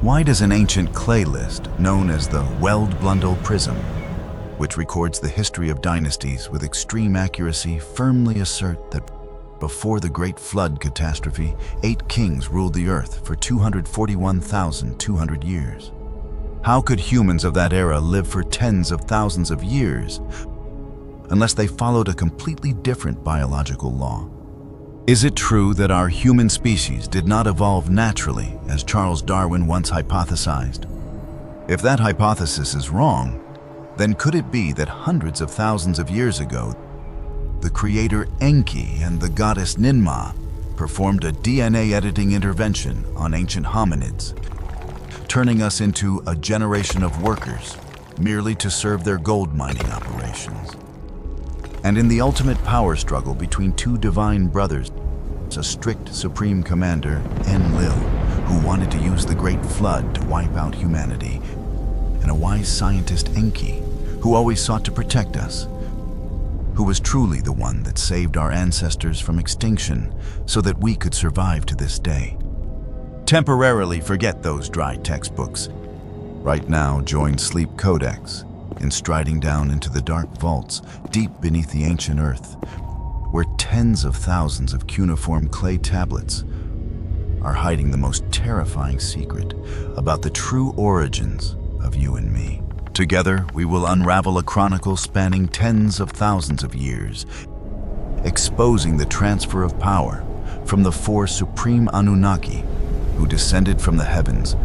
Why does an ancient clay list known as the Lugalbanda prism, which records the history of dynasties with extreme accuracy, firmly assert that before the Great Flood catastrophe, 8 kings ruled the earth for 241,200 years? How could humans of that era live for tens of thousands of years unless they followed a completely different biological law? Is it true that our human species did not evolve naturally, as Charles Darwin once hypothesized? If that hypothesis is wrong, then could it be that hundreds of thousands of years ago, the creator Enki and the goddess Ninmah performed a DNA editing intervention on ancient hominids, turning us into a generation of workers merely to serve their gold mining operations? And in the ultimate power struggle between two divine brothers, a strict supreme commander, Enlil, who wanted to use the Great Flood to wipe out humanity, and a wise scientist, Enki, who always sought to protect us, who was truly the one that saved our ancestors from extinction so that we could survive to this day. Temporarily forget those dry textbooks. Right now, join Sleep Codex in striding down into the dark vaults deep beneath the ancient earth, where tens of thousands of cuneiform clay tablets are hiding the most terrifying secret about the true origins of you and me. Together, we will unravel a chronicle spanning tens of thousands of years, exposing the transfer of power from the 4 supreme Anunnaki who descended from the heavens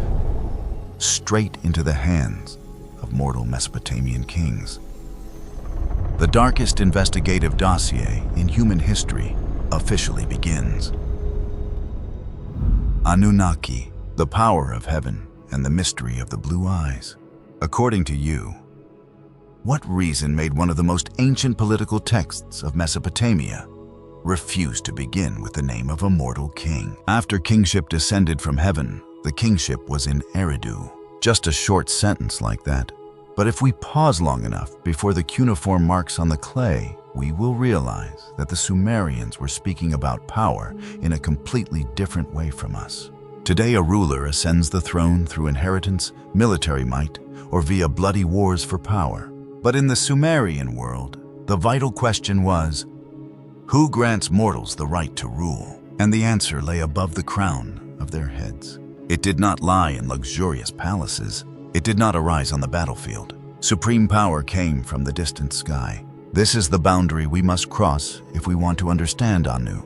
straight into the hands of mortal Mesopotamian kings. The darkest investigative dossier in human history officially begins. Anunnaki, the power of heaven and the mystery of the blue eyes. According to you, what reason made one of the most ancient political texts of Mesopotamia refuse to begin with the name of a mortal king? After kingship descended from heaven, the kingship was in Eridu. Just a short sentence like that. But if we pause long enough before the cuneiform marks on the clay, we will realize that the Sumerians were speaking about power in a completely different way from us. Today, a ruler ascends the throne through inheritance, military might, or via bloody wars for power. But in the Sumerian world, the vital question was, who grants mortals the right to rule? And the answer lay above the crown of their heads. It did not lie in luxurious palaces. It did not arise on the battlefield. Supreme power came from the distant sky. This is the boundary we must cross if we want to understand Anu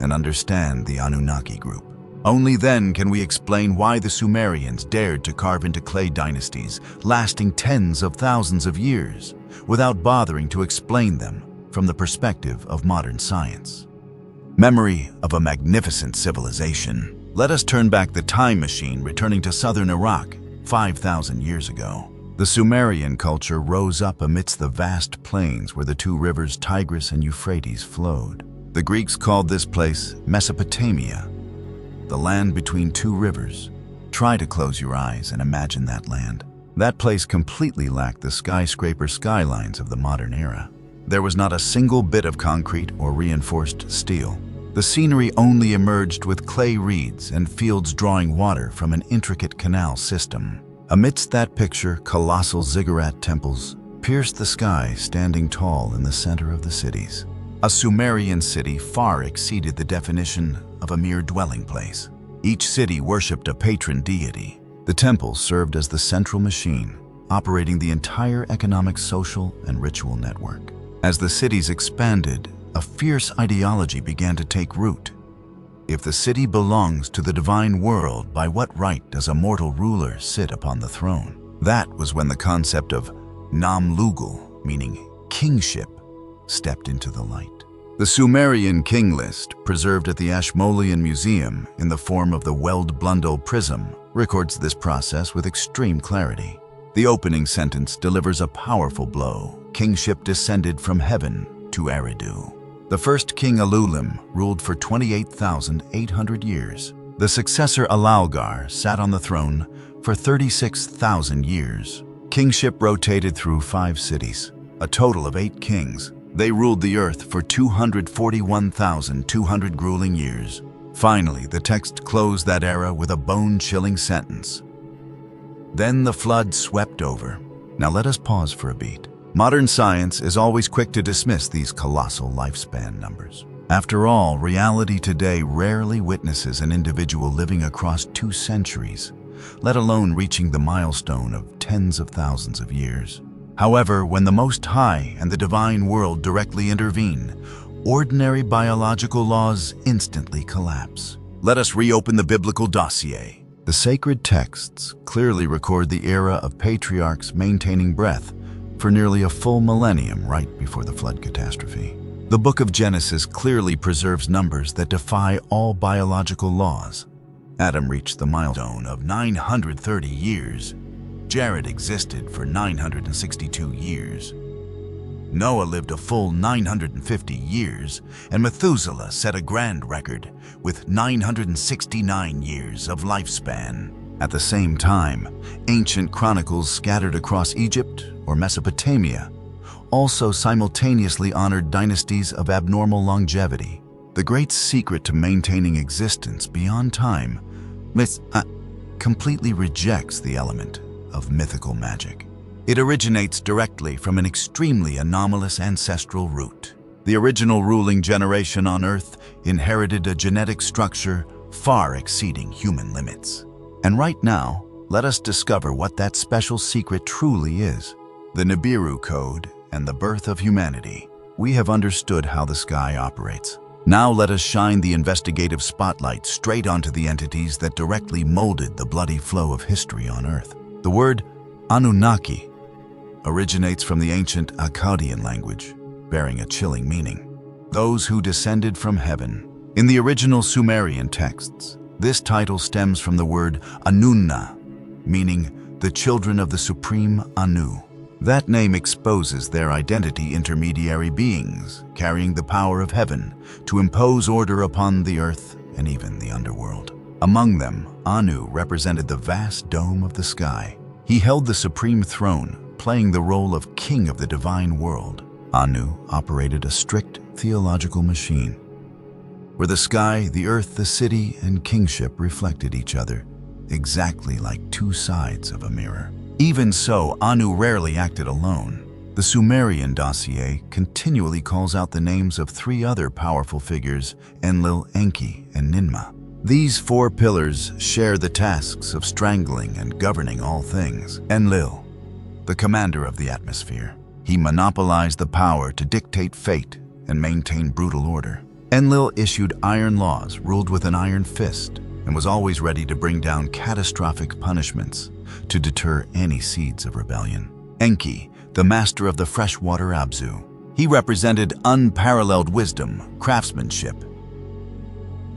and understand the Anunnaki group. Only then can we explain why the Sumerians dared to carve into clay dynasties lasting tens of thousands of years without bothering to explain them from the perspective of modern science. Memory of a magnificent civilization. Let us turn back the time machine, returning to southern Iraq 5,000 years ago. The Sumerian culture rose up amidst the vast plains where the 2 rivers Tigris and Euphrates flowed. The Greeks called this place Mesopotamia, the land between 2 rivers. Try to close your eyes and imagine that land. That place completely lacked the skyscraper skylines of the modern era. There was not a single bit of concrete or reinforced steel. The scenery only emerged with clay reeds and fields drawing water from an intricate canal system. Amidst that picture, colossal ziggurat temples pierced the sky, standing tall in the center of the cities. A Sumerian city far exceeded the definition of a mere dwelling place. Each city worshipped a patron deity. The temples served as the central machine, operating the entire economic, social, and ritual network. As the cities expanded, a fierce ideology began to take root. If the city belongs to the divine world, by what right does a mortal ruler sit upon the throne? That was when the concept of Nam-Lugal, meaning kingship, stepped into the light. The Sumerian king list, preserved at the Ashmolean Museum in the form of the Lugalbanda prism, records this process with extreme clarity. The opening sentence delivers a powerful blow. Kingship descended from heaven to Eridu. The first king Alulim ruled for 28,800 years. The successor Alalgar sat on the throne for 36,000 years. Kingship rotated through 5 cities, a total of 8 kings. They ruled the earth for 241,200 grueling years. Finally, the text closed that era with a bone-chilling sentence. Then the flood swept over. Now let us pause for a beat. Modern science is always quick to dismiss these colossal lifespan numbers. After all, reality today rarely witnesses an individual living across 2 centuries, let alone reaching the milestone of tens of thousands of years. However, when the Most High and the divine world directly intervene, ordinary biological laws instantly collapse. Let us reopen the biblical dossier. The sacred texts clearly record the era of patriarchs maintaining breath for nearly a full millennium right before the flood catastrophe. The book of Genesis clearly preserves numbers that defy all biological laws. Adam reached the milestone of 930 years. Jared existed for 962 years. Noah lived a full 950 years, and Methuselah set a grand record with 969 years of lifespan. At the same time, ancient chronicles scattered across Egypt or Mesopotamia also simultaneously honored dynasties of abnormal longevity. The great secret to maintaining existence beyond time completely rejects the element of mythical magic. It originates directly from an extremely anomalous ancestral root. The original ruling generation on Earth inherited a genetic structure far exceeding human limits. And right now, let us discover what that special secret truly is. The Nibiru Code and the birth of humanity. We have understood how the sky operates. Now let us shine the investigative spotlight straight onto the entities that directly molded the bloody flow of history on Earth. The word Anunnaki originates from the ancient Akkadian language, bearing a chilling meaning. Those who descended from heaven. In the original Sumerian texts, this title stems from the word Anunnah, meaning the children of the supreme Anu. That name exposes their identity intermediary beings, carrying the power of heaven to impose order upon the earth and even the underworld. Among them, Anu represented the vast dome of the sky. He held the supreme throne, playing the role of king of the divine world. Anu operated a strict theological machine, where the sky, the earth, the city, and kingship reflected each other, exactly like 2 sides of a mirror. Even so, Anu rarely acted alone. The Sumerian dossier continually calls out the names of 3 other powerful figures, Enlil, Enki, and Ninmah. These 4 pillars share the tasks of strangling and governing all things. Enlil, the commander of the atmosphere. He monopolized the power to dictate fate and maintain brutal order. Enlil issued iron laws, ruled with an iron fist, and was always ready to bring down catastrophic punishments to deter any seeds of rebellion. Enki, the master of the freshwater Abzu. He represented unparalleled wisdom, craftsmanship,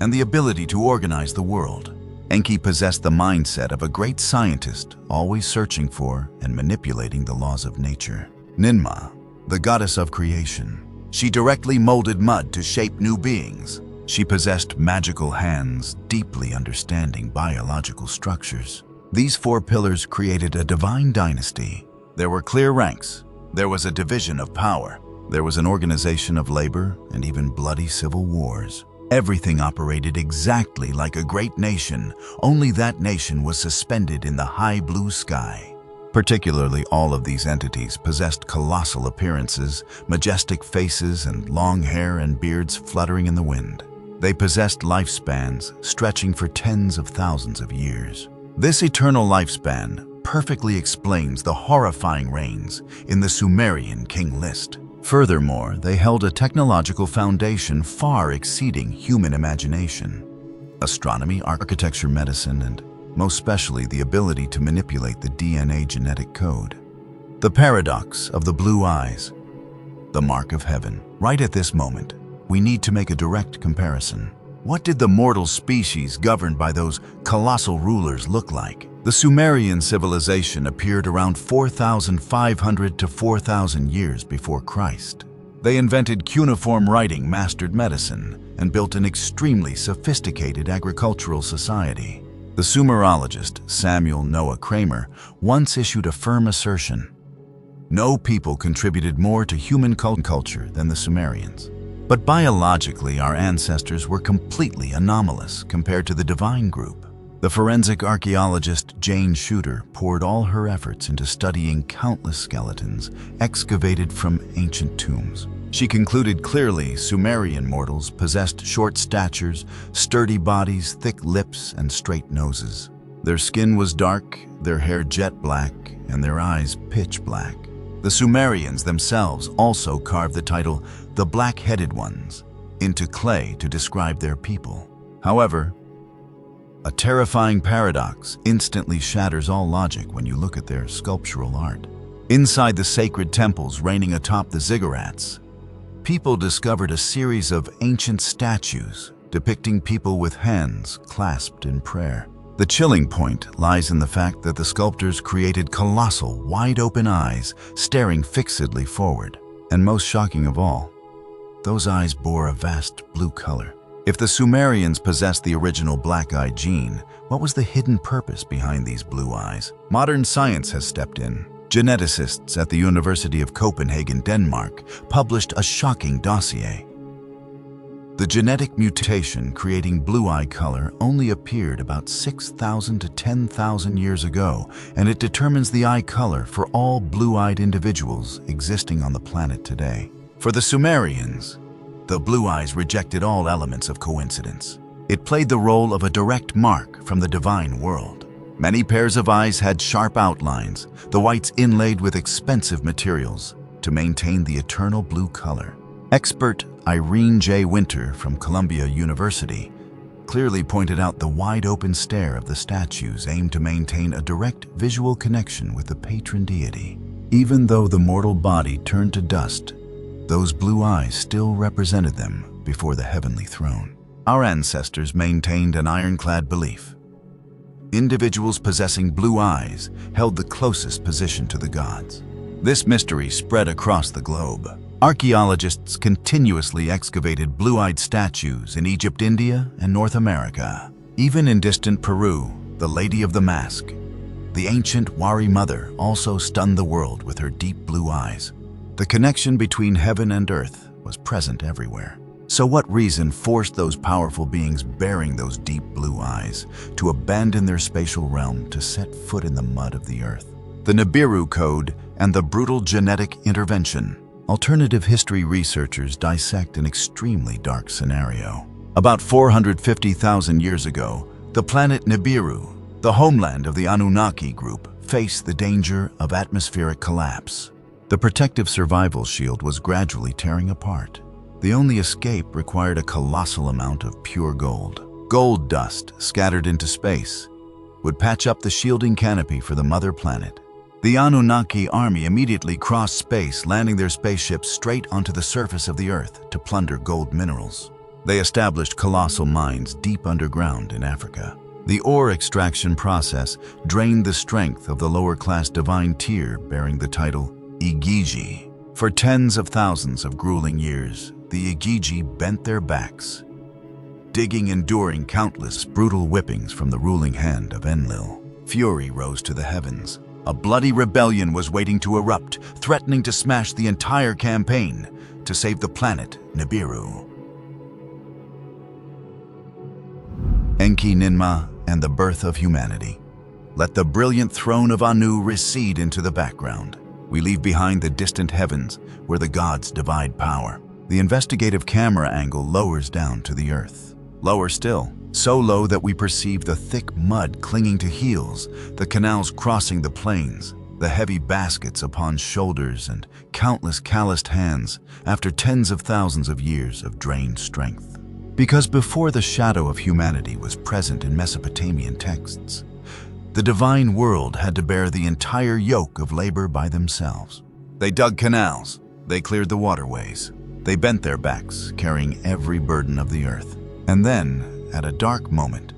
and the ability to organize the world. Enki possessed the mindset of a great scientist, always searching for and manipulating the laws of nature. Ninmah, the goddess of creation. She directly molded mud to shape new beings. She possessed magical hands, deeply understanding biological structures. These 4 pillars created a divine dynasty. There were clear ranks. There was a division of power. There was an organization of labor and even bloody civil wars. Everything operated exactly like a great nation, only that nation was suspended in the high blue sky. Particularly, all of these entities possessed colossal appearances, majestic faces, and long hair and beards fluttering in the wind. They possessed lifespans stretching for tens of thousands of years. This eternal lifespan perfectly explains the horrifying reigns in the Sumerian king list. Furthermore, they held a technological foundation far exceeding human imagination. Astronomy, architecture, medicine, and most especially the ability to manipulate the DNA genetic code. The paradox of the blue eyes, the mark of heaven. Right at this moment, we need to make a direct comparison. What did the mortal species governed by those colossal rulers look like? The Sumerian civilization appeared around 4,500 to 4,000 years before Christ. They invented cuneiform writing, mastered medicine, and built an extremely sophisticated agricultural society. The Sumerologist Samuel Noah Kramer once issued a firm assertion: no people contributed more to human culture than the Sumerians. But biologically, our ancestors were completely anomalous compared to the divine group. The forensic archaeologist Jane Shooter poured all her efforts into studying countless skeletons excavated from ancient tombs. She concluded clearly Sumerian mortals possessed short statures, sturdy bodies, thick lips, and straight noses. Their skin was dark, their hair jet black, and their eyes pitch black. The Sumerians themselves also carved the title, the Black-Headed Ones, into clay to describe their people. However, a terrifying paradox instantly shatters all logic when you look at their sculptural art. Inside the sacred temples reigning atop the ziggurats, people discovered a series of ancient statues depicting people with hands clasped in prayer. The chilling point lies in the fact that the sculptors created colossal, wide-open eyes staring fixedly forward. And most shocking of all, those eyes bore a vast blue color. If the Sumerians possessed the original black-eye gene, what was the hidden purpose behind these blue eyes? Modern science has stepped in. Geneticists at the University of Copenhagen, Denmark, published a shocking dossier. The genetic mutation creating blue-eye color only appeared about 6,000 to 10,000 years ago, and it determines the eye color for all blue-eyed individuals existing on the planet today. For the Sumerians, the blue eyes rejected all elements of coincidence. It played the role of a direct mark from the divine world. Many pairs of eyes had sharp outlines, the whites inlaid with expensive materials to maintain the eternal blue color. Expert Irene J. Winter from Columbia University clearly pointed out the wide-open stare of the statues aimed to maintain a direct visual connection with the patron deity. Even though the mortal body turned to dust, those blue eyes still represented them before the heavenly throne. Our ancestors maintained an ironclad belief. Individuals possessing blue eyes held the closest position to the gods. This mystery spread across the globe. Archaeologists continuously excavated blue-eyed statues in Egypt, India, and North America. Even in distant Peru, the Lady of the Mask, the ancient Wari Mother, also stunned the world with her deep blue eyes. The connection between heaven and earth was present everywhere. So what reason forced those powerful beings bearing those deep blue eyes to abandon their spatial realm to set foot in the mud of the earth? The Nibiru Code and the brutal genetic intervention. Alternative history researchers dissect an extremely dark scenario. About 450,000 years ago, the planet Nibiru, the homeland of the Anunnaki group, faced the danger of atmospheric collapse. The protective survival shield was gradually tearing apart. The only escape required a colossal amount of pure gold. Gold dust scattered into space would patch up the shielding canopy for the mother planet. The Anunnaki army immediately crossed space, landing their spaceships straight onto the surface of the Earth to plunder gold minerals. They established colossal mines deep underground in Africa. The ore extraction process drained the strength of the lower-class divine tier bearing the title Igigi. For tens of thousands of grueling years, the Igigi bent their backs, enduring countless brutal whippings from the ruling hand of Enlil. Fury rose to the heavens. A bloody rebellion was waiting to erupt, threatening to smash the entire campaign to save the planet Nibiru. Enki Ninmah and the birth of humanity. Let the brilliant throne of Anu recede into the background. We leave behind the distant heavens where the gods divide power. The investigative camera angle lowers down to the earth. Lower still, so low that we perceive the thick mud clinging to heels, the canals crossing the plains, the heavy baskets upon shoulders, and countless calloused hands after tens of thousands of years of drained strength. Because before the shadow of humanity was present in Mesopotamian texts, the divine world had to bear the entire yoke of labor by themselves. They dug canals, they cleared the waterways, they bent their backs, carrying every burden of the earth. And then, at a dark moment,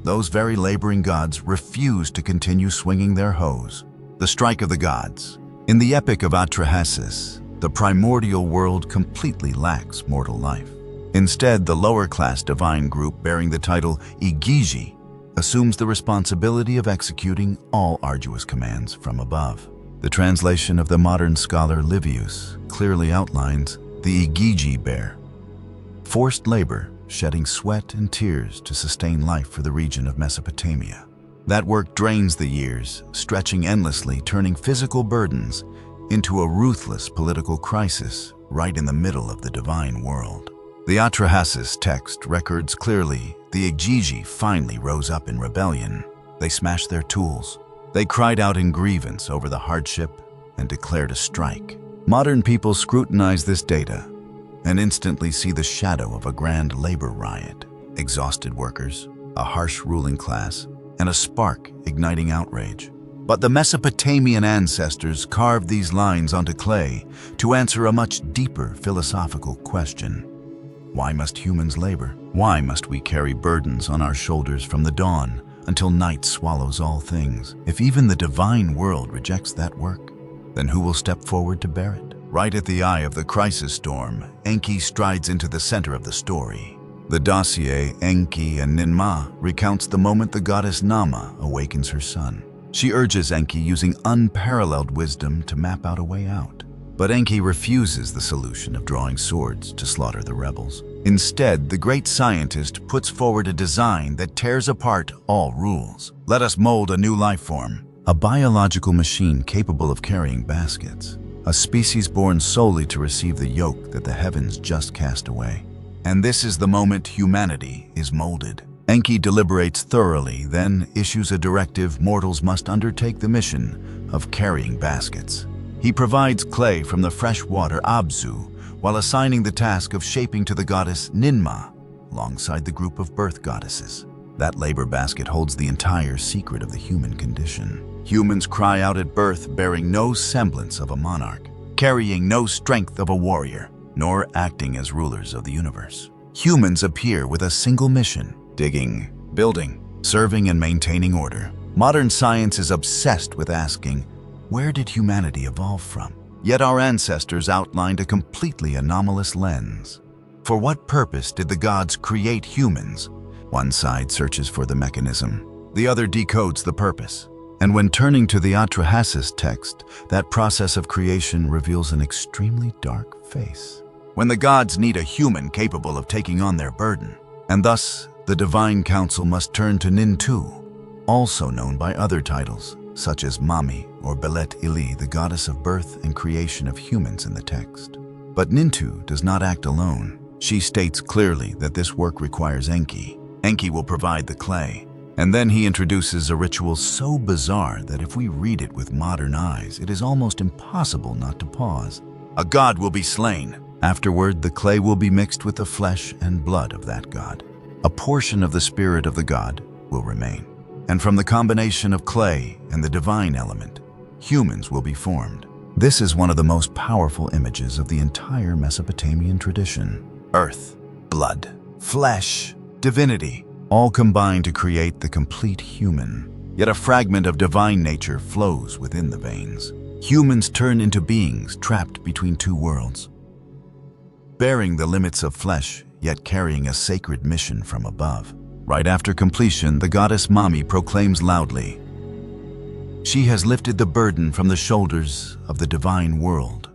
those very laboring gods refused to continue swinging their hoes. The strike of the gods. In the epic of Atrahasis, the primordial world completely lacks mortal life. Instead, the lower-class divine group bearing the title Igigi assumes the responsibility of executing all arduous commands from above. The translation of the modern scholar Livius clearly outlines The Igigi bear. Forced labor, shedding sweat and tears to sustain life for the region of Mesopotamia. That work drains the years, stretching endlessly, turning physical burdens into a ruthless political crisis right in the middle of the divine world. The Atrahasis text records clearly the Igigi finally rose up in rebellion. They smashed their tools. They cried out in grievance over the hardship and declared a strike. Modern people scrutinize this data and instantly see the shadow of a grand labor riot. Exhausted workers, a harsh ruling class, and a spark igniting outrage. But the Mesopotamian ancestors carved these lines onto clay to answer a much deeper philosophical question. Why must humans labor? Why must we carry burdens on our shoulders from the dawn until night swallows all things? If even the divine world rejects that work, then who will step forward to bear it? Right at the eye of the crisis storm, Enki strides into the center of the story. The dossier Enki and Ninmah recounts the moment the goddess Nama awakens her son. She urges Enki using unparalleled wisdom to map out a way out. But Enki refuses the solution of drawing swords to slaughter the rebels. Instead, the great scientist puts forward a design that tears apart all rules. Let us mold a new life form, a biological machine capable of carrying baskets, a species born solely to receive the yoke that the heavens just cast away. And this is the moment humanity is molded. Enki deliberates thoroughly, then issues a directive mortals must undertake the mission of carrying baskets. He provides clay from the fresh water Abzu, while assigning the task of shaping to the goddess Ninmah, alongside the group of birth goddesses. That labor basket holds the entire secret of the human condition. Humans cry out at birth bearing no semblance of a monarch, carrying no strength of a warrior, nor acting as rulers of the universe. Humans appear with a single mission: digging, building, serving and maintaining order. Modern science is obsessed with asking, where did humanity evolve from? Yet our ancestors outlined a completely anomalous lens. For what purpose did the gods create humans? One side searches for the mechanism, the other decodes the purpose. And when turning to the Atrahasis text, that process of creation reveals an extremely dark face. When the gods need a human capable of taking on their burden, and thus the divine council must turn to Nintu, also known by other titles, such as Mami or Belet Ili, the goddess of birth and creation of humans in the text. But Nintu does not act alone. She states clearly that this work requires Enki. Enki will provide the clay, and then he introduces a ritual so bizarre that if we read it with modern eyes, it is almost impossible not to pause. A god will be slain. Afterward, the clay will be mixed with the flesh and blood of that god. A portion of the spirit of the god will remain. And from the combination of clay and the divine element, humans will be formed. This is one of the most powerful images of the entire Mesopotamian tradition. Earth, blood, flesh, divinity, all combine to create the complete human. Yet a fragment of divine nature flows within the veins. Humans turn into beings trapped between two worlds, bearing the limits of flesh, yet carrying a sacred mission from above. Right after completion, the goddess Mami proclaims loudly, she has lifted the burden from the shoulders of the divine world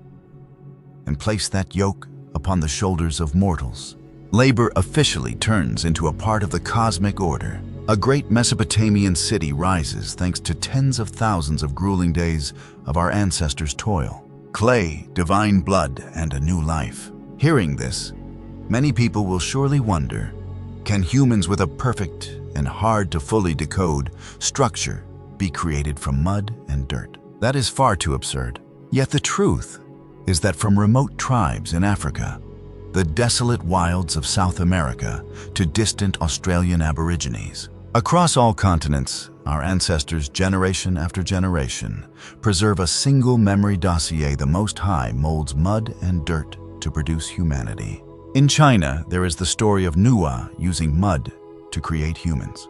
and placed that yoke upon the shoulders of mortals. Labor officially turns into a part of the cosmic order. A great Mesopotamian city rises thanks to tens of thousands of grueling days of our ancestors' toil. Clay, divine blood, and a new life. Hearing this, many people will surely wonder, can humans with a perfect and hard to fully decode structure be created from mud and dirt? That is far too absurd. Yet the truth is that from remote tribes in Africa, the desolate wilds of South America, to distant Australian Aborigines, across all continents, our ancestors, generation after generation, preserve a single memory dossier. The Most High molds mud and dirt to produce humanity. In China, there is the story of Nuwa using mud to create humans.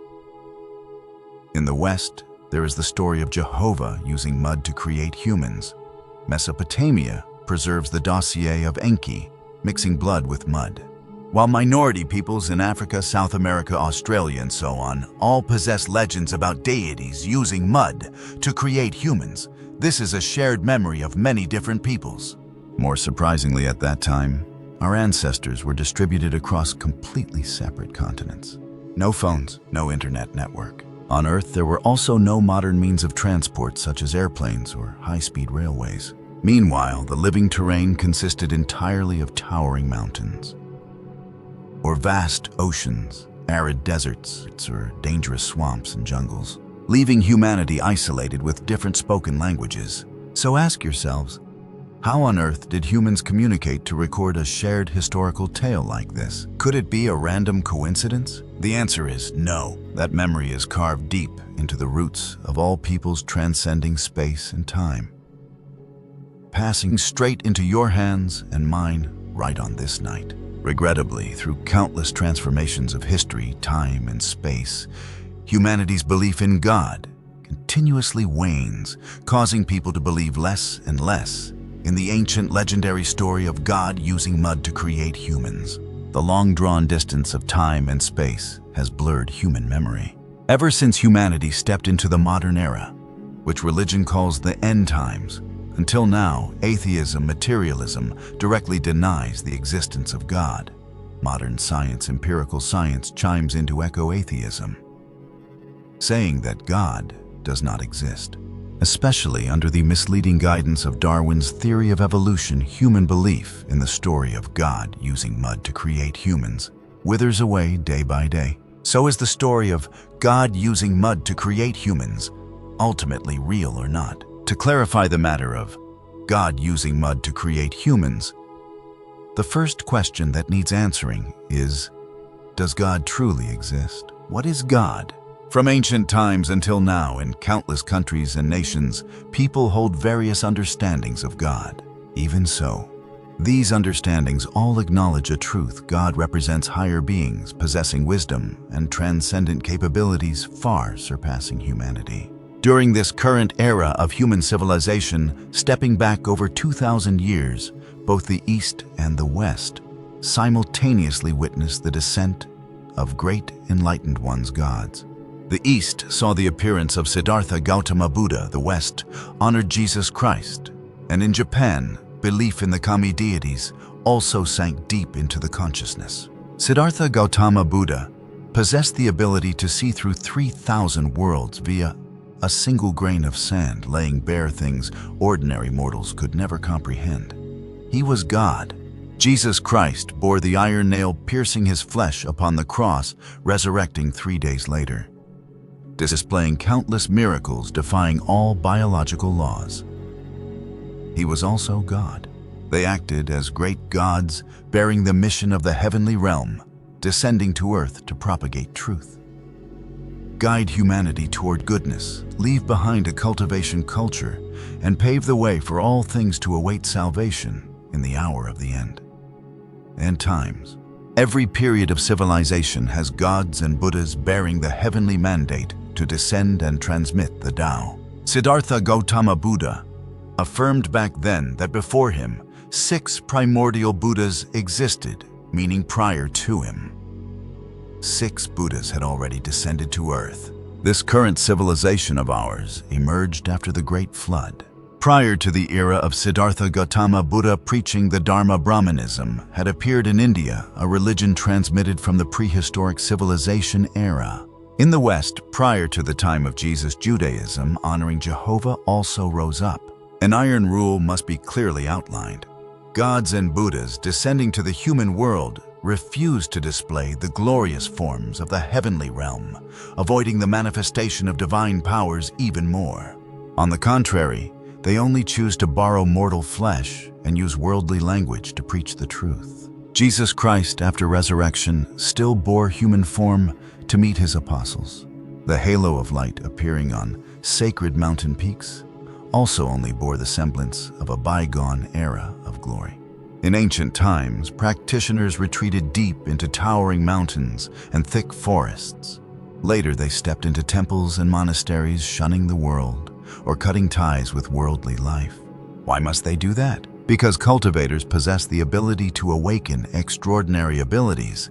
In the West, there is the story of Jehovah using mud to create humans. Mesopotamia preserves the dossier of Enki, mixing blood with mud. While minority peoples in Africa, South America, Australia, and so on, all possess legends about deities using mud to create humans, this is a shared memory of many different peoples. More surprisingly at that time, our ancestors were distributed across completely separate continents. No phones, no internet network. On Earth, there were also no modern means of transport such as airplanes or high-speed railways. Meanwhile, the living terrain consisted entirely of towering mountains, or vast oceans, arid deserts, or dangerous swamps and jungles, leaving humanity isolated with different spoken languages. So ask yourselves, how on earth did humans communicate to record a shared historical tale like this? Could it be a random coincidence? The answer is no. That memory is carved deep into the roots of all peoples transcending space and time, passing straight into your hands and mine right on this night. Regrettably, through countless transformations of history, time, and space, humanity's belief in God continuously wanes, causing people to believe less and less in the ancient legendary story of God using mud to create humans. The long-drawn distance of time and space has blurred human memory. Ever since humanity stepped into the modern era, which religion calls the end times, until now, atheism, materialism directly denies the existence of God. Modern science, empirical science, chimes in to echo atheism, saying that God does not exist. Especially under the misleading guidance of Darwin's theory of evolution, human belief in the story of God using mud to create humans withers away day by day. So is the story of God using mud to create humans ultimately real or not? To clarify the matter of God using mud to create humans, the first question that needs answering is, does God truly exist? What is God? From ancient times until now, in countless countries and nations, people hold various understandings of God. Even so, these understandings all acknowledge a truth: God represents higher beings possessing wisdom and transcendent capabilities far surpassing humanity. During this current era of human civilization, stepping back over 2,000 years, both the East and the West simultaneously witnessed the descent of great enlightened ones, gods. The East saw the appearance of Siddhartha Gautama Buddha, the West honored Jesus Christ, and in Japan, belief in the kami deities also sank deep into the consciousness. Siddhartha Gautama Buddha possessed the ability to see through 3,000 worlds via a single grain of sand, laying bare things ordinary mortals could never comprehend. He was God. Jesus Christ bore the iron nail piercing his flesh upon the cross, resurrecting 3 days later, displaying countless miracles defying all biological laws. He was also God. They acted as great gods, bearing the mission of the heavenly realm, descending to earth to propagate truth, guide humanity toward goodness, leave behind a cultivation culture, and pave the way for all things to await salvation in the hour of the end. End times. Every period of civilization has gods and Buddhas bearing the heavenly mandate to descend and transmit the Tao. Siddhartha Gautama Buddha affirmed back then that before him, 6 primordial Buddhas existed, meaning prior to him, 6 Buddhas had already descended to earth. This current civilization of ours emerged after the Great Flood. Prior to the era of Siddhartha Gautama Buddha, preaching the Dharma Brahmanism had appeared in India, a religion transmitted from the prehistoric civilization era. In the West, prior to the time of Jesus, Judaism, honoring Jehovah, also rose up. An iron rule must be clearly outlined. Gods and Buddhas descending to the human world refused to display the glorious forms of the heavenly realm, avoiding the manifestation of divine powers even more. On the contrary, they only choose to borrow mortal flesh and use worldly language to preach the truth. Jesus Christ, after resurrection, still bore human form to meet his apostles. The halo of light appearing on sacred mountain peaks also only bore the semblance of a bygone era of glory. In ancient times, practitioners retreated deep into towering mountains and thick forests. Later, they stepped into temples and monasteries, shunning the world or cutting ties with worldly life. Why must they do that? Because cultivators possess the ability to awaken extraordinary abilities,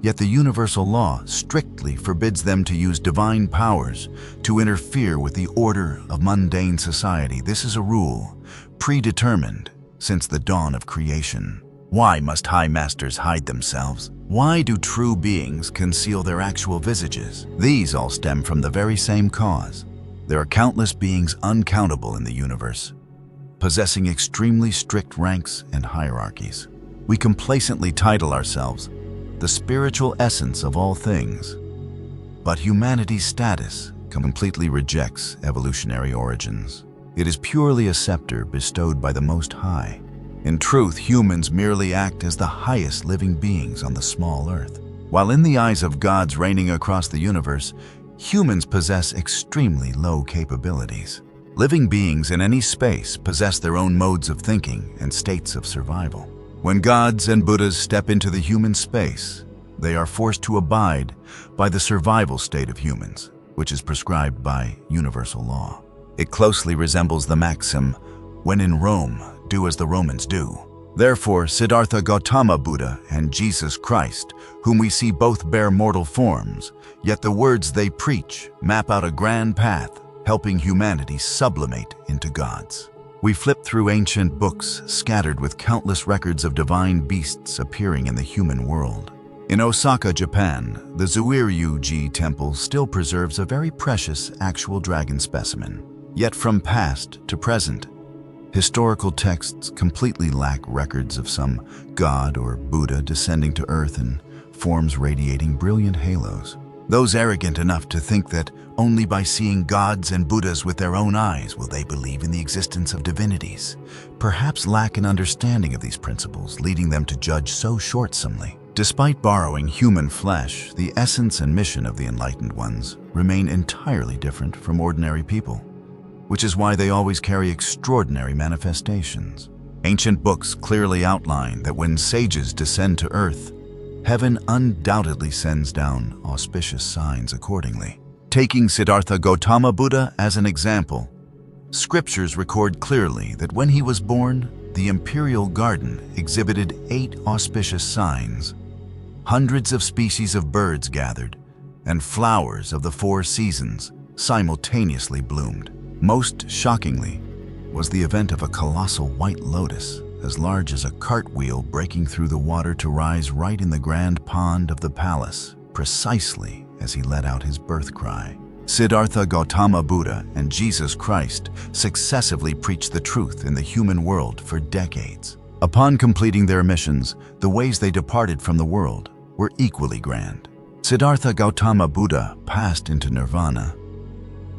yet the universal law strictly forbids them to use divine powers to interfere with the order of mundane society. This is a rule, predetermined, since the dawn of creation. Why must high masters hide themselves? Why do true beings conceal their actual visages? These all stem from the very same cause. There are countless beings uncountable in the universe, possessing extremely strict ranks and hierarchies. We complacently title ourselves the spiritual essence of all things. But humanity's status completely rejects evolutionary origins. It is purely a scepter bestowed by the Most High. In truth, humans merely act as the highest living beings on the small earth. While in the eyes of gods reigning across the universe, humans possess extremely low capabilities. Living beings in any space possess their own modes of thinking and states of survival. When gods and Buddhas step into the human space, they are forced to abide by the survival state of humans, which is prescribed by universal law. It closely resembles the maxim, "When in Rome, do as the Romans do." Therefore, Siddhartha Gautama Buddha and Jesus Christ, whom we see both bear mortal forms, yet the words they preach map out a grand path, helping humanity sublimate into gods. We flip through ancient books scattered with countless records of divine beasts appearing in the human world. In Osaka, Japan, the Zuiryu-ji temple still preserves a very precious actual dragon specimen. Yet from past to present, historical texts completely lack records of some god or Buddha descending to earth in forms radiating brilliant halos. Those arrogant enough to think that only by seeing gods and Buddhas with their own eyes will they believe in the existence of divinities, perhaps lack an understanding of these principles, leading them to judge so shortsomely. Despite borrowing human flesh, the essence and mission of the enlightened ones remain entirely different from ordinary people, which is why they always carry extraordinary manifestations. Ancient books clearly outline that when sages descend to earth, heaven undoubtedly sends down auspicious signs accordingly. Taking Siddhartha Gautama Buddha as an example, scriptures record clearly that when he was born, the imperial garden exhibited 8 auspicious signs. Hundreds of species of birds gathered, and flowers of the 4 seasons simultaneously bloomed. Most shockingly was the event of a colossal white lotus, as large as a cartwheel, breaking through the water to rise right in the grand pond of the palace, precisely as he let out his birth cry. Siddhartha Gautama Buddha and Jesus Christ successively preached the truth in the human world for decades. Upon completing their missions, the ways they departed from the world were equally grand. Siddhartha Gautama Buddha passed into nirvana,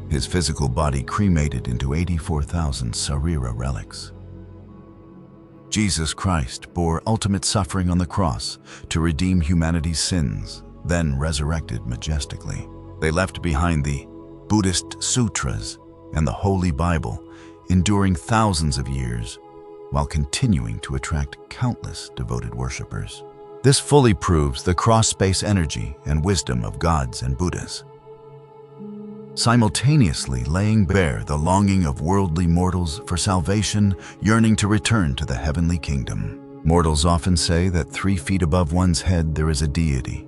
his physical body cremated into 84,000 sarira relics. Jesus Christ bore ultimate suffering on the cross to redeem humanity's sins, then resurrected majestically. They left behind the Buddhist sutras and the Holy Bible, enduring thousands of years while continuing to attract countless devoted worshippers. This fully proves the cross-space energy and wisdom of gods and Buddhas, simultaneously laying bare the longing of worldly mortals for salvation, yearning to return to the heavenly kingdom. Mortals often say that 3 feet above one's head there is a deity.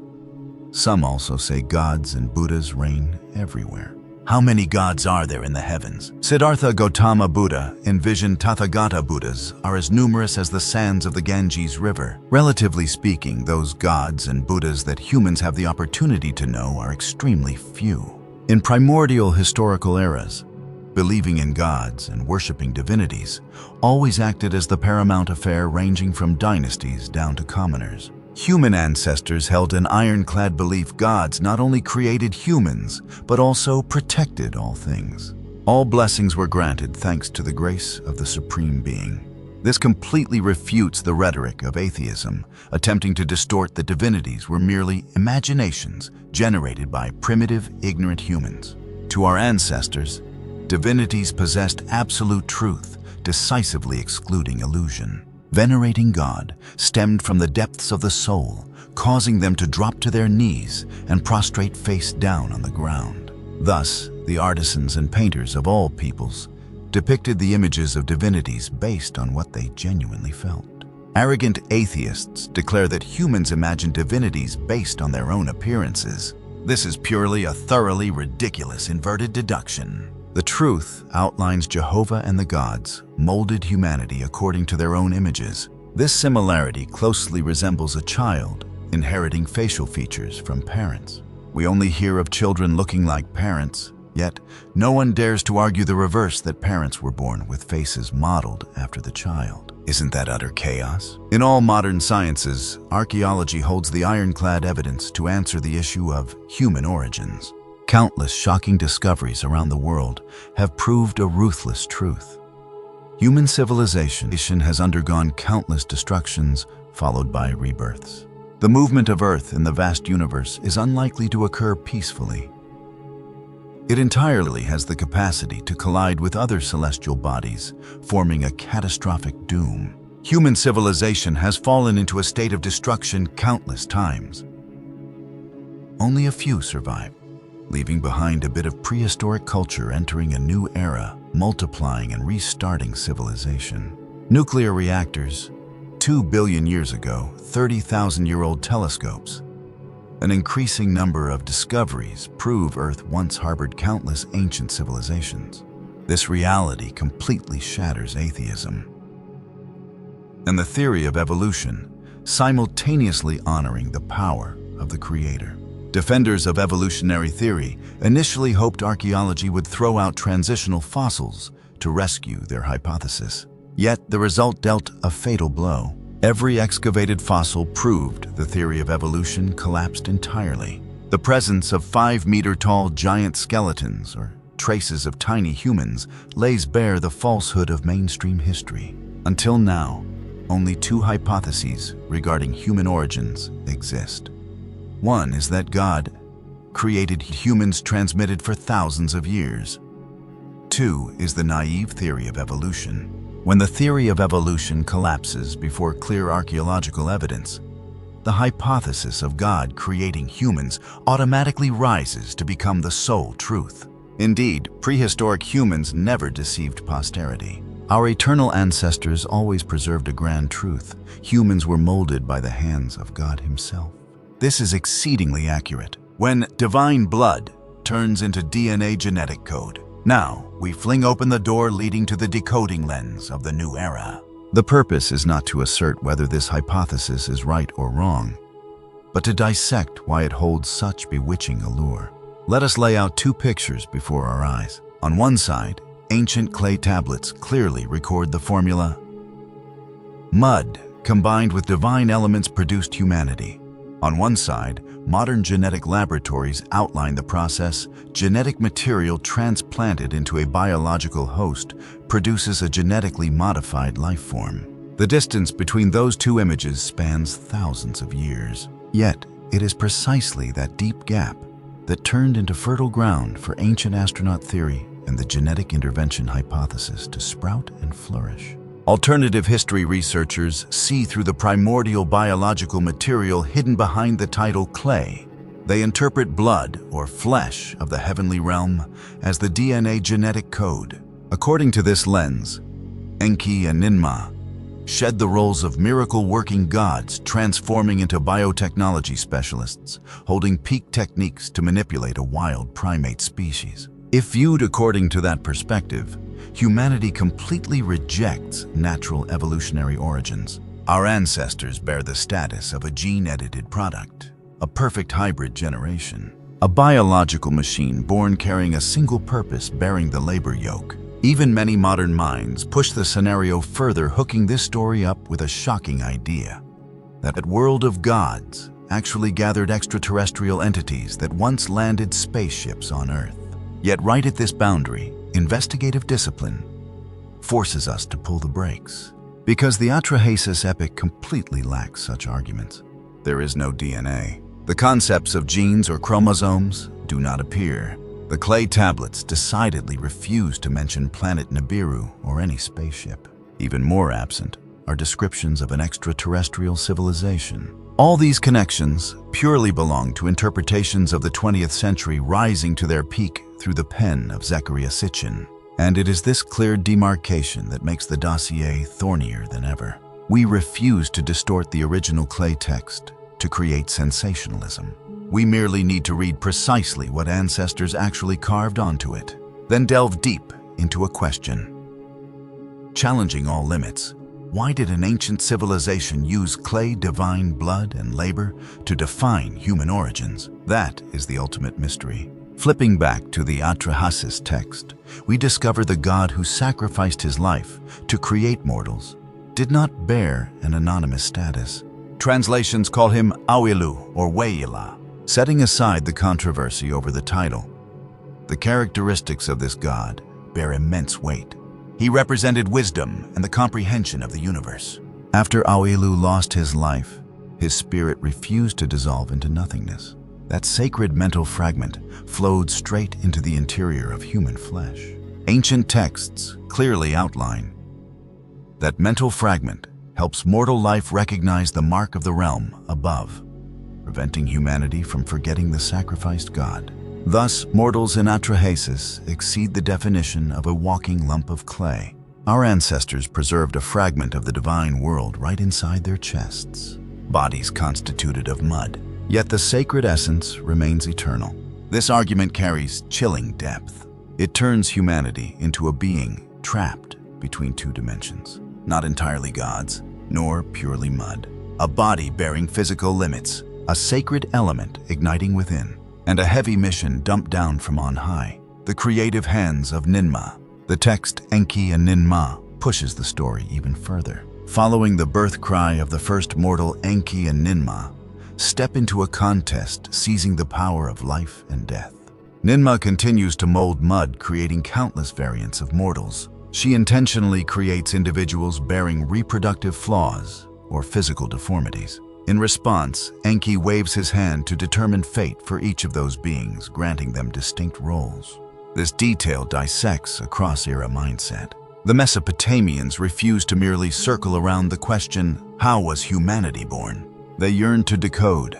Some also say gods and Buddhas reign everywhere. How many gods are there in the heavens? Siddhartha Gautama Buddha envisioned Tathagata Buddhas are as numerous as the sands of the Ganges River. Relatively speaking, those gods and Buddhas that humans have the opportunity to know are extremely few. In primordial historical eras, believing in gods and worshipping divinities always acted as the paramount affair, ranging from dynasties down to commoners. Human ancestors held an ironclad belief gods not only created humans, but also protected all things. All blessings were granted thanks to the grace of the Supreme Being. This completely refutes the rhetoric of atheism, attempting to distort that divinities were merely imaginations generated by primitive, ignorant humans. To our ancestors, divinities possessed absolute truth, decisively excluding illusion. Venerating God stemmed from the depths of the soul, causing them to drop to their knees and prostrate face down on the ground. Thus, the artisans and painters of all peoples depicted the images of divinities based on what they genuinely felt. Arrogant atheists declare that humans imagine divinities based on their own appearances. This is purely a thoroughly ridiculous inverted deduction. The truth outlines Jehovah and the gods molded humanity according to their own images. This similarity closely resembles a child inheriting facial features from parents. We only hear of children looking like parents, yet no one dares to argue the reverse, that parents were born with faces modeled after the child. Isn't that utter chaos? In all modern sciences, archaeology holds the ironclad evidence to answer the issue of human origins. Countless shocking discoveries around the world have proved a ruthless truth. Human civilization has undergone countless destructions followed by rebirths. The movement of Earth in the vast universe is unlikely to occur peacefully. It entirely has the capacity to collide with other celestial bodies, forming a catastrophic doom. Human civilization has fallen into a state of destruction countless times. Only a few survive, leaving behind a bit of prehistoric culture entering a new era, multiplying and restarting civilization. Nuclear reactors, 2 billion years ago, 30,000-year-old telescopes. An increasing number of discoveries prove Earth once harbored countless ancient civilizations. This reality completely shatters atheism and the theory of evolution, simultaneously honoring the power of the Creator. Defenders of evolutionary theory initially hoped archaeology would throw out transitional fossils to rescue their hypothesis. Yet the result dealt a fatal blow. Every excavated fossil proved the theory of evolution collapsed entirely. The presence of 5-meter-tall giant skeletons or traces of tiny humans lays bare the falsehood of mainstream history. Until now, only 2 hypotheses regarding human origins exist. One is that God created humans transmitted for thousands of years. 2 is the naive theory of evolution. When the theory of evolution collapses before clear archaeological evidence, the hypothesis of God creating humans automatically rises to become the sole truth. Indeed, prehistoric humans never deceived posterity. Our eternal ancestors always preserved a grand truth: humans were molded by the hands of God Himself. This is exceedingly accurate. When divine blood turns into DNA genetic code, now we fling open the door leading to the decoding lens of the new era. The purpose is not to assert whether this hypothesis is right or wrong, but to dissect why it holds such bewitching allure. Let us lay out 2 pictures before our eyes. On one side, ancient clay tablets clearly record the formula. Mud combined with divine elements produced humanity. On one side, modern genetic laboratories outline the process. Genetic material transplanted into a biological host produces a genetically modified life form. The distance between those 2 images spans thousands of years. Yet, it is precisely that deep gap that turned into fertile ground for ancient astronaut theory and the genetic intervention hypothesis to sprout and flourish. Alternative history researchers see through the primordial biological material hidden behind the title clay. They interpret blood or flesh of the heavenly realm as the DNA genetic code. According to this lens, Enki and Ninmah shed the roles of miracle-working gods, transforming into biotechnology specialists, holding peak techniques to manipulate a wild primate species. If viewed according to that perspective, humanity completely rejects natural evolutionary origins. Our ancestors bear the status of a gene-edited product, a perfect hybrid generation, a biological machine born carrying a single purpose, bearing the labor yoke. Even many modern minds push the scenario further, hooking this story up with a shocking idea that the world of gods actually gathered extraterrestrial entities that once landed spaceships on Earth. Yet right at this boundary, investigative discipline forces us to pull the brakes. Because the Atrahasis epic completely lacks such arguments. There is no DNA. The concepts of genes or chromosomes do not appear. The clay tablets decidedly refuse to mention planet Nibiru or any spaceship. Even more absent are descriptions of an extraterrestrial civilization. All these connections purely belong to interpretations of the 20th century rising to their peak through the pen of Zecharia Sitchin. And it is this clear demarcation that makes the dossier thornier than ever. We refuse to distort the original clay text to create sensationalism. We merely need to read precisely what ancestors actually carved onto it. then delve deep into a question. Challenging all limits, why did an ancient civilization use clay, divine blood, and labor to define human origins? That is the ultimate mystery. Flipping back to the Atrahasis text, we discover the god who sacrificed his life to create mortals did not bear an anonymous status. Translations call him Awilu or Weyila. Setting aside the controversy over the title, the characteristics of this god bear immense weight. He represented wisdom and the comprehension of the universe. After Awilu lost his life, his spirit refused to dissolve into nothingness. That sacred mental fragment flowed straight into the interior of human flesh. Ancient texts clearly outline that mental fragment helps mortal life recognize the mark of the realm above, preventing humanity from forgetting the sacrificed god. Thus, mortals in Atrahasis exceed the definition of a walking lump of clay. Our ancestors preserved a fragment of the divine world right inside their chests, bodies constituted of mud. Yet the sacred essence remains eternal. This argument carries chilling depth. It turns humanity into a being trapped between two dimensions, not entirely gods, nor purely mud. A body bearing physical limits, a sacred element igniting within, and a heavy mission dumped down from on high. The creative hands of Ninmah. The text Enki and Ninmah pushes the story even further. Following the birth cry of the first mortal, Enki and Ninmah step into a contest seizing the power of life and death. Ninmah continues to mold mud, creating countless variants of mortals. She intentionally creates individuals bearing reproductive flaws or physical deformities. In response, Enki waves his hand to determine fate for each of those beings, granting them distinct roles. This detail dissects a cross-era mindset. The Mesopotamians refused to merely circle around the question, how was humanity born? They yearned to decode.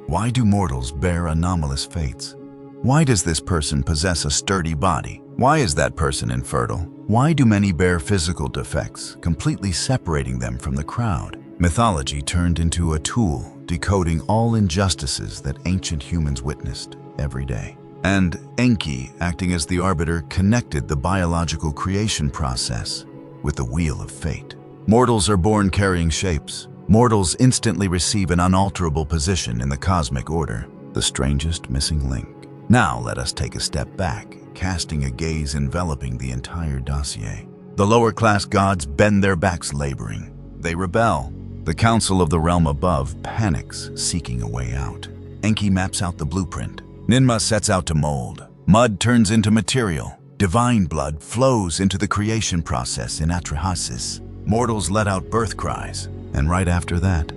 Why do mortals bear anomalous fates? Why does this person possess a sturdy body? Why is that person infertile? Why do many bear physical defects, completely separating them from the crowd? Mythology turned into a tool, decoding all injustices that ancient humans witnessed every day. And Enki, acting as the arbiter, connected the biological creation process with the wheel of fate. Mortals are born carrying shapes. Mortals instantly receive an unalterable position in the cosmic order, the strangest missing link. Now let us take a step back, casting a gaze enveloping the entire dossier. The lower-class gods bend their backs laboring. They rebel. The council of the realm above panics, seeking a way out. Enki maps out the blueprint. Ninmah sets out to mold. Mud turns into material. Divine blood flows into the creation process in Atrahasis. Mortals let out birth cries. And right after that,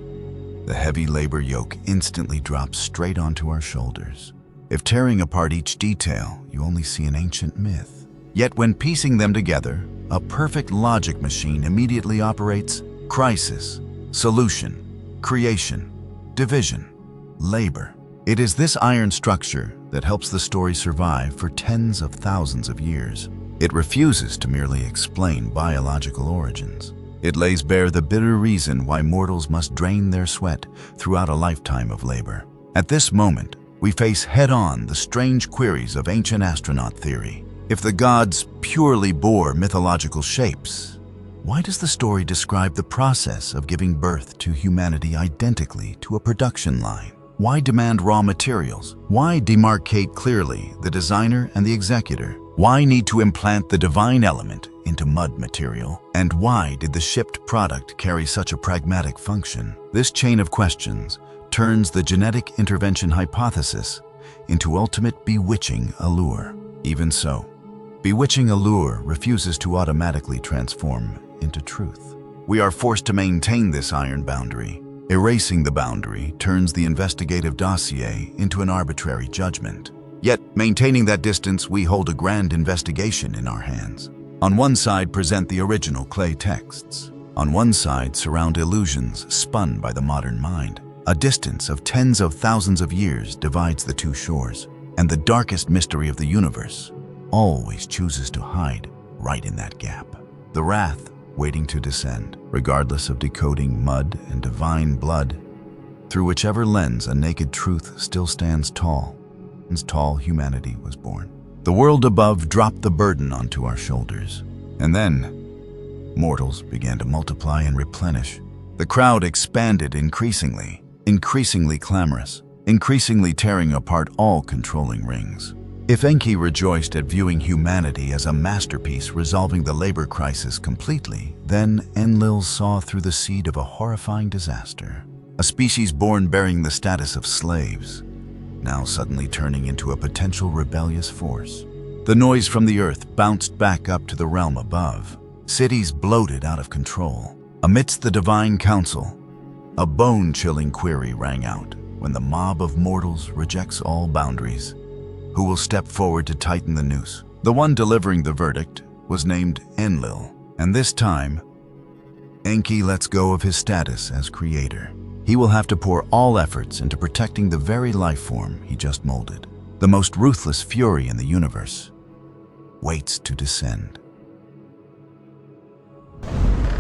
the heavy labor yoke instantly drops straight onto our shoulders. If tearing apart each detail, you only see an ancient myth. Yet when piecing them together, a perfect logic machine immediately operates. Crisis, solution, creation, division, labor. It is this iron structure that helps the story survive for tens of thousands of years. It refuses to merely explain biological origins. It lays bare the bitter reason why mortals must drain their sweat throughout a lifetime of labor. At this moment, we face head-on the strange queries of ancient astronaut theory. If the gods purely bore mythological shapes, why does the story describe the process of giving birth to humanity identically to a production line? Why demand raw materials? Why demarcate clearly the designer and the executor? Why need to implant the divine element into mud material? And why did the shipped product carry such a pragmatic function? This chain of questions turns the genetic intervention hypothesis into ultimate bewitching allure. Even so, bewitching allure refuses to automatically transform into truth. We are forced to maintain this iron boundary. Erasing the boundary turns the investigative dossier into an arbitrary judgment. Yet, maintaining that distance, we hold a grand investigation in our hands. On one side present the original clay texts. On one side surround illusions spun by the modern mind. A distance of tens of thousands of years divides the two shores, and the darkest mystery of the universe always chooses to hide right in that gap. The wrath waiting to descend, regardless of decoding mud and divine blood. Through whichever lens a naked truth still stands tall, as tall humanity was born. The world above dropped the burden onto our shoulders. And then, mortals began to multiply and replenish. The crowd expanded increasingly clamorous, increasingly tearing apart all controlling rings. If Enki rejoiced at viewing humanity as a masterpiece resolving the labor crisis completely, then Enlil saw through the seed of a horrifying disaster. A species born bearing the status of slaves, now suddenly turning into a potential rebellious force. The noise from the earth bounced back up to the realm above. Cities bloated out of control. Amidst the divine council, a bone-chilling query rang out. When the mob of mortals rejects all boundaries, who will step forward to tighten the noose? The one delivering the verdict was named Enlil, and this time, Enki lets go of his status as creator. He will have to pour all efforts into protecting the very life form he just molded. The most ruthless fury in the universe waits to descend.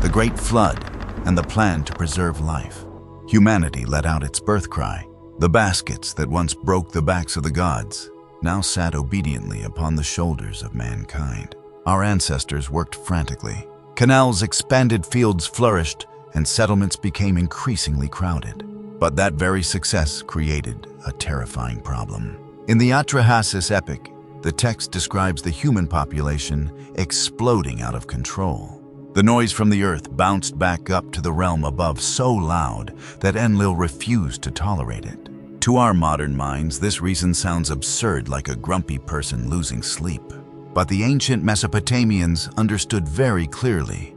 The Great Flood and the plan to preserve life. Humanity let out its birth cry. The baskets that once broke the backs of the gods now sat obediently upon the shoulders of mankind. Our ancestors worked frantically. Canals expanded, fields flourished, and settlements became increasingly crowded. But that very success created a terrifying problem. In the Atrahasis epic, the text describes the human population exploding out of control. The noise from the earth bounced back up to the realm above so loud that Enlil refused to tolerate it. To our modern minds, this reason sounds absurd, like a grumpy person losing sleep. But the ancient Mesopotamians understood very clearly.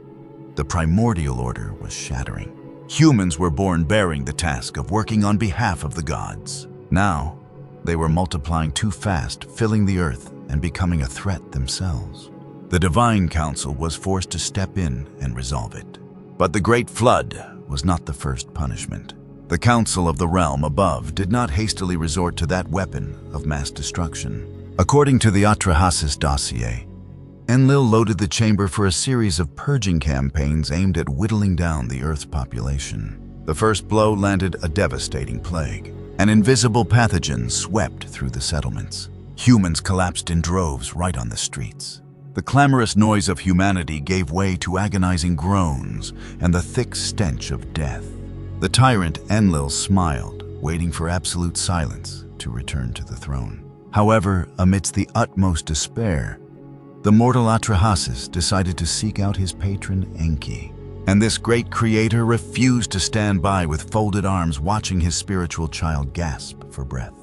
The primordial order was shattering. Humans were born bearing the task of working on behalf of the gods. Now, they were multiplying too fast, filling the earth and becoming a threat themselves. The divine council was forced to step in and resolve it. But the Great Flood was not the first punishment. The council of the realm above did not hastily resort to that weapon of mass destruction. According to the Atrahasis dossier, Enlil loaded the chamber for a series of purging campaigns aimed at whittling down the Earth's population. The first blow landed a devastating plague. An invisible pathogen swept through the settlements. Humans collapsed in droves right on the streets. The clamorous noise of humanity gave way to agonizing groans and the thick stench of death. The tyrant Enlil smiled, waiting for absolute silence to return to the throne. However, amidst the utmost despair, the mortal Atrahasis decided to seek out his patron Enki. And this great creator refused to stand by with folded arms, watching his spiritual child gasp for breath.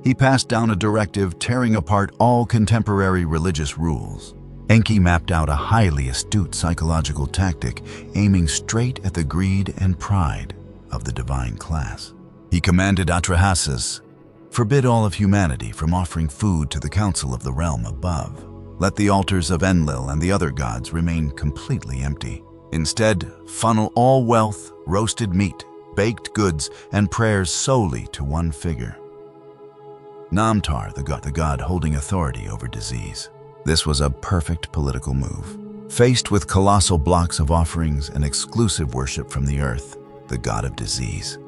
He passed down a directive tearing apart all contemporary religious rules. Enki mapped out a highly astute psychological tactic, aiming straight at the greed and pride of the divine class. He commanded Atrahasis, "Forbid all of humanity from offering food to the council of the realm above. Let the altars of Enlil and the other gods remain completely empty. Instead, funnel all wealth, roasted meat, baked goods, and prayers solely to one figure, Namtar, the god holding authority over disease." This was a perfect political move. Faced with colossal blocks of offerings and exclusive worship from the earth, the god of disease,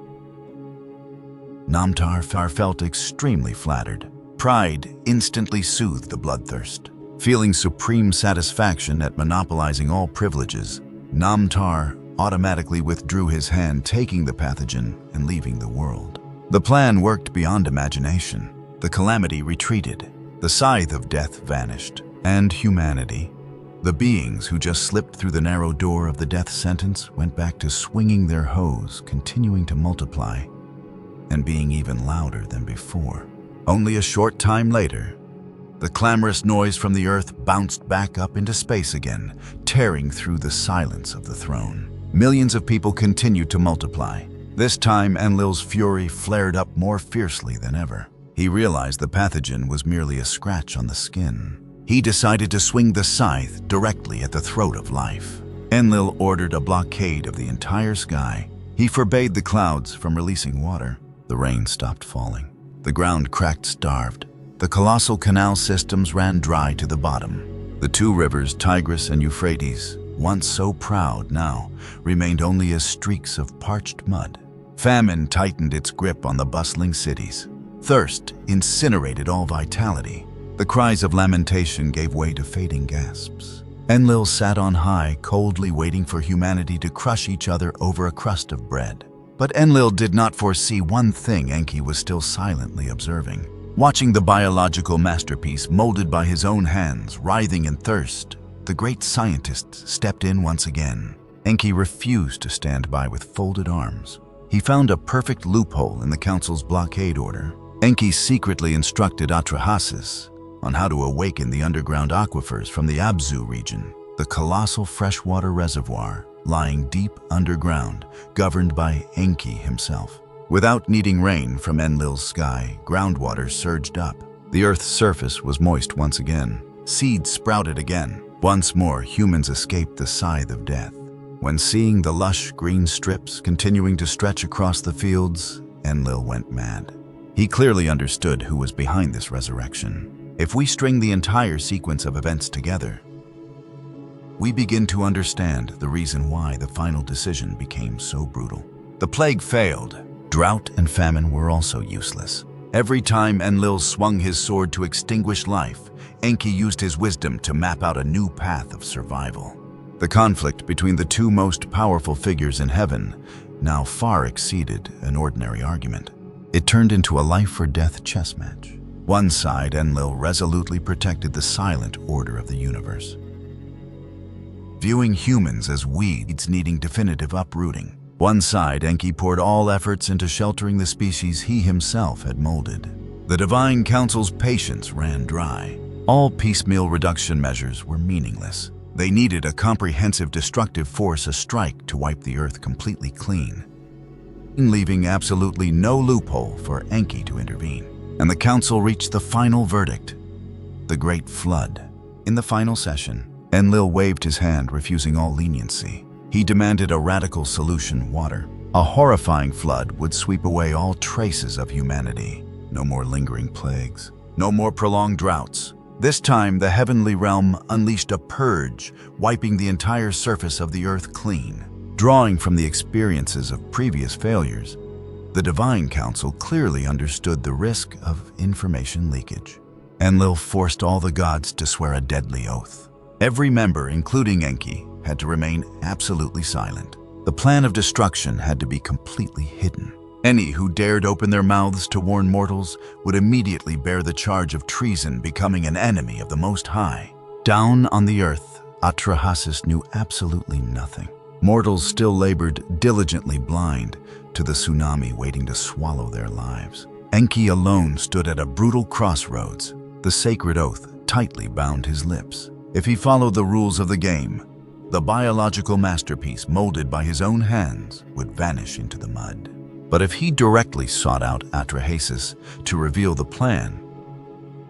Namtar felt extremely flattered. Pride instantly soothed the bloodthirst. Feeling supreme satisfaction at monopolizing all privileges, Namtar automatically withdrew his hand, taking the pathogen and leaving the world. The plan worked beyond imagination. The calamity retreated. The scythe of death vanished. And humanity, the beings who just slipped through the narrow door of the death sentence, went back to swinging their hoes, continuing to multiply, and being even louder than before. Only a short time later, the clamorous noise from the earth bounced back up into space again, tearing through the silence of the throne. Millions of people continued to multiply. This time, Enlil's fury flared up more fiercely than ever. He realized the pathogen was merely a scratch on the skin. He decided to swing the scythe directly at the throat of life. Enlil ordered a blockade of the entire sky. He forbade the clouds from releasing water. The rain stopped falling. The ground cracked starved. The colossal canal systems ran dry to the bottom. The two rivers, Tigris and Euphrates, once so proud, now remained only as streaks of parched mud. Famine tightened its grip on the bustling cities. Thirst incinerated all vitality. The cries of lamentation gave way to fading gasps. Enlil sat on high, coldly waiting for humanity to crush each other over a crust of bread. But Enlil did not foresee one thing Enki was still silently observing. Watching the biological masterpiece molded by his own hands, writhing in thirst, the great scientist stepped in once again. Enki refused to stand by with folded arms. He found a perfect loophole in the council's blockade order. Enki secretly instructed Atrahasis on how to awaken the underground aquifers from the Abzu region, the colossal freshwater reservoir lying deep underground, governed by Enki himself. Without needing rain from Enlil's sky, groundwater surged up. The Earth's surface was moist once again. Seeds sprouted again. Once more, humans escaped the scythe of death. When seeing the lush green strips continuing to stretch across the fields, Enlil went mad. He clearly understood who was behind this resurrection. If we string the entire sequence of events together, we begin to understand the reason why the final decision became so brutal. The plague failed. Drought and famine were also useless. Every time Enlil swung his sword to extinguish life, Enki used his wisdom to map out a new path of survival. The conflict between the two most powerful figures in heaven now far exceeded an ordinary argument. It turned into a life-or-death chess match. One side, Enlil resolutely protected the silent order of the universe, viewing humans as weeds needing definitive uprooting. One side, Enki poured all efforts into sheltering the species he himself had molded. The Divine Council's patience ran dry. All piecemeal reduction measures were meaningless. They needed a comprehensive destructive force astrike to wipe the Earth completely clean, leaving absolutely no loophole for Enki to intervene. And the Council reached the final verdict: the Great Flood. In the final session, Enlil waved his hand, refusing all leniency. He demanded a radical solution: water. A horrifying flood would sweep away all traces of humanity. No more lingering plagues. No more prolonged droughts. This time, the heavenly realm unleashed a purge, wiping the entire surface of the Earth clean. Drawing from the experiences of previous failures, the Divine Council clearly understood the risk of information leakage. Enlil forced all the gods to swear a deadly oath. Every member, including Enki, had to remain absolutely silent. The plan of destruction had to be completely hidden. Any who dared open their mouths to warn mortals would immediately bear the charge of treason, becoming an enemy of the Most High. Down on the earth, Atrahasis knew absolutely nothing. Mortals still labored diligently blind to the tsunami waiting to swallow their lives. Enki alone stood at a brutal crossroads. The sacred oath tightly bound his lips. If he followed the rules of the game, the biological masterpiece molded by his own hands would vanish into the mud. But if he directly sought out Atrahasis to reveal the plan,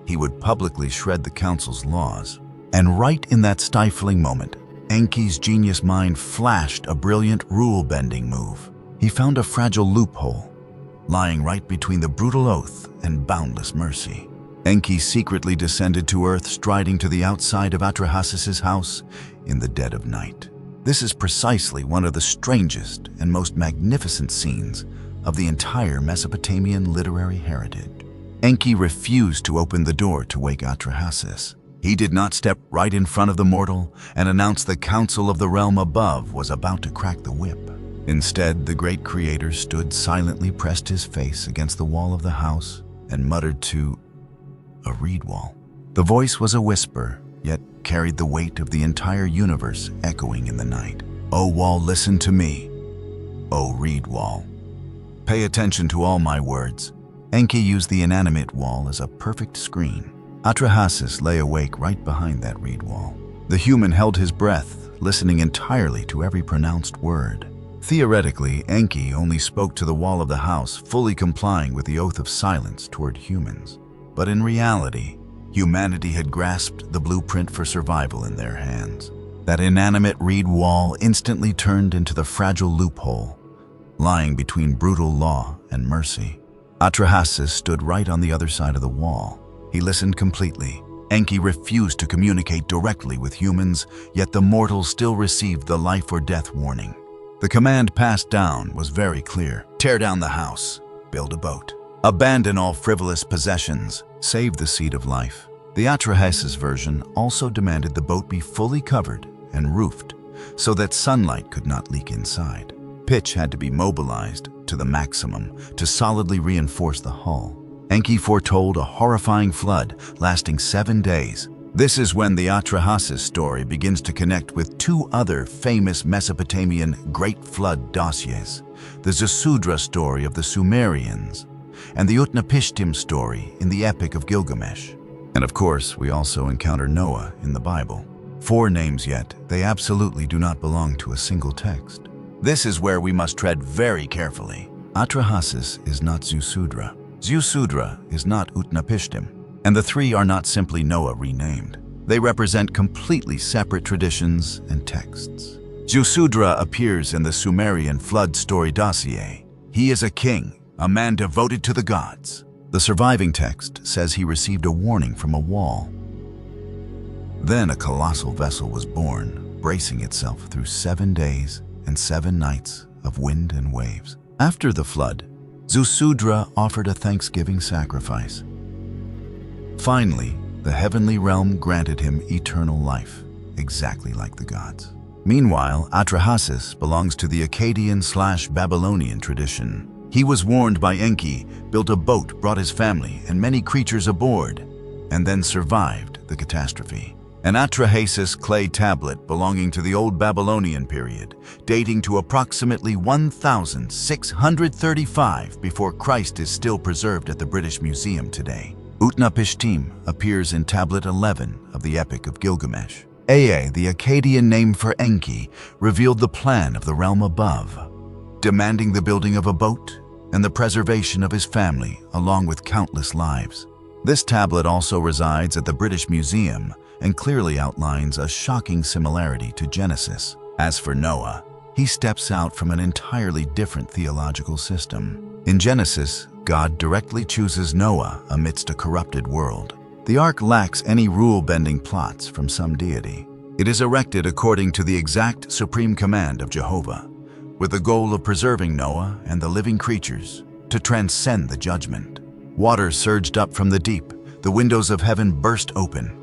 he would publicly shred the Council's laws. And right in that stifling moment, Enki's genius mind flashed a brilliant rule-bending move. He found a fragile loophole, lying right between the brutal oath and boundless mercy. Enki secretly descended to Earth, striding to the outside of Atrahasis's house in the dead of night. This is precisely one of the strangest and most magnificent scenes of the entire Mesopotamian literary heritage. Enki refused to open the door to wake Atrahasis. He did not step right in front of the mortal and announce the council of the realm above was about to crack the whip. Instead, the great creator stood silently, pressed his face against the wall of the house, and muttered to a reed wall. The voice was a whisper, yet carried the weight of the entire universe echoing in the night. "O wall, listen to me. O reed wall, pay attention to all my words." Enki used the inanimate wall as a perfect screen. Atrahasis lay awake right behind that reed wall. The human held his breath, listening entirely to every pronounced word. Theoretically, Enki only spoke to the wall of the house, fully complying with the oath of silence toward humans. But in reality, humanity had grasped the blueprint for survival in their hands. That inanimate reed wall instantly turned into the fragile loophole, lying between brutal law and mercy. Atrahasis stood right on the other side of the wall. He listened completely. Enki refused to communicate directly with humans, yet the mortals still received the life or death warning. The command passed down was very clear. Tear down the house, build a boat, abandon all frivolous possessions, save the seed of life. The Atrahasis version also demanded the boat be fully covered and roofed so that sunlight could not leak inside. Pitch had to be mobilized to the maximum to solidly reinforce the hull. Enki foretold a horrifying flood lasting 7 days. This is when the Atrahasis story begins to connect with two other famous Mesopotamian Great Flood dossiers, the Zusudra story of the Sumerians and the Utnapishtim story in the Epic of Gilgamesh. And of course, we also encounter Noah in the Bible. 4 names yet, they absolutely do not belong to a single text. This is where we must tread very carefully. Atrahasis is not Zusudra. Zusudra is not Utnapishtim. And the 3 are not simply Noah renamed. They represent completely separate traditions and texts. Zusudra appears in the Sumerian flood story dossier. He is a king, a man devoted to the gods. The surviving text says he received a warning from a wall. Then a colossal vessel was born, bracing itself through 7 days and 7 nights of wind and waves. After the flood, Zusudra offered a thanksgiving sacrifice. Finally, the heavenly realm granted him eternal life, exactly like the gods. Meanwhile, Atrahasis belongs to the Akkadian/Babylonian tradition. He was warned by Enki, built a boat, brought his family and many creatures aboard, and then survived the catastrophe. An Atrahasis clay tablet belonging to the Old Babylonian period, dating to approximately 1635 before Christ, is still preserved at the British Museum today. Utnapishtim appears in Tablet 11 of the Epic of Gilgamesh. Ea, the Akkadian name for Enki, revealed the plan of the realm above, demanding the building of a boat and the preservation of his family along with countless lives. This tablet also resides at the British Museum and clearly outlines a shocking similarity to Genesis. As for Noah, he steps out from an entirely different theological system. In Genesis, God directly chooses Noah amidst a corrupted world. The ark lacks any rule-bending plots from some deity. It is erected according to the exact supreme command of Jehovah, with the goal of preserving Noah and the living creatures to transcend the judgment. Water surged up from the deep, the windows of heaven burst open.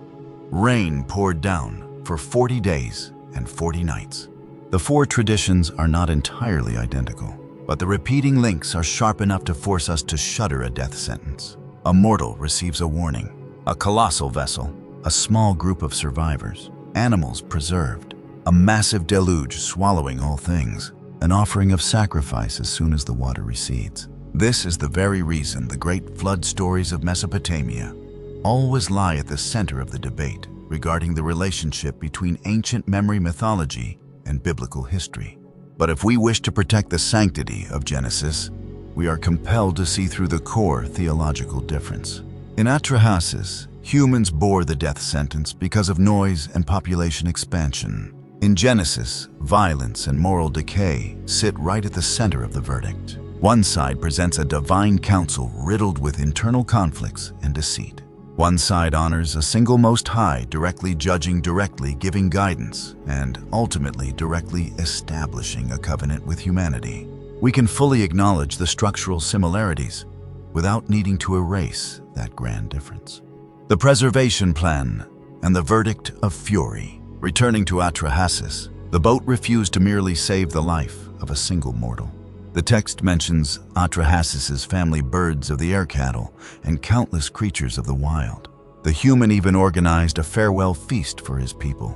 Rain poured down for 40 days and 40 nights. The 4 traditions are not entirely identical, but the repeating links are sharp enough to force us to shudder a death sentence. A mortal receives a warning, a colossal vessel, a small group of survivors, animals preserved, a massive deluge swallowing all things, an offering of sacrifice as soon as the water recedes. This is the very reason the great flood stories of Mesopotamia always lie at the center of the debate regarding the relationship between ancient memory mythology and biblical history. But if we wish to protect the sanctity of Genesis, we are compelled to see through the core theological difference. In Atrahasis, humans bore the death sentence because of noise and population expansion. In Genesis, violence and moral decay sit right at the center of the verdict. One side presents a divine council riddled with internal conflicts and deceit. One side honors a single Most High, directly judging, directly giving guidance, and ultimately directly establishing a covenant with humanity. We can fully acknowledge the structural similarities without needing to erase that grand difference. The preservation plan and the verdict of fury. Returning to Atrahasis, the boat refused to merely save the life of a single mortal. The text mentions Atrahasis's family birds of the air cattle and countless creatures of the wild. The human even organized a farewell feast for his people,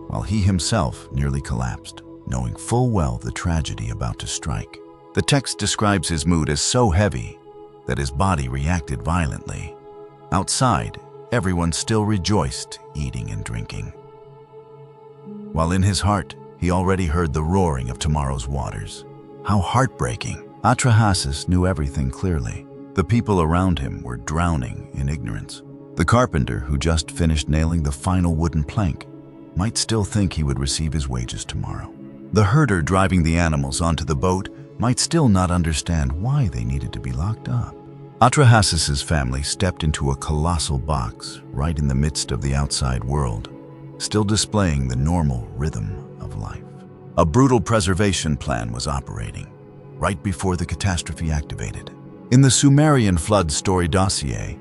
while he himself nearly collapsed, knowing full well the tragedy about to strike. The text describes his mood as so heavy that his body reacted violently. Outside, everyone still rejoiced, eating and drinking, while in his heart, he already heard the roaring of tomorrow's waters. How heartbreaking! Atrahasis knew everything clearly. The people around him were drowning in ignorance. The carpenter who just finished nailing the final wooden plank might still think he would receive his wages tomorrow. The herder driving the animals onto the boat might still not understand why they needed to be locked up. Atrahasis's family stepped into a colossal box right in the midst of the outside world, still displaying the normal rhythm of life. A brutal preservation plan was operating right before the catastrophe activated. In the Sumerian flood story dossier,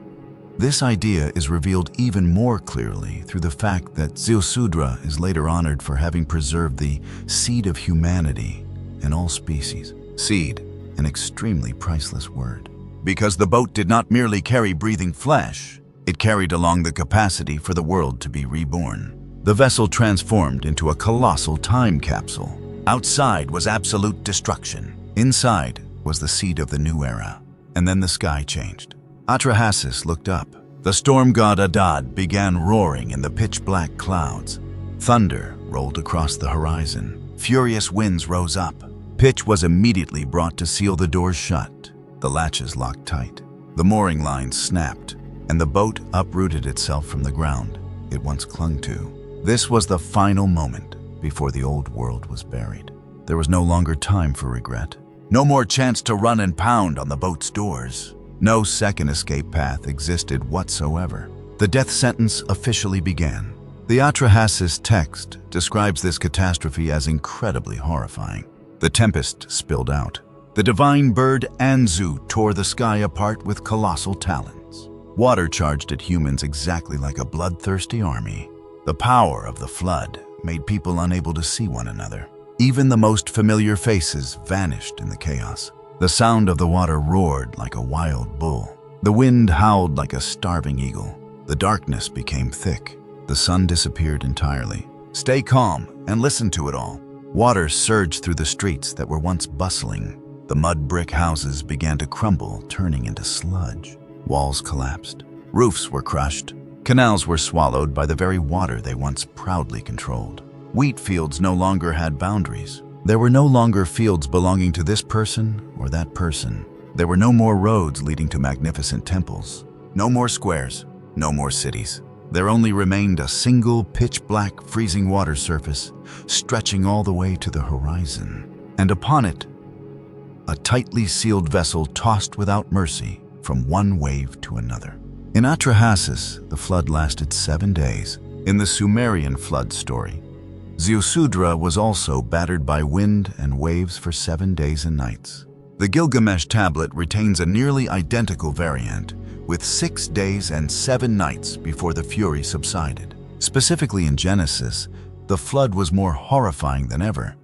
This idea is revealed even more clearly through the fact that Ziusudra is later honored for having preserved the seed of humanity in all species. Seed, an extremely priceless word. Because the boat did not merely carry breathing flesh, it carried along the capacity for the world to be reborn. The vessel transformed into a colossal time capsule. Outside was absolute destruction. Inside was the seed of the new era. And then the sky changed. Atrahasis looked up. The storm god Adad began roaring in the pitch-black clouds. Thunder rolled across the horizon. Furious winds rose up. Pitch was immediately brought to seal the doors shut. The latches locked tight. The mooring lines snapped, and the boat uprooted itself from the ground it once clung to. This was the final moment before the old world was buried. There was no longer time for regret. No more chance to run and pound on the boat's doors. No second escape path existed whatsoever. The death sentence officially began. The Atrahasis text describes this catastrophe as incredibly horrifying. The tempest spilled out. The divine bird Anzu tore the sky apart with colossal talons. Water charged at humans exactly like a bloodthirsty army. The power of the flood made people unable to see one another. Even the most familiar faces vanished in the chaos. The sound of the water roared like a wild bull. The wind howled like a starving eagle. The darkness became thick. The sun disappeared entirely. Stay calm and listen to it all. Water surged through the streets that were once bustling. The mud brick houses began to crumble, turning into sludge. Walls collapsed. Roofs were crushed. Canals were swallowed by the very water they once proudly controlled. Wheat fields no longer had boundaries. There were no longer fields belonging to this person or that person. There were no more roads leading to magnificent temples. No more squares. No more cities. There only remained a single pitch-black freezing water surface stretching all the way to the horizon. And upon it, a tightly sealed vessel tossed without mercy from one wave to another. In Atrahasis, the flood lasted 7 days. In the Sumerian flood story, Ziusudra was also battered by wind and waves for 7 days and nights. The Gilgamesh tablet retains a nearly identical variant, with 6 days and 7 nights before the fury subsided. Specifically in Genesis, the flood was more horrifying than ever.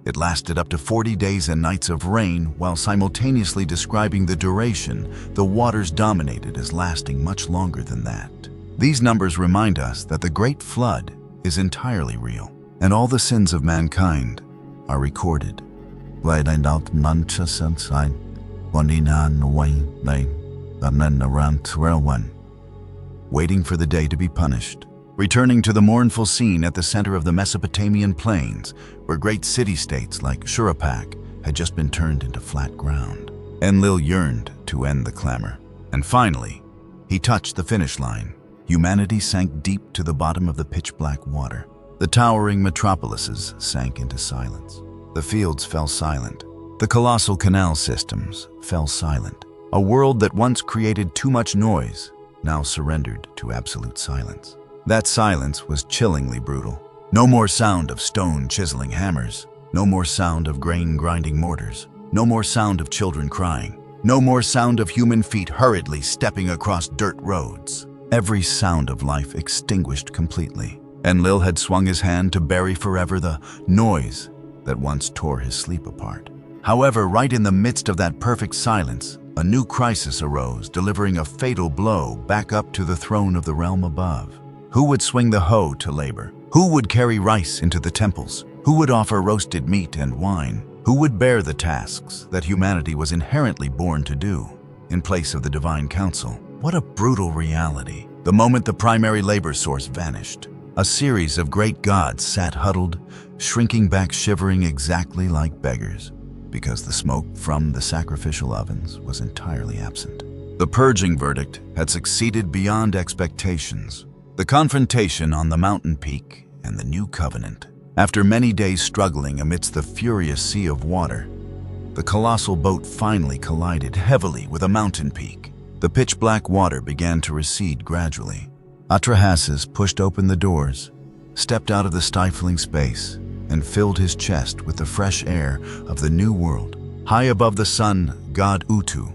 It lasted up to 40 days and nights of rain, while simultaneously describing the duration the waters dominated as lasting much longer than that. These numbers remind us that the Great Flood is entirely real, and all the sins of mankind are recorded. Waiting for the day to be punished. Returning to the mournful scene at the center of the Mesopotamian plains, where great city-states like Shuruppak had just been turned into flat ground. Enlil yearned to end the clamor. And finally, he touched the finish line. Humanity sank deep to the bottom of the pitch-black water. The towering metropolises sank into silence. The fields fell silent. The colossal canal systems fell silent. A world that once created too much noise now surrendered to absolute silence. That silence was chillingly brutal. No more sound of stone chiseling hammers. No more sound of grain grinding mortars. No more sound of children crying. No more sound of human feet hurriedly stepping across dirt roads. Every sound of life extinguished completely. Enlil had swung his hand to bury forever the noise that once tore his sleep apart. However, right in the midst of that perfect silence, a new crisis arose, delivering a fatal blow back up to the throne of the realm above. Who would swing the hoe to labor? Who would carry rice into the temples? Who would offer roasted meat and wine? Who would bear the tasks that humanity was inherently born to do, in place of the divine council? What a brutal reality. The moment the primary labor source vanished, a series of great gods sat huddled, shrinking back, shivering exactly like beggars, because the smoke from the sacrificial ovens was entirely absent. The purging verdict had succeeded beyond expectations. The confrontation on the mountain peak and the new covenant. After many days struggling amidst the furious sea of water, the colossal boat finally collided heavily with a mountain peak. The pitch-black water began to recede gradually. Atrahasis pushed open the doors, stepped out of the stifling space, and filled his chest with the fresh air of the new world. High above the sun, God Utu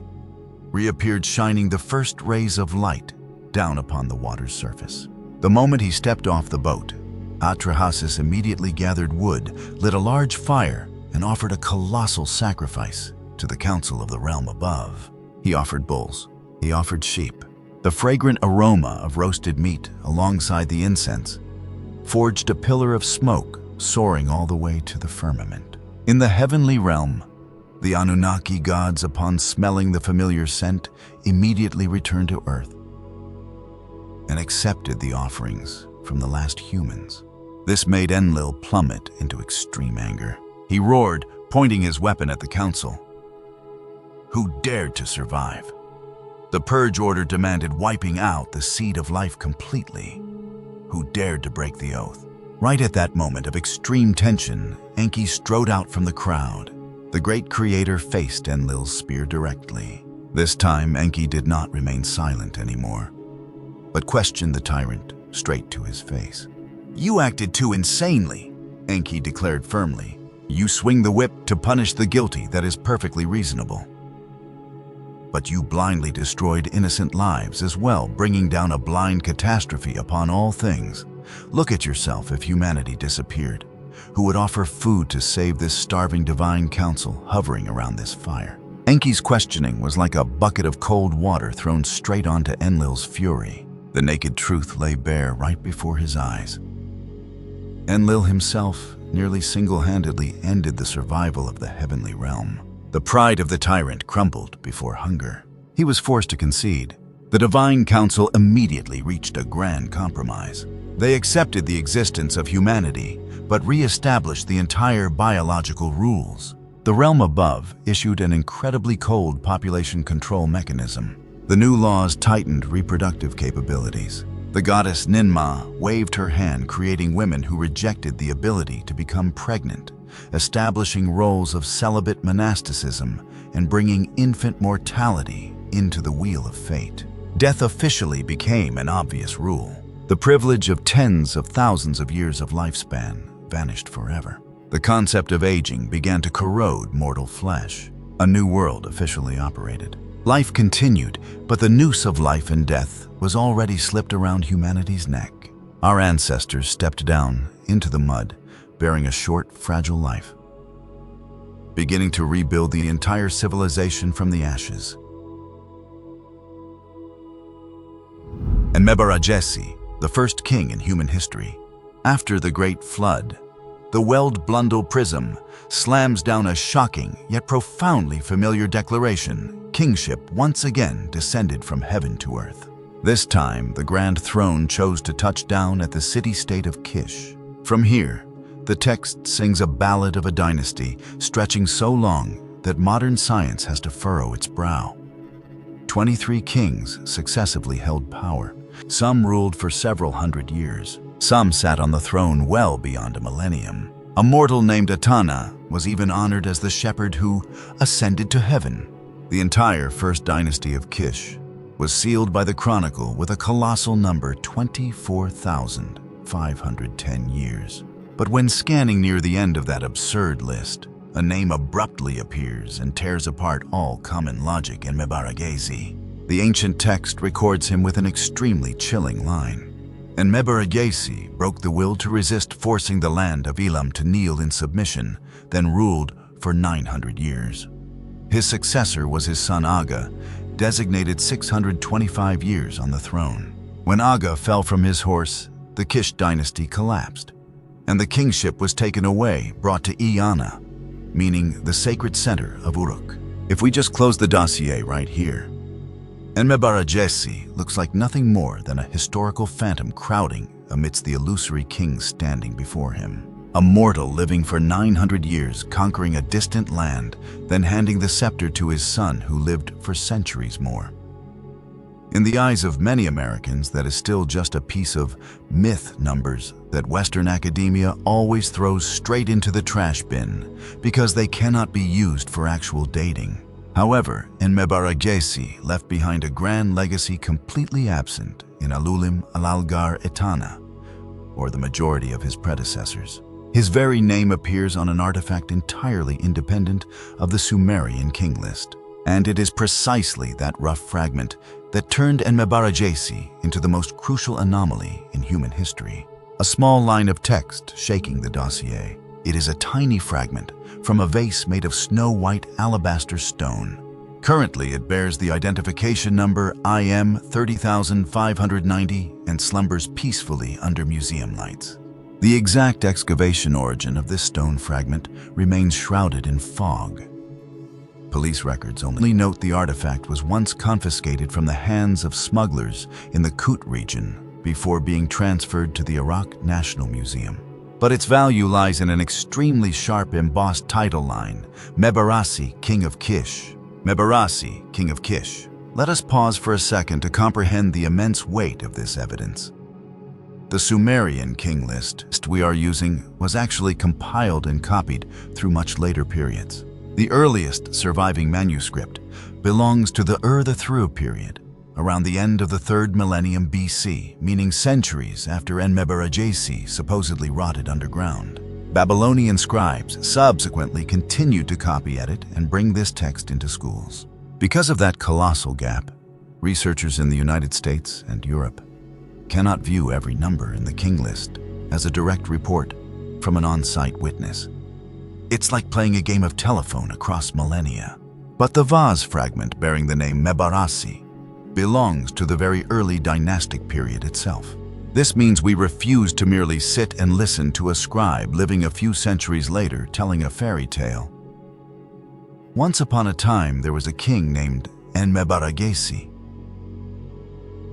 reappeared, shining the first rays of light down upon the water's surface. The moment he stepped off the boat, Atrahasis immediately gathered wood, lit a large fire, and offered a colossal sacrifice to the council of the realm above. He offered bulls. He offered sheep. The fragrant aroma of roasted meat alongside the incense forged a pillar of smoke soaring all the way to the firmament. In the heavenly realm, the Anunnaki gods, upon smelling the familiar scent, immediately returned to Earth and accepted the offerings from the last humans. This made Enlil plummet into extreme anger. He roared, pointing his weapon at the council. Who dared to survive? The purge order demanded wiping out the seed of life completely. Who dared to break the oath? Right at that moment of extreme tension, Enki strode out from the crowd. The great creator faced Enlil's spear directly. This time, Enki did not remain silent anymore, but questioned the tyrant straight to his face. You acted too insanely, Enki declared firmly. You swing the whip to punish the guilty, that is perfectly reasonable. But you blindly destroyed innocent lives as well, bringing down a blind catastrophe upon all things. Look at yourself if humanity disappeared. Who would offer food to save this starving divine council hovering around this fire? Enki's questioning was like a bucket of cold water thrown straight onto Enlil's fury. The naked truth lay bare right before his eyes. Enlil himself nearly single-handedly ended the survival of the heavenly realm. The pride of the tyrant crumbled before hunger. He was forced to concede. The divine council immediately reached a grand compromise. They accepted the existence of humanity, but re-established the entire biological rules. The realm above issued an incredibly cold population control mechanism. The new laws tightened reproductive capabilities. The goddess Ninmah waved her hand, creating women who rejected the ability to become pregnant, establishing roles of celibate monasticism and bringing infant mortality into the wheel of fate. Death officially became an obvious rule. The privilege of tens of thousands of years of lifespan vanished forever. The concept of aging began to corrode mortal flesh. A new world officially operated. Life continued, but the noose of life and death was already slipped around humanity's neck. Our ancestors stepped down into the mud, bearing a short, fragile life, beginning to rebuild the entire civilization from the ashes. Enmebaragesi, the first king in human history. After the Great Flood, the Weld Blundell Prism slams down a shocking yet profoundly familiar declaration. Kingship once again descended from heaven to earth. This time, the Grand Throne chose to touch down at the city-state of Kish. From here, the text sings a ballad of a dynasty stretching so long that modern science has to furrow its brow. 23 kings successively held power. Some ruled for several hundred years. Some sat on the throne well beyond a millennium. A mortal named Etana was even honored as the shepherd who ascended to heaven. The entire first dynasty of Kish was sealed by the chronicle with a colossal number, 24,510 years. But when scanning near the end of that absurd list, a name abruptly appears and tears apart all common logic in Enmebaragesi. The ancient text records him with an extremely chilling line. Enmebaragesi broke the will to resist, forcing the land of Elam to kneel in submission, then ruled for 900 years. His successor was his son Aga, designated 625 years on the throne. When Aga fell from his horse, the Kish dynasty collapsed, and the kingship was taken away, brought to Eana, meaning the sacred center of Uruk. If we just close the dossier right here, Enmebaragesi looks like nothing more than a historical phantom crowding amidst the illusory kings standing before him. A mortal living for 900 years, conquering a distant land, then handing the scepter to his son who lived for centuries more. In the eyes of many Americans, that is still just a piece of myth numbers that Western academia always throws straight into the trash bin because they cannot be used for actual dating. However, Enmebaragesi left behind a grand legacy completely absent in Alulim Alalgar Etana, or the majority of his predecessors. His very name appears on an artifact entirely independent of the Sumerian king list. And it is precisely that rough fragment, that turned Enmebaragesi into the most crucial anomaly in human history. A small line of text shaking the dossier. It is a tiny fragment from a vase made of snow-white alabaster stone. Currently, it bears the identification number IM 30,590 and slumbers peacefully under museum lights. The exact excavation origin of this stone fragment remains shrouded in fog. Police records only note the artifact was once confiscated from the hands of smugglers in the Kut region before being transferred to the Uruk National Museum. But its value lies in an extremely sharp embossed title line, Enmebaragesi, King of Kish. Enmebaragesi, King of Kish. Let us pause for a second to comprehend the immense weight of this evidence. The Sumerian king list we are using was actually compiled and copied through much later periods. The earliest surviving manuscript belongs to the Ur-the-Thru period, around the end of the 3rd millennium BC, meaning centuries after Enmebaragesi supposedly rotted underground. Babylonian scribes subsequently continued to copy edit and bring this text into schools. Because of that colossal gap, researchers in the United States and Europe cannot view every number in the king list as a direct report from an on-site witness. It's like playing a game of telephone across millennia. But the vase fragment bearing the name Enmebaragesi belongs to the very early dynastic period itself. This means we refuse to merely sit and listen to a scribe living a few centuries later telling a fairy tale. Once upon a time, there was a king named Enmebaragesi.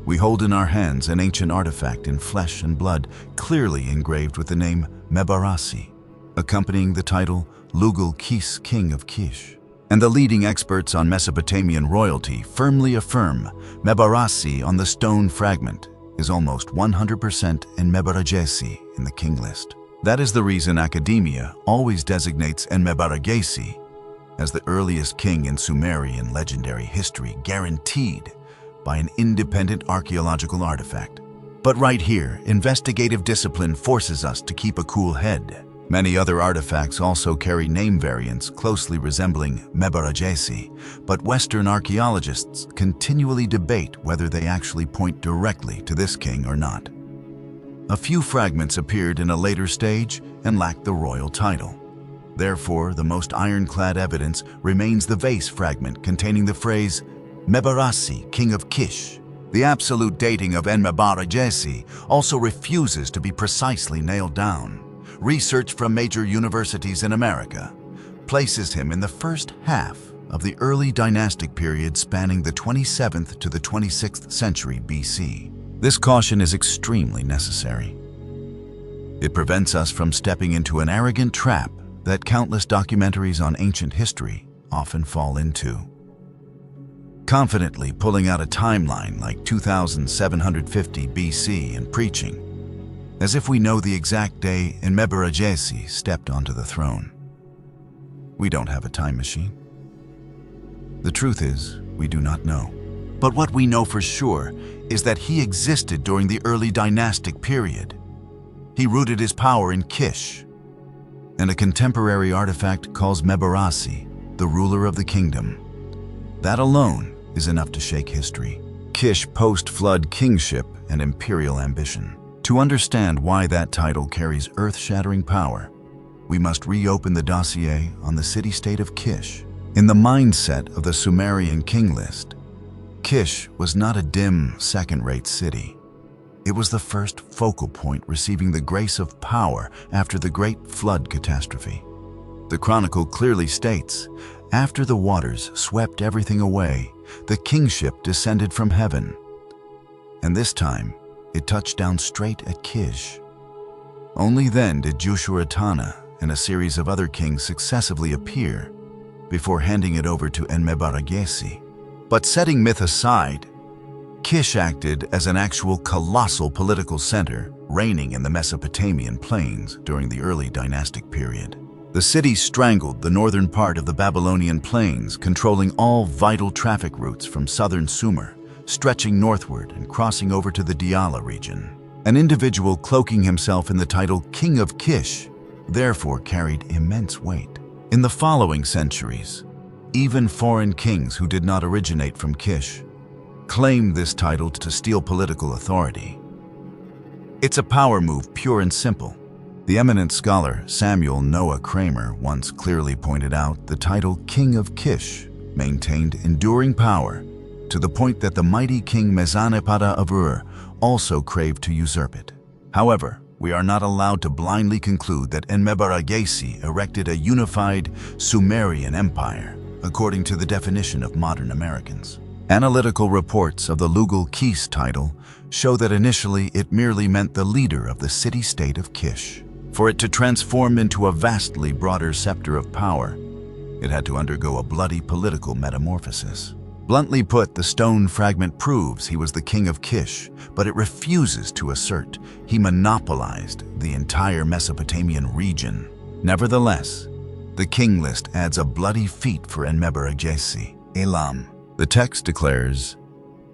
We hold in our hands an ancient artifact in flesh and blood, clearly engraved with the name Enmebaragesi, accompanying the title Lugalbanda, King of Kish. And the leading experts on Mesopotamian royalty firmly affirm Enmebaragesi on the stone fragment is almost 100% Enmebaragesi in the king list. That is the reason academia always designates Enmebaragesi as the earliest king in Sumerian legendary history, guaranteed by an independent archaeological artifact. But right here, investigative discipline forces us to keep a cool head. Many other artifacts also carry name variants closely resembling Enmebaragesi, but Western archaeologists continually debate whether they actually point directly to this king or not. A few fragments appeared in a later stage and lacked the royal title. Therefore, the most ironclad evidence remains the vase fragment containing the phrase Enmebaragesi, King of Kish. The absolute dating of Enmebaragesi also refuses to be precisely nailed down. Research from major universities in America places him in the first half of the early dynastic period spanning the 27th to the 26th century BC. This caution is extremely necessary. It prevents us from stepping into an arrogant trap that countless documentaries on ancient history often fall into. Confidently pulling out a timeline like 2750 BC and preaching as if we know the exact day Enmebaragesi stepped onto the throne. We don't have a time machine. The truth is, we do not know. But what we know for sure is that he existed during the early dynastic period. He rooted his power in Kish, and a contemporary artifact calls Enmebaragesi the ruler of the kingdom. That alone is enough to shake history. Kish post-flood kingship and imperial ambition. To understand why that title carries earth-shattering power, we must reopen the dossier on the city-state of Kish. In the mindset of the Sumerian king list, Kish was not a dim, second-rate city. It was the first focal point receiving the grace of power after the Great Flood catastrophe. The chronicle clearly states, after the waters swept everything away, the kingship descended from heaven. And this time, it touched down straight at Kish. Only then did Jushuratana and a series of other kings successively appear before handing it over to Enmebaragesi. But setting myth aside, Kish acted as an actual colossal political center reigning in the Mesopotamian plains during the early dynastic period. The city strangled the northern part of the Babylonian plains, controlling all vital traffic routes from southern Sumer, stretching northward and crossing over to the Diyala region. An individual cloaking himself in the title King of Kish therefore carried immense weight. In the following centuries, even foreign kings who did not originate from Kish claimed this title to steal political authority. It's a power move, pure and simple. The eminent scholar Samuel Noah Kramer once clearly pointed out the title King of Kish maintained enduring power to the point that the mighty King Mezanepada of Ur also craved to usurp it. However, we are not allowed to blindly conclude that Enmebaragesi erected a unified Sumerian empire, according to the definition of modern Americans. Analytical reports of the Lugalbanda title show that initially it merely meant the leader of the city-state of Kish. For it to transform into a vastly broader scepter of power, it had to undergo a bloody political metamorphosis. Bluntly put, the stone fragment proves he was the king of Kish, but it refuses to assert he monopolized the entire Mesopotamian region. Nevertheless, the king list adds a bloody feat for Enmebaragesi, Elam. The text declares,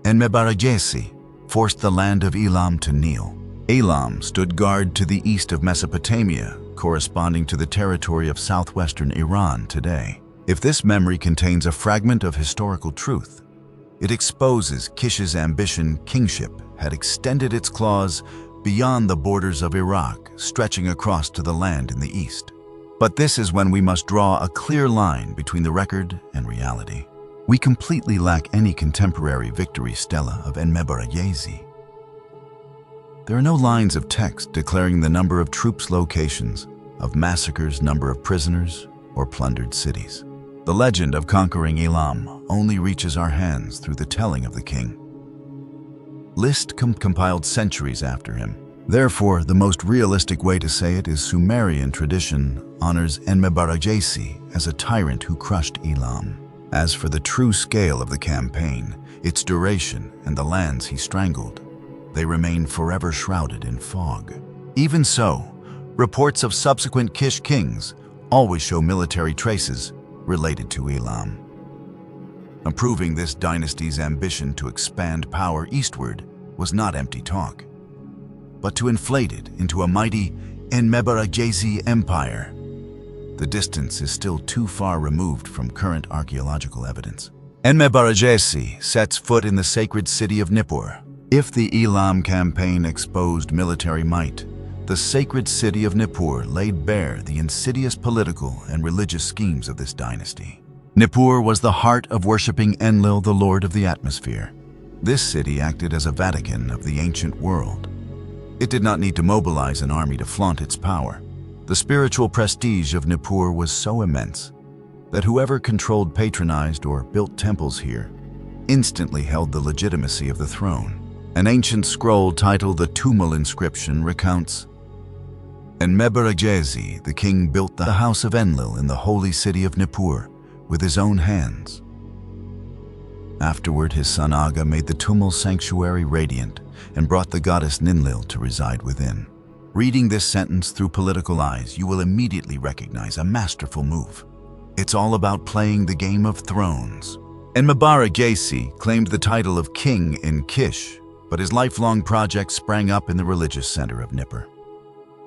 Enmebaragesi forced the land of Elam to kneel. Elam stood guard to the east of Mesopotamia, corresponding to the territory of southwestern Iran today. If this memory contains a fragment of historical truth, it exposes Kish's ambition. Kingship had extended its claws beyond the borders of Iraq, stretching across to the land in the east. But this is when we must draw a clear line between the record and reality. We completely lack any contemporary victory stela of Enmebaragesi. There are no lines of text declaring the number of troops' locations, of massacres, number of prisoners, or plundered cities. The legend of conquering Elam only reaches our hands through the telling of the king. List compiled centuries after him. Therefore, the most realistic way to say it is Sumerian tradition honors Enmebaragesi as a tyrant who crushed Elam. As for the true scale of the campaign, its duration, and the lands he strangled, they remain forever shrouded in fog. Even so, reports of subsequent Kish kings always show military traces related to Elam. Proving this dynasty's ambition to expand power eastward was not empty talk, but to inflate it into a mighty Enmebaragesi empire. The distance is still too far removed from current archaeological evidence. Enmebaragesi sets foot in the sacred city of Nippur. If the Elam campaign exposed military might, the sacred city of Nippur laid bare the insidious political and religious schemes of this dynasty. Nippur was the heart of worshipping Enlil, the lord of the atmosphere. This city acted as a Vatican of the ancient world. It did not need to mobilize an army to flaunt its power. The spiritual prestige of Nippur was so immense that whoever controlled, patronized, or built temples here instantly held the legitimacy of the throne. An ancient scroll titled the Tumul Inscription recounts, Enmebaragesi, the king, built the house of Enlil in the holy city of Nippur with his own hands. Afterward, his son Aga made the Tumul sanctuary radiant and brought the goddess Ninlil to reside within. Reading this sentence through political eyes, you will immediately recognize a masterful move. It's all about playing the game of thrones. Enmebaragesi claimed the title of king in Kish, but his lifelong project sprang up in the religious center of Nippur.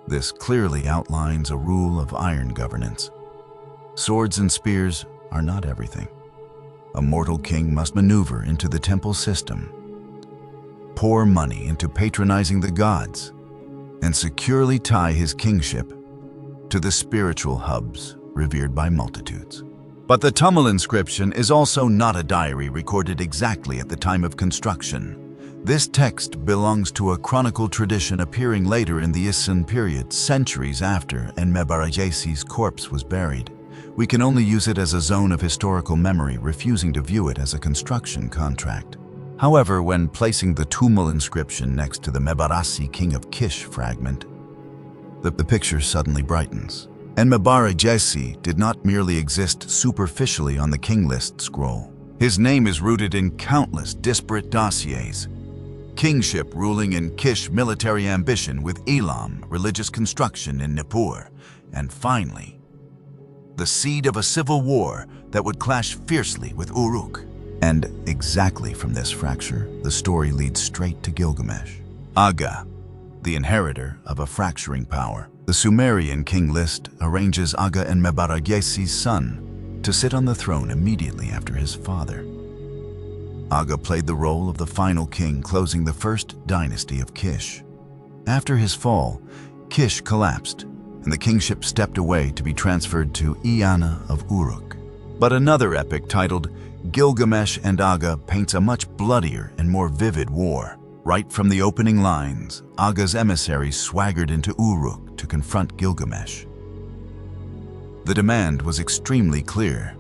This clearly outlines a rule of iron governance. Swords and spears are not everything. A mortal king must maneuver into the temple system, pour money into patronizing the gods, and securely tie his kingship to the spiritual hubs revered by multitudes. But the Tumul inscription is also not a diary recorded exactly at the time of construction. This text belongs to a chronicle tradition appearing later in the Isin period, centuries after Enmebaragesi's corpse was buried. We can only use it as a zone of historical memory, refusing to view it as a construction contract. However, when placing the Tumul inscription next to the Mebaragesi king of Kish fragment, the picture suddenly brightens. Enmebaragesi did not merely exist superficially on the king list scroll. His name is rooted in countless disparate dossiers. Kingship ruling in Kish, military ambition with Elam, religious construction in Nippur, and finally, the seed of a civil war that would clash fiercely with Uruk. And exactly from this fracture, the story leads straight to Gilgamesh. Aga, the inheritor of a fracturing power. The Sumerian king list arranges Aga Enmebaragesi's son to sit on the throne immediately after his father. Aga played the role of the final king, closing the first dynasty of Kish. After his fall, Kish collapsed, and the kingship stepped away to be transferred to Eanna of Uruk. But another epic titled Gilgamesh and Aga paints a much bloodier and more vivid war. Right from the opening lines, Aga's emissaries swaggered into Uruk to confront Gilgamesh. The demand was extremely clear.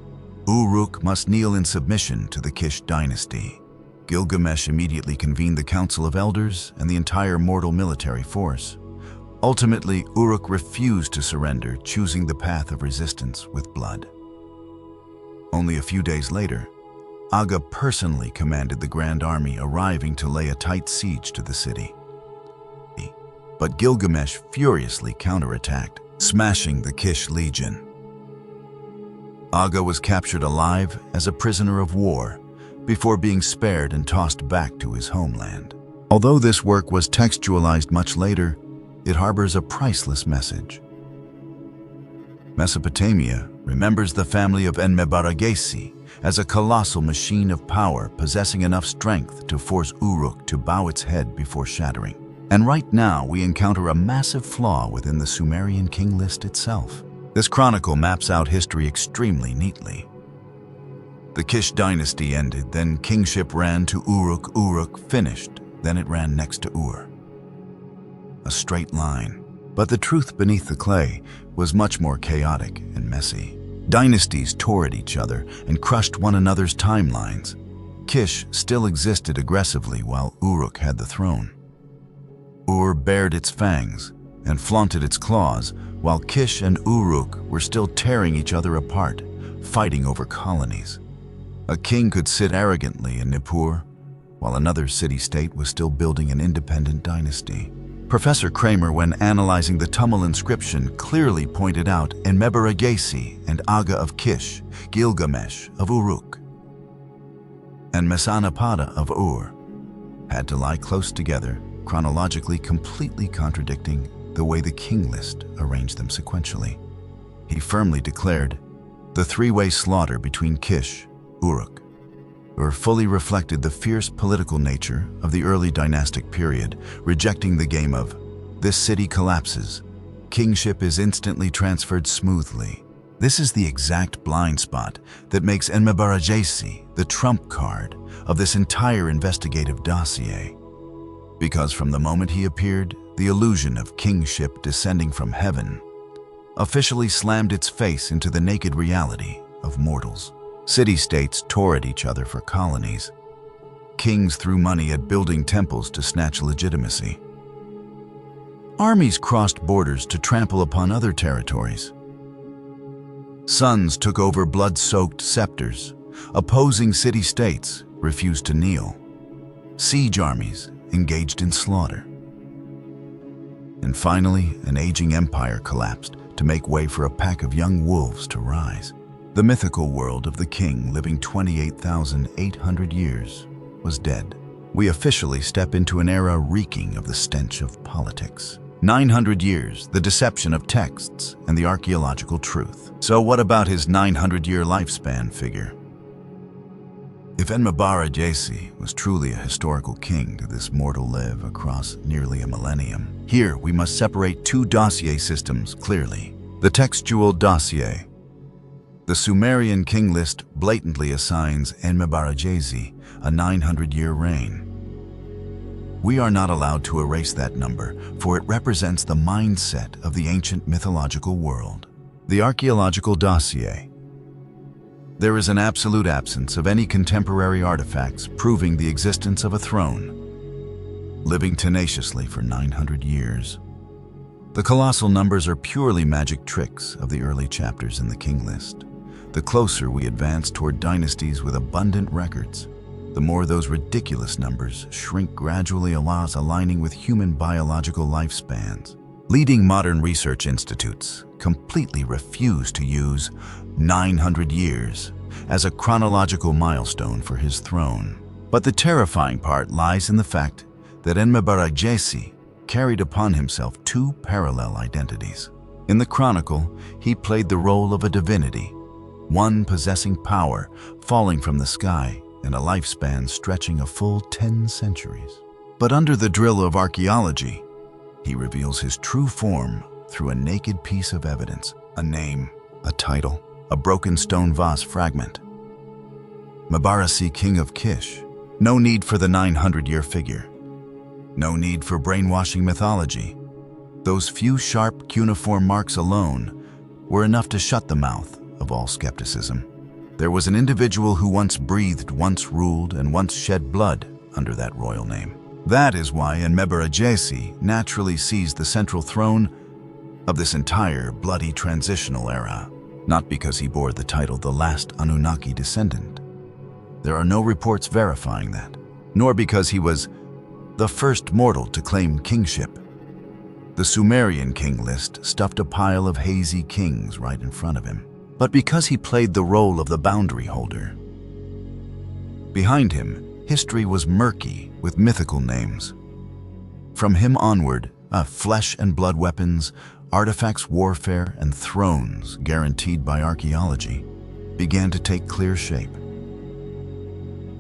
Uruk must kneel in submission to the Kish dynasty. Gilgamesh immediately convened the Council of Elders and the entire mortal military force. Ultimately, Uruk refused to surrender, choosing the path of resistance with blood. Only a few days later, Aga personally commanded the Grand Army, arriving to lay a tight siege to the city. But Gilgamesh furiously counterattacked, smashing the Kish legion. Aga was captured alive as a prisoner of war before being spared and tossed back to his homeland. Although this work was textualized much later, it harbors a priceless message. Mesopotamia remembers the family of Enmebaragesi as a colossal machine of power possessing enough strength to force Uruk to bow its head before shattering. And right now we encounter a massive flaw within the Sumerian king list itself. This chronicle maps out history extremely neatly. The Kish dynasty ended, then kingship ran to Uruk. Uruk finished, then it ran next to Ur. A straight line. But the truth beneath the clay was much more chaotic and messy. Dynasties tore at each other and crushed one another's timelines. Kish still existed aggressively while Uruk had the throne. Ur bared its fangs and flaunted its claws, while Kish and Uruk were still tearing each other apart, fighting over colonies. A king could sit arrogantly in Nippur, while another city-state was still building an independent dynasty. Professor Kramer, when analyzing the Tumul inscription, clearly pointed out Enmebaragesi and Aga of Kish, Gilgamesh of Uruk, and Mesanapada of Ur had to lie close together, chronologically completely contradicting the way the king list arranged them sequentially. He firmly declared, the three-way slaughter between Kish, Uruk, Ur fully reflected the fierce political nature of the early dynastic period, rejecting the game of, this city collapses, kingship is instantly transferred smoothly. This is the exact blind spot that makes Enmebaragesi the trump card of this entire investigative dossier. Because from the moment he appeared, the illusion of kingship descending from heaven officially slammed its face into the naked reality of mortals. City-states tore at each other for colonies. Kings threw money at building temples to snatch legitimacy. Armies crossed borders to trample upon other territories. Sons took over blood-soaked scepters. Opposing city-states refused to kneel. Siege armies engaged in slaughter. And finally, an aging empire collapsed to make way for a pack of young wolves to rise. The mythical world of the king, living 28,800 years, was dead. We officially step into an era reeking of the stench of politics. 900 years, the deception of texts, and the archaeological truth. So what about his 900-year lifespan figure? If Enmebaragesi was truly a historical king, did this mortal live across nearly a millennium? Here, we must separate two dossier systems clearly. The textual dossier. The Sumerian king list blatantly assigns Enmebaragesi a 900-year reign. We are not allowed to erase that number, for it represents the mindset of the ancient mythological world. The archaeological dossier. There is an absolute absence of any contemporary artifacts proving the existence of a throne, living tenaciously for 900 years. The colossal numbers are purely magic tricks of the early chapters in the king list. The closer we advance toward dynasties with abundant records, the more those ridiculous numbers shrink gradually, aligning with human biological lifespans. Leading modern research institutes completely refuse to use 900 years as a chronological milestone for his throne. But the terrifying part lies in the fact that Enmebaragesi carried upon himself two parallel identities. In the chronicle, he played the role of a divinity, one possessing power falling from the sky, and a lifespan stretching a full 10 centuries. But under the drill of archaeology, he reveals his true form through a naked piece of evidence, a name, a title, a broken stone vase fragment. Enmebaragesi, king of Kish. No need for the 900-year figure. No need for brainwashing mythology. Those few sharp cuneiform marks alone were enough to shut the mouth of all skepticism. There was an individual who once breathed, once ruled, and once shed blood under that royal name. That is why Enmebaragesi naturally seized the central throne of this entire bloody transitional era, not because he bore the title the last Anunnaki descendant. There are no reports verifying that, nor because he was the first mortal to claim kingship. The Sumerian king list stuffed a pile of hazy kings right in front of him, but because he played the role of the boundary holder. Behind him, history was murky with mythical names. From him onward, flesh and blood weapons, artifacts, warfare, and thrones guaranteed by archaeology began to take clear shape.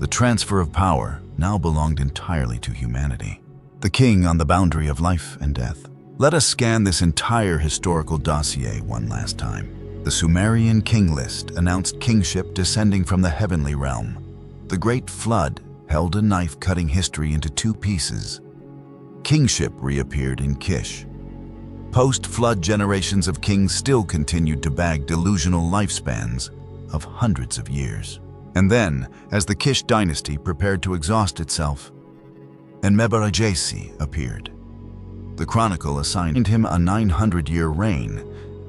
The transfer of power now belonged entirely to humanity, the king on the boundary of life and death. Let us scan this entire historical dossier one last time. The Sumerian king list announced kingship descending from the heavenly realm. The Great Flood held a knife cutting history into two pieces. Kingship reappeared in Kish. Post-flood generations of kings still continued to bag delusional lifespans of hundreds of years. And then, as the Kish dynasty prepared to exhaust itself, Enmebaragesi appeared. The chronicle assigned him a 900-year reign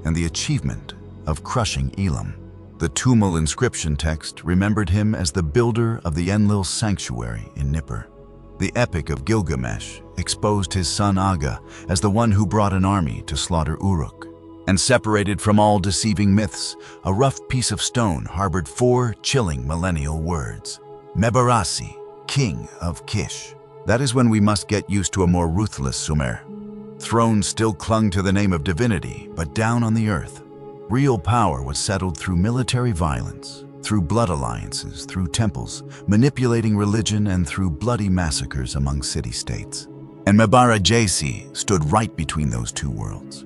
and the achievement of crushing Elam. The Tumul inscription text remembered him as the builder of the Enlil sanctuary in Nippur. The Epic of Gilgamesh exposed his son Aga as the one who brought an army to slaughter Uruk. And separated from all deceiving myths, a rough piece of stone harbored 4 chilling millennial words. Enmebaragesi, king of Kish. That is when we must get used to a more ruthless Sumer. Thrones still clung to the name of divinity, but down on the earth, real power was settled through military violence, through blood alliances, through temples, manipulating religion, and through bloody massacres among city-states. Enmebaragesi stood right between those two worlds.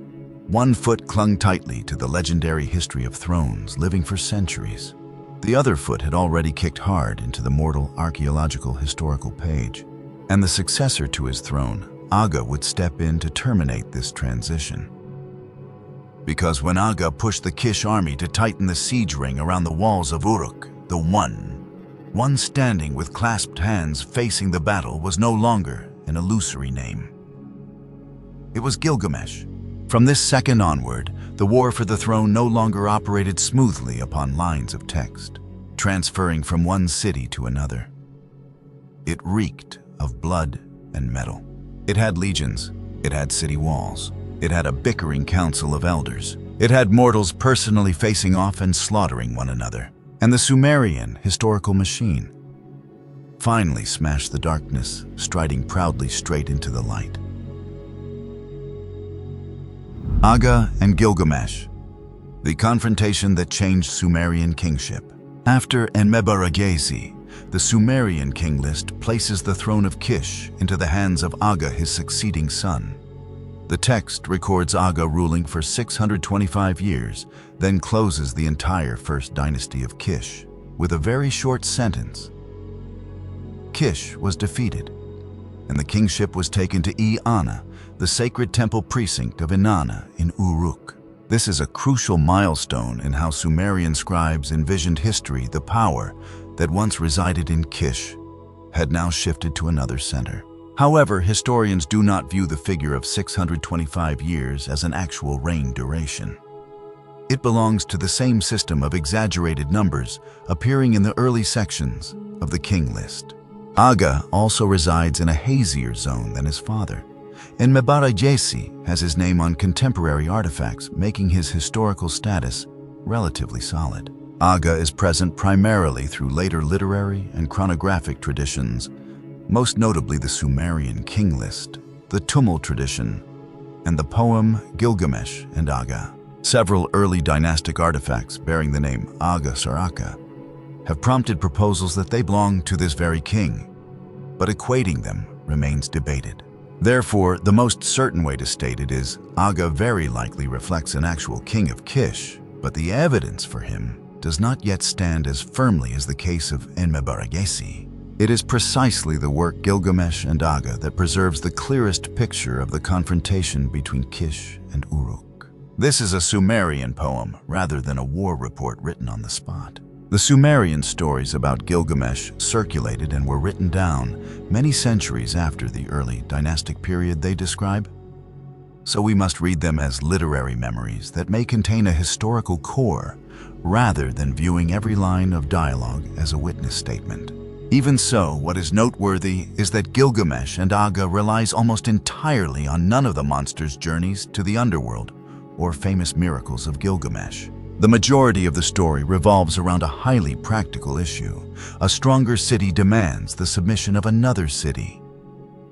One foot clung tightly to the legendary history of thrones living for centuries. The other foot had already kicked hard into the mortal archaeological historical page. And the successor to his throne, Aga, would step in to terminate this transition. Because when Aga pushed the Kish army to tighten the siege ring around the walls of Uruk, the one standing with clasped hands facing the battle was no longer an illusory name. It was Gilgamesh. From this second onward, the war for the throne no longer operated smoothly upon lines of text, transferring from one city to another. It reeked of blood and metal. It had legions, it had city walls, it had a bickering council of elders, it had mortals personally facing off and slaughtering one another. And the Sumerian historical machine finally smashed the darkness, striding proudly straight into the light. Aga and Gilgamesh, the confrontation that changed Sumerian kingship. After Enmebaragesi, the Sumerian king list places the throne of Kish into the hands of Aga, his succeeding son. The text records Aga ruling for 625 years, then closes the entire first dynasty of Kish with a very short sentence. Kish was defeated, and the kingship was taken to Eanna, the sacred temple precinct of Inanna in Uruk. This is a crucial milestone in how Sumerian scribes envisioned history. The power that once resided in Kish had now shifted to another center. However, historians do not view the figure of 625 years as an actual reign duration. It belongs to the same system of exaggerated numbers appearing in the early sections of the king list. Aga also resides in a hazier zone than his father. Enmebaragesi has his name on contemporary artifacts, making his historical status relatively solid. Aga is present primarily through later literary and chronographic traditions, most notably the Sumerian king list, the Tumul tradition, and the poem Gilgamesh and Aga. Several early dynastic artifacts bearing the name Aga Saraka have prompted proposals that they belong to this very king, but equating them remains debated. Therefore, the most certain way to state it is Aga very likely reflects an actual king of Kish, but the evidence for him does not yet stand as firmly as the case of Enmebaragesi. It is precisely the work Gilgamesh and Aga that preserves the clearest picture of the confrontation between Kish and Uruk. This is a Sumerian poem rather than a war report written on the spot. The Sumerian stories about Gilgamesh circulated and were written down many centuries after the early dynastic period they describe. So we must read them as literary memories that may contain a historical core, rather than viewing every line of dialogue as a witness statement. Even so, what is noteworthy is that Gilgamesh and Aga relies almost entirely on none of the monsters' journeys to the underworld or famous miracles of Gilgamesh. The majority of the story revolves around a highly practical issue. A stronger city demands the submission of another city,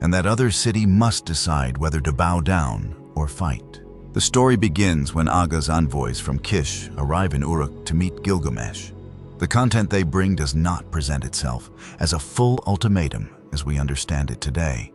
and that other city must decide whether to bow down or fight. The story begins when Aga's envoys from Kish arrive in Uruk to meet Gilgamesh. The content they bring does not present itself as a full ultimatum as we understand it today.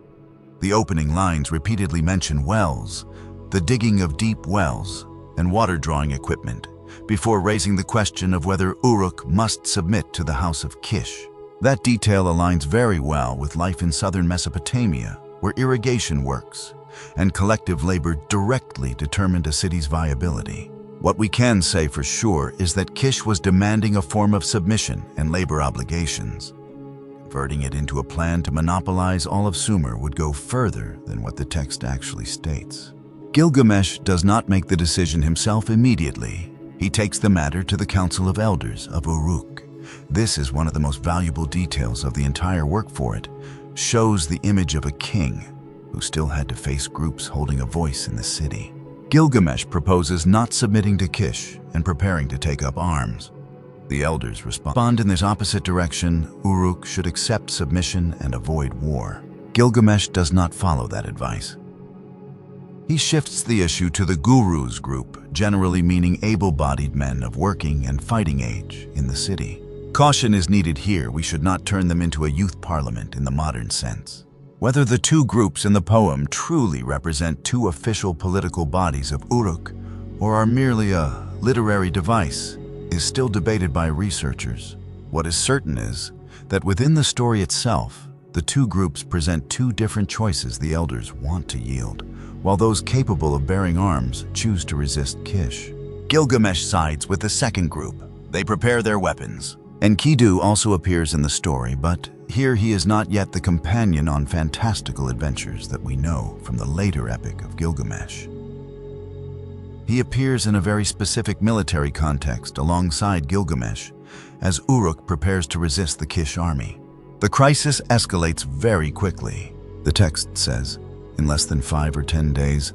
The opening lines repeatedly mention wells, the digging of deep wells, and water-drawing equipment, before raising the question of whether Uruk must submit to the house of Kish. That detail aligns very well with life in southern Mesopotamia, where irrigation works and collective labor directly determined a city's viability. What we can say for sure is that Kish was demanding a form of submission and labor obligations. Converting it into a plan to monopolize all of Sumer would go further than what the text actually states. Gilgamesh does not make the decision himself immediately. He takes the matter to the Council of Elders of Uruk. This is one of the most valuable details of the entire work, for it shows the image of a king who still had to face groups holding a voice in the city. Gilgamesh proposes not submitting to Kish and preparing to take up arms. The elders respond in this opposite direction. Uruk should accept submission and avoid war. Gilgamesh does not follow that advice. He shifts the issue to the gurus group, generally meaning able-bodied men of working and fighting age in the city. Caution is needed here. We should not turn them into a youth parliament in the modern sense. Whether the two groups in the poem truly represent two official political bodies of Uruk or are merely a literary device is still debated by researchers. What is certain is that within the story itself, the two groups present two different choices the elders want to yield, while those capable of bearing arms choose to resist Kish. Gilgamesh sides with the second group. They prepare their weapons. Enkidu also appears in the story, but here he is not yet the companion on fantastical adventures that we know from the later epic of Gilgamesh. He appears in a very specific military context alongside Gilgamesh as Uruk prepares to resist the Kish army. The crisis escalates very quickly. The text says, in less than 5 or 10 days,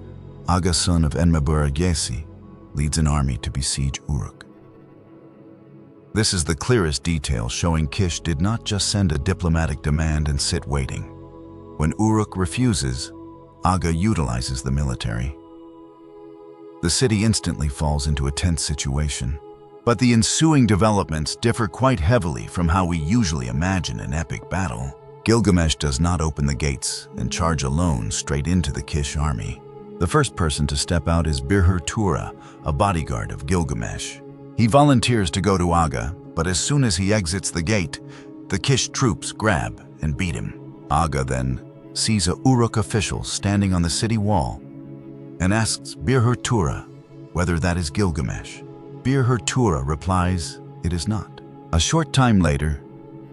Aga, son of Enmebaragesi, leads an army to besiege Uruk. This is the clearest detail showing Kish did not just send a diplomatic demand and sit waiting. When Uruk refuses, Aga utilizes the military. The city instantly falls into a tense situation. But the ensuing developments differ quite heavily from how we usually imagine an epic battle. Gilgamesh does not open the gates and charge alone straight into the Kish army. The first person to step out is Bir-Tura, a bodyguard of Gilgamesh. He volunteers to go to Aga, but as soon as he exits the gate, the Kish troops grab and beat him. Aga then sees a Uruk official standing on the city wall and asks Bir-Tura whether that is Gilgamesh. Bir-Tura replies, it is not. A short time later,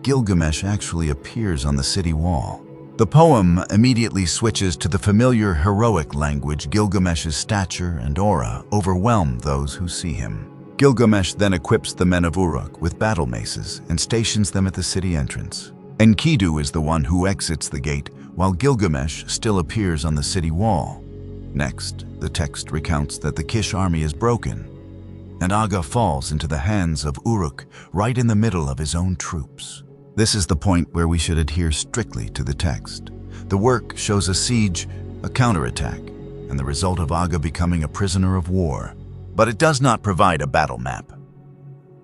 Gilgamesh actually appears on the city wall. The poem immediately switches to the familiar heroic language. Gilgamesh's stature and aura overwhelm those who see him. Gilgamesh then equips the men of Uruk with battle maces and stations them at the city entrance. Enkidu is the one who exits the gate, while Gilgamesh still appears on the city wall. Next, the text recounts that the Kish army is broken, and Aga falls into the hands of Uruk right in the middle of his own troops. This is the point where we should adhere strictly to the text. The work shows a siege, a counterattack, and the result of Aga becoming a prisoner of war, but it does not provide a battle map.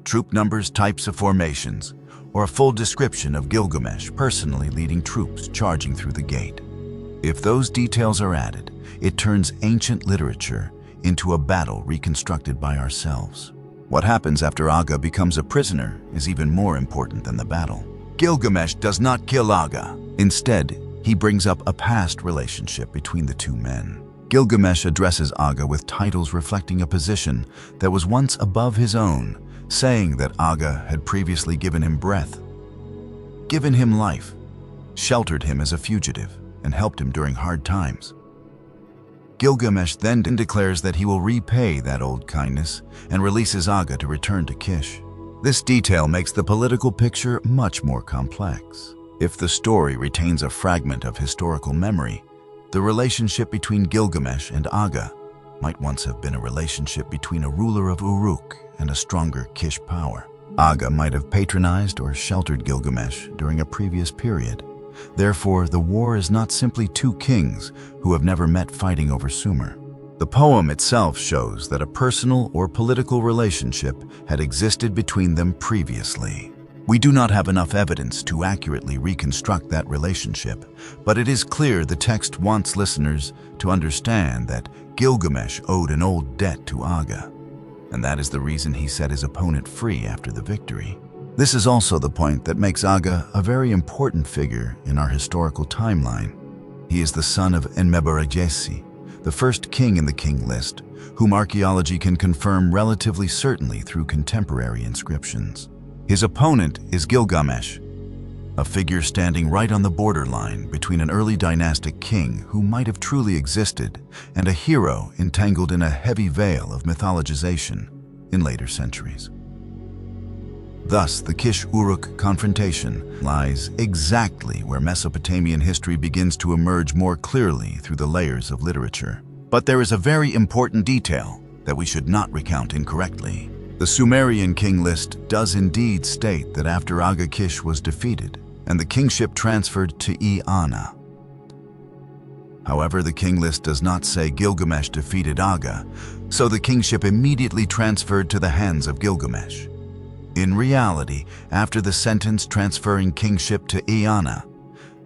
troop numbers, types of formations, or a full description of Gilgamesh personally leading troops charging through the gate. If those details are added, it turns ancient literature into a battle reconstructed by ourselves. What happens after Aga becomes a prisoner is even more important than the battle. Gilgamesh does not kill Aga. Instead, he brings up a past relationship between the two men. Gilgamesh addresses Aga with titles reflecting a position that was once above his own, saying that Aga had previously given him breath, given him life, sheltered him as a fugitive, and helped him during hard times. Gilgamesh then declares that he will repay that old kindness and releases Aga to return to Kish. This detail makes the political picture much more complex. If the story retains a fragment of historical memory, the relationship between Gilgamesh and Aga might once have been a relationship between a ruler of Uruk and a stronger Kish power. Aga might have patronized or sheltered Gilgamesh during a previous period. Therefore, the war is not simply two kings who have never met fighting over Sumer. The poem itself shows that a personal or political relationship had existed between them previously. We do not have enough evidence to accurately reconstruct that relationship, but it is clear the text wants listeners to understand that Gilgamesh owed an old debt to Aga, and that is the reason he set his opponent free after the victory. This is also the point that makes Aga a very important figure in our historical timeline. He is the son of Enmebaragesi, the first king in the king list, whom archaeology can confirm relatively certainly through contemporary inscriptions. His opponent is Gilgamesh, a figure standing right on the borderline between an early dynastic king who might have truly existed and a hero entangled in a heavy veil of mythologization in later centuries. Thus, the Kish-Uruk confrontation lies exactly where Mesopotamian history begins to emerge more clearly through the layers of literature. But there is a very important detail that we should not recount incorrectly. The Sumerian king list does indeed state that after Aga Kish was defeated and the kingship transferred to Eanna. However, the king list does not say Gilgamesh defeated Aga, so the kingship immediately transferred to the hands of Gilgamesh. In reality, after the sentence transferring kingship to Eanna,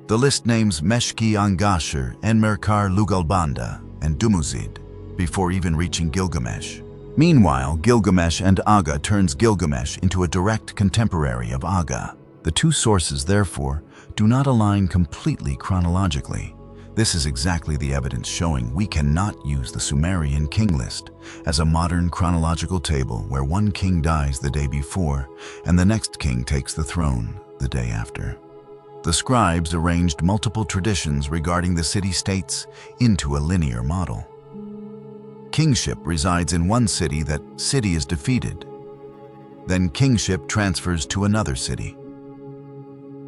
the list names Mesh-ki-ang-gasher, Enmerkar, Lugalbanda, and Dumuzid before even reaching Gilgamesh. Meanwhile, Gilgamesh and Aga turns Gilgamesh into a direct contemporary of Aga. The two sources, therefore, do not align completely chronologically. This is exactly the evidence showing we cannot use the Sumerian king list as a modern chronological table where one king dies the day before and the next king takes the throne the day after. The scribes arranged multiple traditions regarding the city-states into a linear model. Kingship resides in one city, that city is defeated. Then kingship transfers to another city.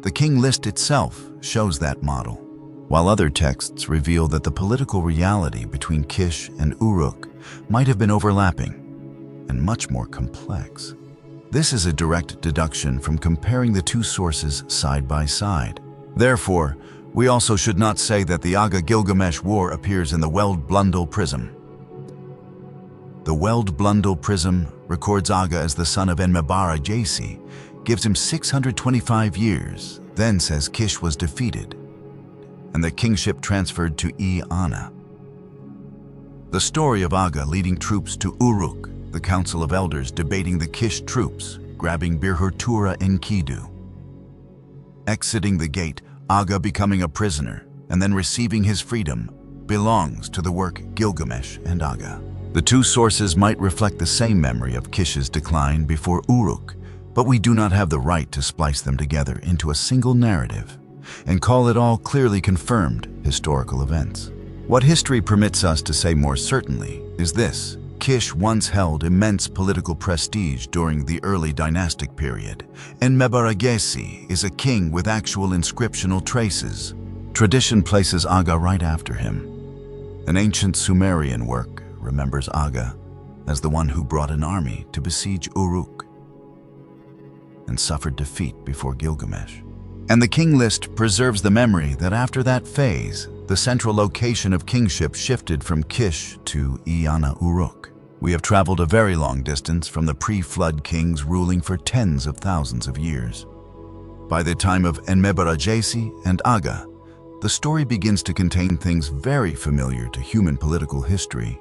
The king list itself shows that model, while other texts reveal that the political reality between Kish and Uruk might have been overlapping and much more complex. This is a direct deduction from comparing the two sources side by side. Therefore, we also should not say that the Aga-Gilgamesh war appears in the Weld-Blundell prism. The Weld-Blundell prism records Aga as the son of Enmebaragesi, gives him 625 years, then says Kish was defeated, and the kingship transferred to Eanna. The story of Aga leading troops to Uruk, the council of elders debating the Kish troops, grabbing Birhurtura Enkidu, exiting the gate, Aga becoming a prisoner, and then receiving his freedom, belongs to the work Gilgamesh and Aga. The two sources might reflect the same memory of Kish's decline before Uruk, but we do not have the right to splice them together into a single narrative and call it all clearly confirmed historical events. What history permits us to say more certainly is this: Kish once held immense political prestige during the early dynastic period. Enmebaragesi is a king with actual inscriptional traces. Tradition places Aga right after him. An ancient Sumerian work remembers Aga as the one who brought an army to besiege Uruk and suffered defeat before Gilgamesh. And the king list preserves the memory that after that phase, the central location of kingship shifted from Kish to Eanna Uruk. We have traveled a very long distance from the pre-flood kings ruling for tens of thousands of years. By the time of Enmebaragesi and Aga, the story begins to contain things very familiar to human political history: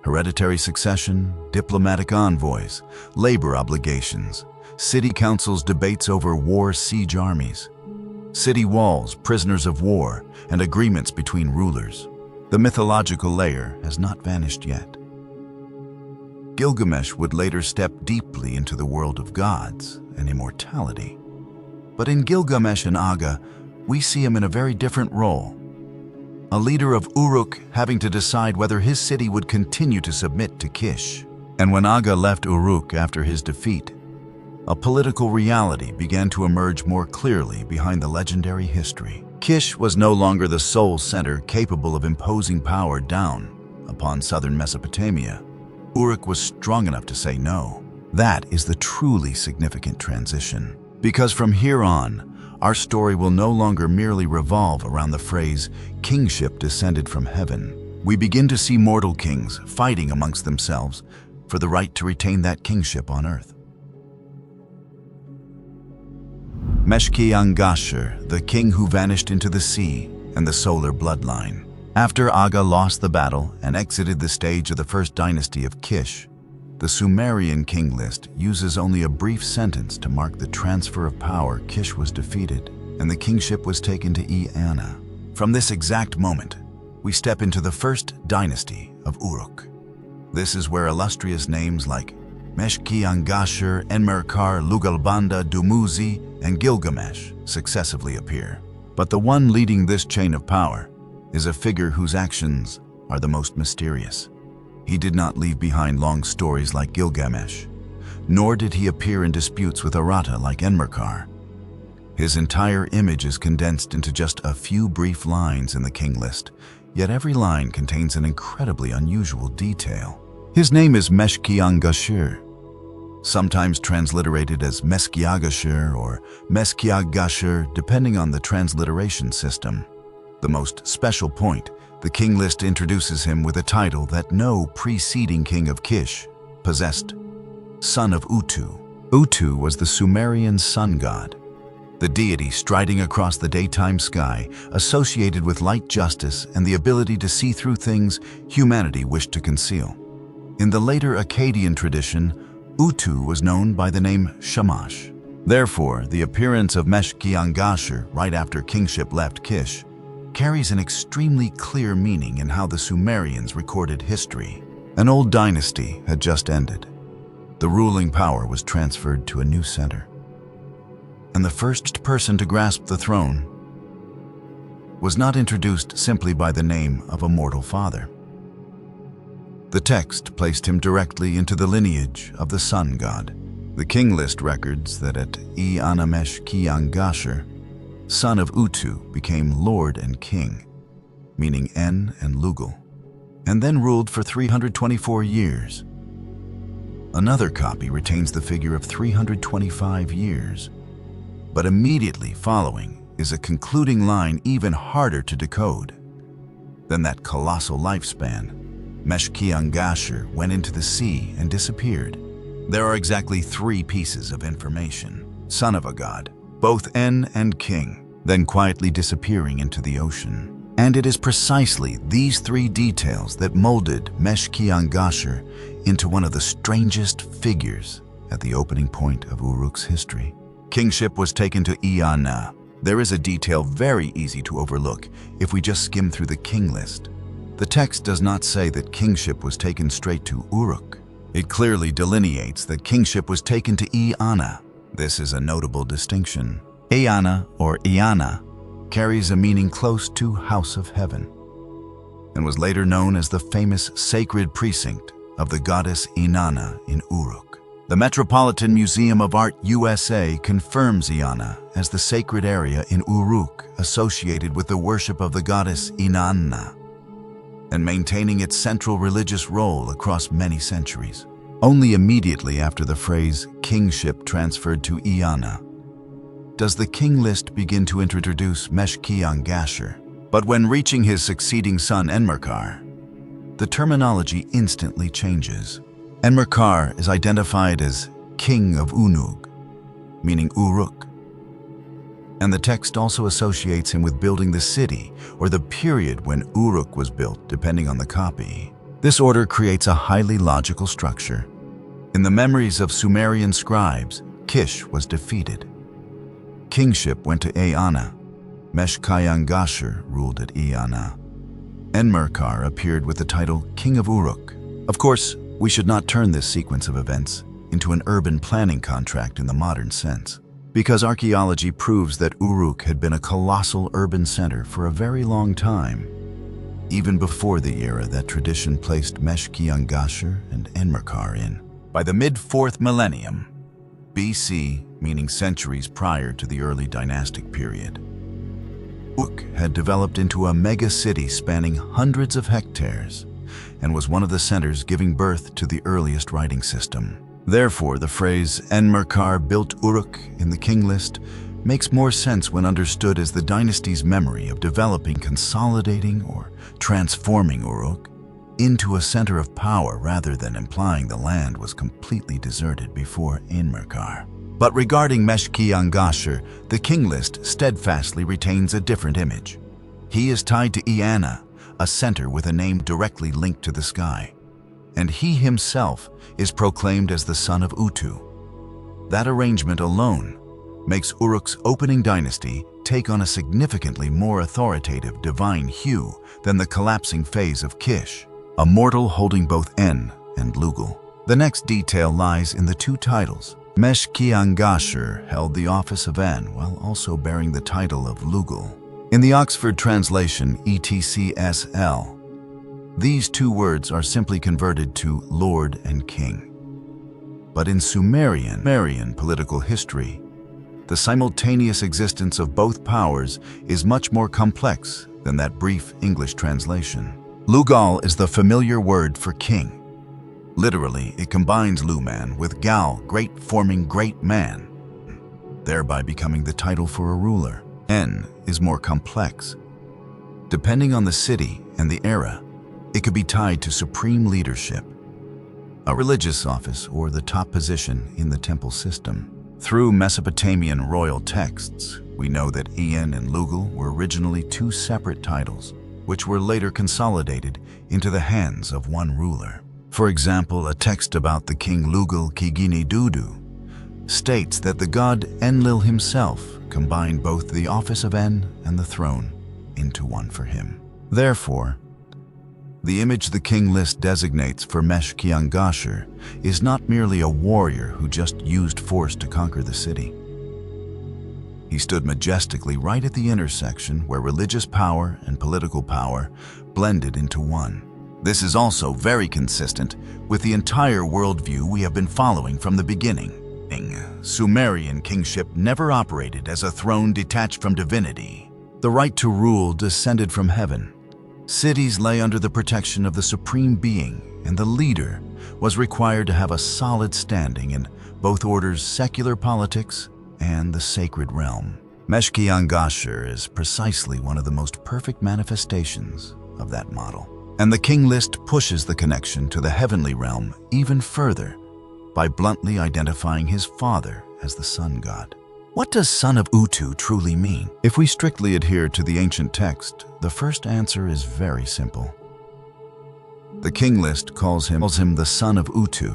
hereditary succession, diplomatic envoys, labor obligations, city councils' debates over war siege armies, city walls, prisoners of war, and agreements between rulers. The mythological layer has not vanished yet. Gilgamesh would later step deeply into the world of gods and immortality. But in Gilgamesh and Aga, we see him in a very different role. A leader of Uruk having to decide whether his city would continue to submit to Kish. And when Aga left Uruk after his defeat, a political reality began to emerge more clearly behind the legendary history. Kish was no longer the sole center capable of imposing power down upon southern Mesopotamia. Uruk was strong enough to say no. That is the truly significant transition. Because from here on, our story will no longer merely revolve around the phrase, "Kingship descended from heaven." We begin to see mortal kings fighting amongst themselves for the right to retain that kingship on earth. Mesh-ki-ang-gasher, the king who vanished into the sea, and the solar bloodline. After Aga lost the battle and exited the stage of the first dynasty of Kish, the Sumerian king list uses only a brief sentence to mark the transfer of power. Kish was defeated, and the kingship was taken to Eanna. From this exact moment, we step into the first dynasty of Uruk. This is where illustrious names like Mesh-ki-ang-gasher, Enmerkar, Lugalbanda, Dumuzid, and Gilgamesh successively appear. But the one leading this chain of power is a figure whose actions are the most mysterious. He did not leave behind long stories like Gilgamesh, nor did he appear in disputes with Errata like Enmerkar. His entire image is condensed into just a few brief lines in the king list, yet every line contains an incredibly unusual detail. His name is Mesh-ki-ang-gasher, sometimes transliterated as Mesh-ki-ang-gasher or Mesh-ki-ang-gasher, depending on the transliteration system. The most special point, the king list introduces him with a title that no preceding king of Kish possessed: Son of Utu. Utu was the Sumerian sun god, the deity striding across the daytime sky, associated with light, justice, and the ability to see through things humanity wished to conceal. In the later Akkadian tradition, Utu was known by the name Shamash. Therefore, the appearance of Mesh-ki-ang-gasher right after kingship left Kish carries an extremely clear meaning in how the Sumerians recorded history. An old dynasty had just ended. The ruling power was transferred to a new center. And the first person to grasp the throne was not introduced simply by the name of a mortal father. The text placed him directly into the lineage of the sun god. The king list records that at Eanna Mesh-ki-ang-gasher, son of Utu, became lord and king, meaning En and Lugal, and then ruled for 324 years. Another copy retains the figure of 325 years, but immediately following is a concluding line even harder to decode than that colossal lifespan. Mesh-ki-ang-gasher went into the sea and disappeared. There are exactly 3 pieces of information: son of a god, both En and king, then quietly disappearing into the ocean. And it is precisely these 3 details that molded Mesh-ki-ang-gasher into one of the strangest figures at the opening point of Uruk's history. Kingship was taken to Eanna. There is a detail very easy to overlook if we just skim through the king list. The text does not say that kingship was taken straight to Uruk. It clearly delineates that kingship was taken to Eanna. This is a notable distinction. Eanna, or Eanna, carries a meaning close to House of Heaven, and was later known as the famous sacred precinct of the goddess Inanna in Uruk. The Metropolitan Museum of Art USA confirms Eanna as the sacred area in Uruk associated with the worship of the goddess Inanna, and maintaining its central religious role across many centuries. Only immediately after the phrase kingship transferred to Eanna does the king list begin to introduce Mesh-ki-ang-gasher. But when reaching his succeeding son Enmerkar, the terminology instantly changes. Enmerkar is identified as King of Unug, meaning Uruk, and the text also associates him with building the city or the period when Uruk was built, depending on the copy. This order creates a highly logical structure. In the memories of Sumerian scribes, Kish was defeated. Kingship went to Eanna. Mesh-ki-ang-gasher ruled at Eanna. Enmerkar appeared with the title King of Uruk. Of course, we should not turn this sequence of events into an urban planning contract in the modern sense, because archaeology proves that Uruk had been a colossal urban center for a very long time, even before the era that tradition placed Mesh-ki-ang-gasher and Enmerkar in. By the mid-4th millennium, BC, meaning centuries prior to the early dynastic period, Uruk had developed into a mega-city spanning hundreds of hectares and was one of the centers giving birth to the earliest writing system. Therefore, the phrase Enmerkar built Uruk in the king list makes more sense when understood as the dynasty's memory of developing, consolidating, or transforming Uruk into a center of power rather than implying the land was completely deserted before Enmerkar. But regarding Mesh-ki-ang-gasher, the king list steadfastly retains a different image. He is tied to Eanna, a center with a name directly linked to the sky, and he himself is proclaimed as the son of Utu. That arrangement alone makes Uruk's opening dynasty take on a significantly more authoritative divine hue than the collapsing phase of Kish, a mortal holding both En and Lugal. The next detail lies in the two titles. Mesh-ki-ang-gasher held the office of En while also bearing the title of Lugal. In the Oxford translation etchl, these two words are simply converted to Lord and King. But in Sumerian political history, the simultaneous existence of both powers is much more complex than that brief English translation. Lugal is the familiar word for king. Literally, it combines Luman with Gal, great, forming great man, thereby becoming the title for a ruler. En is more complex. Depending on the city and the era, it could be tied to supreme leadership, a religious office, or the top position in the temple system. Through Mesopotamian royal texts, we know that En and Lugal were originally two separate titles, which were later consolidated into the hands of one ruler. For example, a text about the king Lugal Kigini Dudu states that the god Enlil himself combined both the office of En and the throne into one for him. Therefore, the image the king list designates for Mesh-ki-ang-gasher is not merely a warrior who just used force to conquer the city. He stood majestically right at the intersection where religious power and political power blended into one. This is also very consistent with the entire worldview we have been following from the beginning. Sumerian kingship never operated as a throne detached from divinity. The right to rule descended from heaven. Cities lay under the protection of the supreme being, and the leader was required to have a solid standing in both orders' secular politics and the sacred realm. Mesh-ki-ang-gasher is precisely one of the most perfect manifestations of that model. And the king list pushes the connection to the heavenly realm even further by bluntly identifying his father as the sun god. What does son of Utu truly mean? If we strictly adhere to the ancient text, the first answer is very simple. The king list calls him the son of Utu.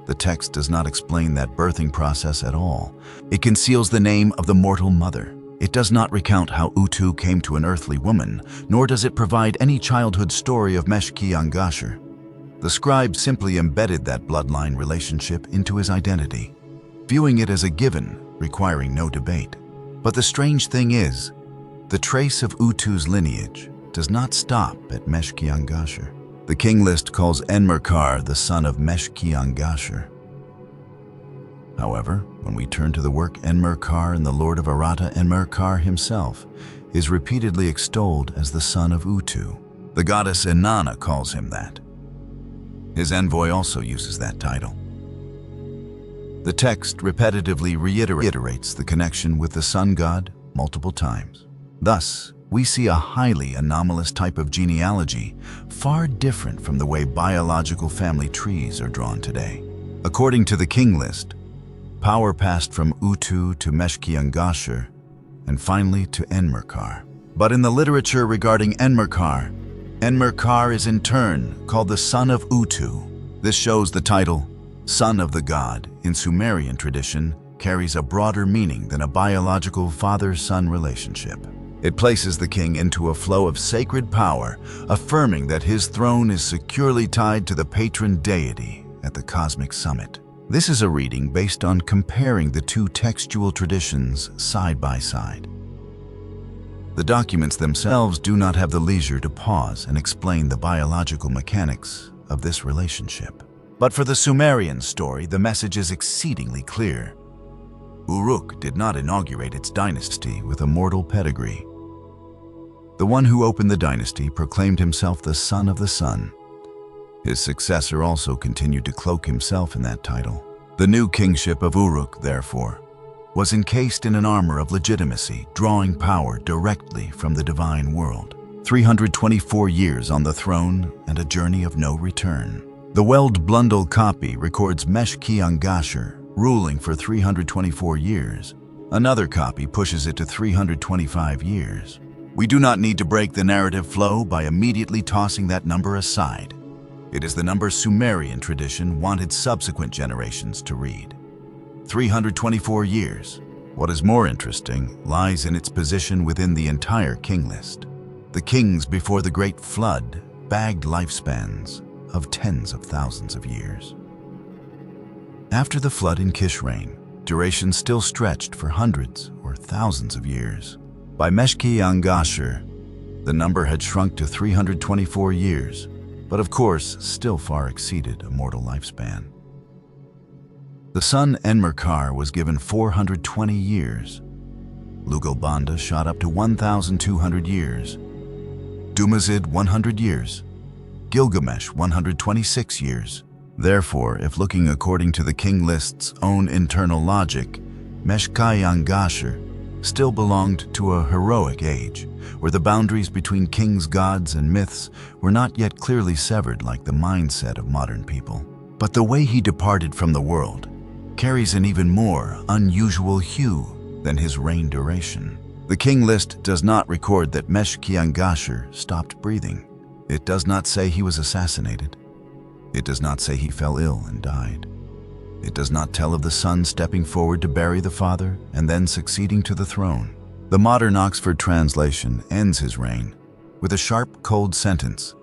The text does not explain that birthing process at all. It conceals the name of the mortal mother. It does not recount how Utu came to an earthly woman, nor does it provide any childhood story of Mesh-ki-ang-gasher. The scribe simply embedded that bloodline relationship into his identity, viewing it as a given, requiring no debate. But the strange thing is, the trace of Utu's lineage does not stop at Mesh-ki-ang-gasher. The king list calls Enmerkar the son of Mesh-ki-ang-gasher. However, when we turn to the work Enmerkar and the Lord of Aratta, Enmerkar himself is repeatedly extolled as the son of Utu. The goddess Inanna calls him that. His envoy also uses that title. The text repetitively reiterates the connection with the sun god multiple times. Thus, we see a highly anomalous type of genealogy, far different from the way biological family trees are drawn today. According to the king list, power passed from Utu to Mesh-ki-ang-gasher, and finally to Enmerkar. But in the literature regarding Enmerkar, Enmerkar is in turn called the son of Utu. This shows the title, son of the god, in Sumerian tradition, carries a broader meaning than a biological father-son relationship. It places the king into a flow of sacred power, affirming that his throne is securely tied to the patron deity at the cosmic summit. This is a reading based on comparing the two textual traditions side by side. The documents themselves do not have the leisure to pause and explain the biological mechanics of this relationship. But for the Sumerian story, the message is exceedingly clear. Uruk did not inaugurate its dynasty with a mortal pedigree. The one who opened the dynasty proclaimed himself the son of the sun. His successor also continued to cloak himself in that title. The new kingship of Uruk, therefore, was encased in an armor of legitimacy, drawing power directly from the divine world. 324 years on the throne and a journey of no return. The Weld-Blundell copy records Mesh-ki-ang-gasher ruling for 324 years. Another copy pushes it to 325 years. We do not need to break the narrative flow by immediately tossing that number aside. It is the number Sumerian tradition wanted subsequent generations to read. 324 years. What is more interesting lies in its position within the entire king list. The kings before the Great Flood bagged lifespans of tens of thousands of years. After the flood in Kish reign, duration still stretched for hundreds or thousands of years. By Mesh-ki-ang-gasher, the number had shrunk to 324 years, but of course still far exceeded a mortal lifespan. The son Enmerkar was given 420 years. Lugalbanda shot up to 1,200 years. Dumuzid 100 years. Gilgamesh 126 years. Therefore, if looking according to the king list's own internal logic, Mesh-ki-ang-gasher still belonged to a heroic age, where the boundaries between kings, gods, and myths were not yet clearly severed like the mindset of modern people. But the way he departed from the world carries an even more unusual hue than his reign duration. The king list does not record that Mesh-ki-ang-gasher stopped breathing. It does not say he was assassinated. It does not say he fell ill and died. It does not tell of the son stepping forward to bury the father and then succeeding to the throne. The modern Oxford translation ends his reign with a sharp, cold sentence.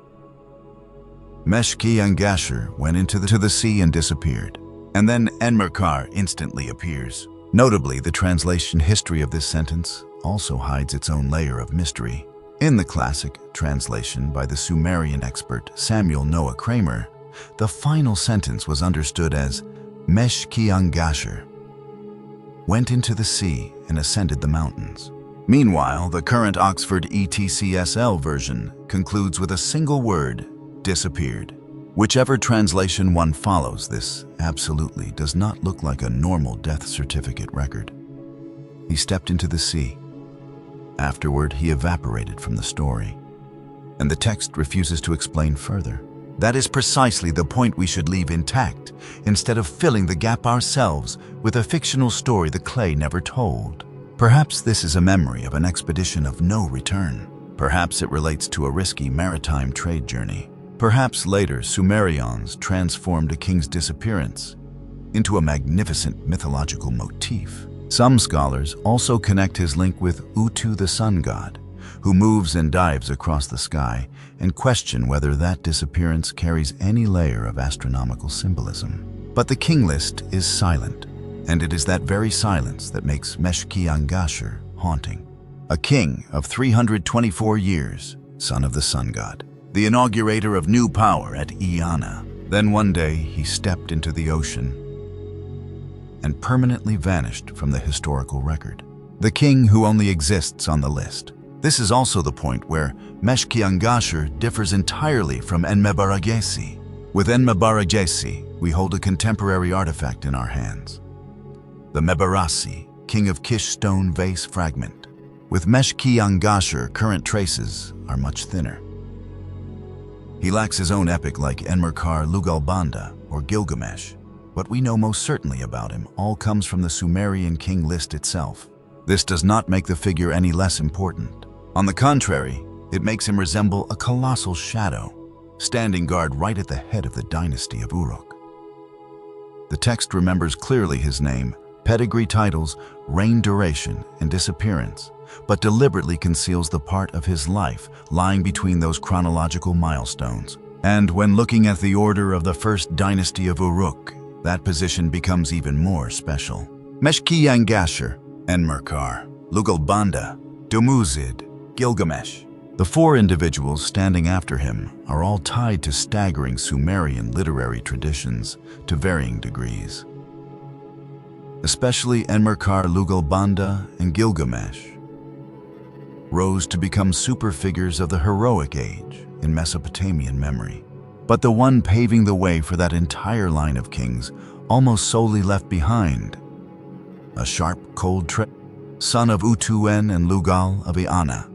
Mesh-ki-ang-gasher went into the sea and disappeared. And then Enmerkar instantly appears. Notably, the translation history of this sentence also hides its own layer of mystery. In the classic translation by the Sumerian expert Samuel Noah Kramer, the final sentence was understood as Mesh-ki-ang-gasher went into the sea and ascended the mountains. Meanwhile, the current Oxford ETCSL version concludes with a single word, disappeared. Whichever translation one follows, this absolutely does not look like a normal death certificate record. He stepped into the sea. Afterward, he evaporated from the story, and the text refuses to explain further. That is precisely the point we should leave intact, instead of filling the gap ourselves with a fictional story the clay never told. Perhaps this is a memory of an expedition of no return. Perhaps it relates to a risky maritime trade journey. Perhaps later Sumerians transformed a king's disappearance into a magnificent mythological motif. Some scholars also connect his link with Utu the sun god, who moves and dives across the sky, and question whether that disappearance carries any layer of astronomical symbolism. But the king list is silent, and it is that very silence that makes Mesh-ki-ang-gasher haunting. A king of 324 years, son of the sun god, the inaugurator of new power at Eana. Then one day he stepped into the ocean and permanently vanished from the historical record. The king who only exists on the list. This is also the point where Mesh-ki-ang-gasher differs entirely from Enmebaragesi. With Enmebaragesi, we hold a contemporary artifact in our hands. The Mebarasi, king of Kish stone vase fragment. With Mesh-ki-ang-gasher, current traces are much thinner. He lacks his own epic like Enmerkar, Lugalbanda, or Gilgamesh. What we know most certainly about him all comes from the Sumerian king list itself. This does not make the figure any less important. On the contrary, it makes him resemble a colossal shadow, standing guard right at the head of the dynasty of Uruk. The text remembers clearly his name, pedigree titles, reign duration, and disappearance, but deliberately conceals the part of his life lying between those chronological milestones. And when looking at the order of the first dynasty of Uruk, that position becomes even more special. Mesh-ki-ang-gasher, Enmerkar, Lugalbanda, Dumuzid, Gilgamesh. The four individuals standing after him are all tied to staggering Sumerian literary traditions to varying degrees. Especially Enmerkar, Lugalbanda, and Gilgamesh rose to become super figures of the heroic age in Mesopotamian memory. But the one paving the way for that entire line of kings almost solely left behind. A sharp, cold son of Utuen and Lugal of Eanna.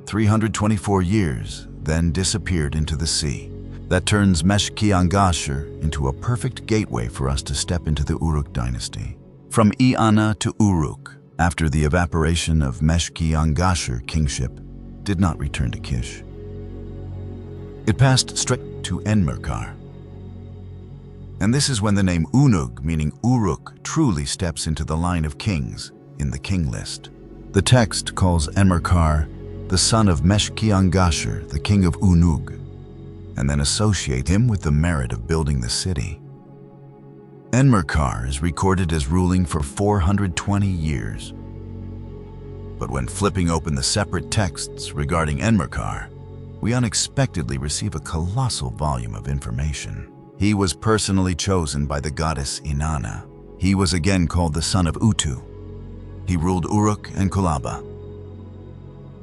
324 years, then disappeared into the sea. That turns Mesh-ki-ang-gasher into a perfect gateway for us to step into the Uruk dynasty. From Eanna to Uruk, after the evaporation of Mesh-ki-ang-gasher kingship, did not return to Kish. It passed straight to Enmerkar. And this is when the name Unug, meaning Uruk, truly steps into the line of kings in the king list. The text calls Enmerkar the son of Mesh-ki-ang-gasher, the king of Unug, and then associate him with the merit of building the city. Enmerkar is recorded as ruling for 420 years. But when flipping open the separate texts regarding Enmerkar, we unexpectedly receive a colossal volume of information. He was personally chosen by the goddess Inanna. He was again called the son of Utu. He ruled Uruk and Kulaba.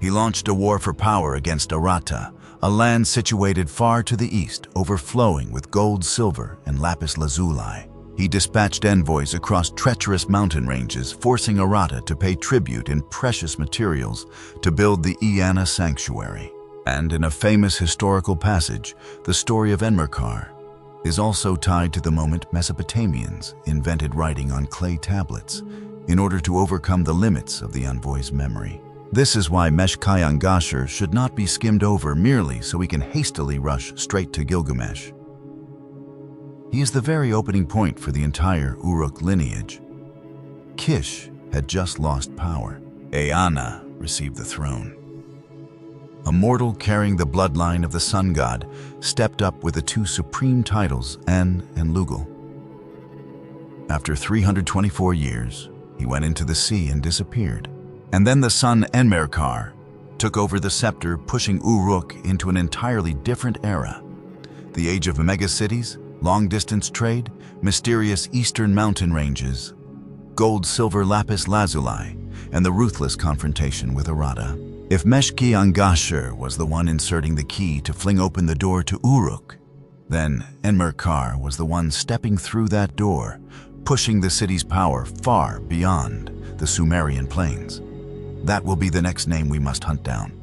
He launched a war for power against Arata, a land situated far to the east, overflowing with gold, silver, and lapis lazuli. He dispatched envoys across treacherous mountain ranges, forcing Arata to pay tribute in precious materials to build the Eanna sanctuary. And in a famous historical passage, the story of Enmerkar is also tied to the moment Mesopotamians invented writing on clay tablets in order to overcome the limits of the envoy's memory. This is why Mesh-ki-ang-gasher should not be skimmed over merely so we can hastily rush straight to Gilgamesh. He is the very opening point for the entire Uruk lineage. Kish had just lost power. Eanna received the throne. A mortal carrying the bloodline of the sun god stepped up with the two supreme titles, En and Lugal. After 324 years, he went into the sea and disappeared. And then the son Enmerkar took over the scepter, pushing Uruk into an entirely different era. The age of megacities, long-distance trade, mysterious eastern mountain ranges, gold, silver, lapis lazuli, and the ruthless confrontation with Arata. If Mesh-ki-ang-gasher was the one inserting the key to fling open the door to Uruk, then Enmerkar was the one stepping through that door, pushing the city's power far beyond the Sumerian plains. That will be the next name we must hunt down.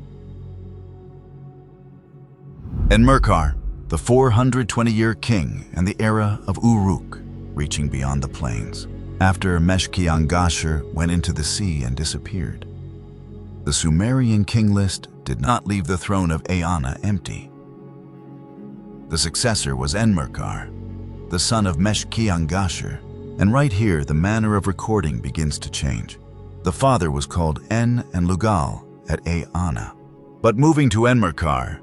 Enmerkar, the 420-year king and the era of Uruk, reaching beyond the plains. After Mesh-ki-ang-gasher went into the sea and disappeared, the Sumerian king list did not leave the throne of Eanna empty. The successor was Enmerkar, the son of Mesh-ki-ang-gasher, and right here the manner of recording begins to change. The father was called En and Lugal at Eanna. But moving to Enmerkar,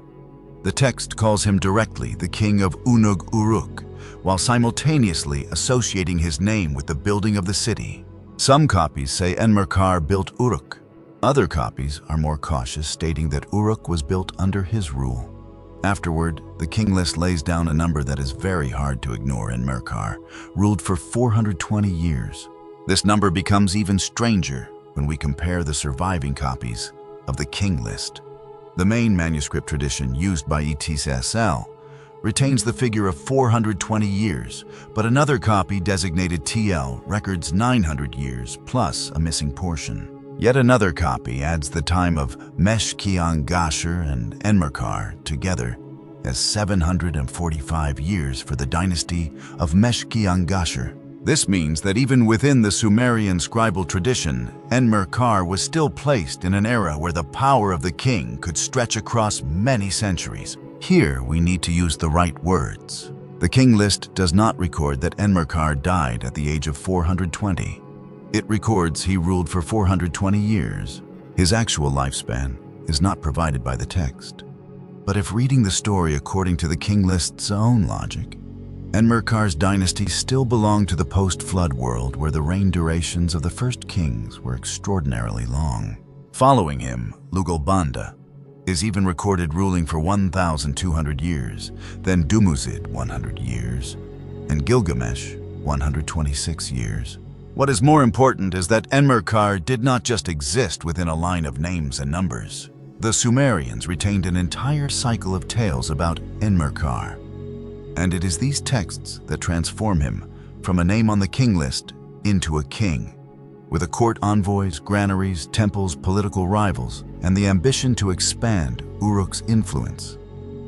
the text calls him directly the king of Unug Uruk, while simultaneously associating his name with the building of the city. Some copies say Enmerkar built Uruk. Other copies are more cautious, stating that Uruk was built under his rule. Afterward, the king list lays down a number that is very hard to ignore. Enmerkar ruled for 420 years. This number becomes even stranger when we compare the surviving copies of the king list. The main manuscript tradition used by ETSL retains the figure of 420 years, but another copy designated TL records 900 years plus a missing portion. Yet another copy adds the time of Mesh-ki-ang-gasher and Enmerkar together as 745 years for the dynasty of Mesh-ki-ang-gasher. This means that even within the Sumerian scribal tradition, Enmerkar was still placed in an era where the power of the king could stretch across many centuries. Here we need to use the right words. The king list does not record that Enmerkar died at the age of 420. It records he ruled for 420 years. His actual lifespan is not provided by the text. But if reading the story according to the king list's own logic, Enmerkar's dynasty still belonged to the post-flood world where the reign durations of the first kings were extraordinarily long. Following him, Lugalbanda is even recorded ruling for 1,200 years, then Dumuzid 100 years, and Gilgamesh 126 years. What is more important is that Enmerkar did not just exist within a line of names and numbers. The Sumerians retained an entire cycle of tales about Enmerkar, and it is these texts that transform him from a name on the king list into a king, with a court envoys, granaries, temples, political rivals, and the ambition to expand Uruk's influence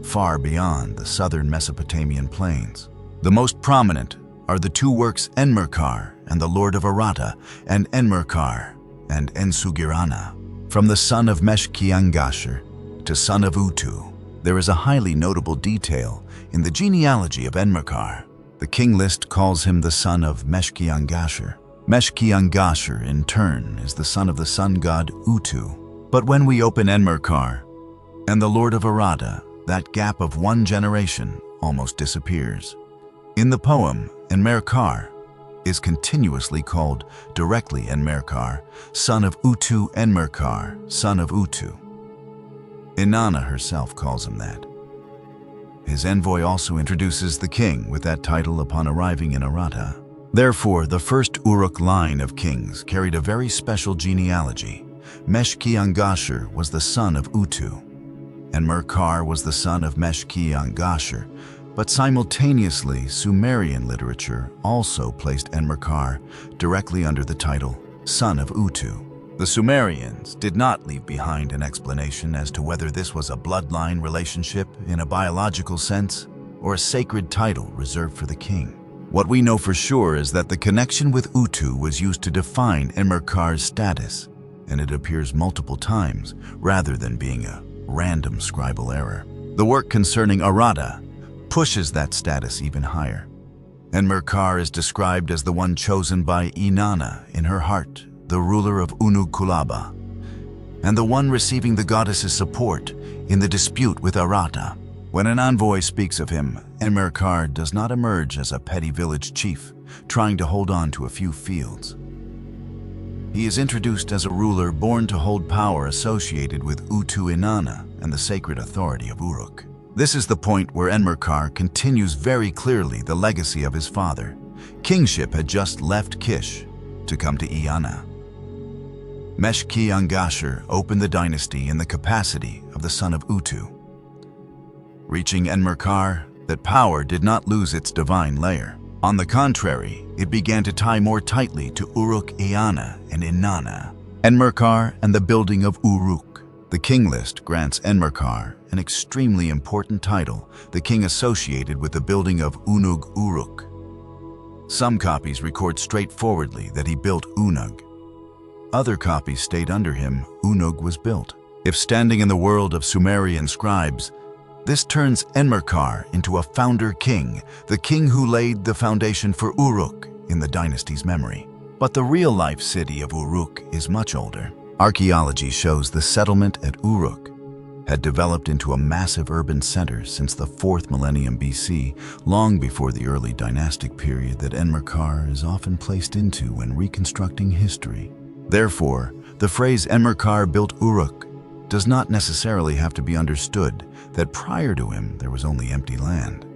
far beyond the southern Mesopotamian plains. The most prominent are the two works Enmerkar and the Lord of Arata, and Enmerkar and Ensugirana. From the son of Mesh-ki-ang-gasher to son of Utu, there is a highly notable detail in the genealogy of Enmerkar. The king list calls him the son of Mesh-ki-ang-gasher. Mesh-ki-ang-gasher, in turn, is the son of the sun god Utu. But when we open Enmerkar and the Lord of Arata, that gap of one generation almost disappears. In the poem, Enmerkar is continuously called directly Enmerkar, son of Utu Enmerkar, son of Utu. Inanna herself calls him that. His envoy also introduces the king with that title upon arriving in Arata. Therefore, the first Uruk line of kings carried a very special genealogy. Mesh-ki-ang-gasher was the son of Utu. Enmerkar was the son of Mesh-ki-ang-gasher, but simultaneously, Sumerian literature also placed Enmerkar directly under the title son of Utu. The Sumerians did not leave behind an explanation as to whether this was a bloodline relationship in a biological sense or a sacred title reserved for the king. What we know for sure is that the connection with Utu was used to define Enmerkar's status, and it appears multiple times rather than being a random scribal error. The work concerning Arata pushes that status even higher. Enmerkar is described as the one chosen by Inanna in her heart, the ruler of Kulaba, and the one receiving the goddess's support in the dispute with Arata. When an envoy speaks of him, Enmerkar does not emerge as a petty village chief trying to hold on to a few fields. He is introduced as a ruler born to hold power associated with Utu Inanna and the sacred authority of Uruk. This is the point where Enmerkar continues very clearly the legacy of his father. Kingship had just left Kish to come to Eanna. Mesh-ki-ang-gasher opened the dynasty in the capacity of the son of Utu. Reaching Enmerkar, that power did not lose its divine layer. On the contrary, it began to tie more tightly to Uruk Eanna and Inanna. Enmerkar and the building of Uruk. The king list grants Enmerkar an extremely important title, the king associated with the building of Unug Uruk. Some copies record straightforwardly that he built Unug. Other copies state under him Unug was built. If standing in the world of Sumerian scribes, this turns Enmerkar into a founder king, the king who laid the foundation for Uruk in the dynasty's memory. But the real-life city of Uruk is much older. Archaeology shows the settlement at Uruk had developed into a massive urban center since the 4th millennium BC, long before the early dynastic period that Enmerkar is often placed into when reconstructing history. Therefore, the phrase Enmerkar built Uruk does not necessarily have to be understood that prior to him there was only empty land.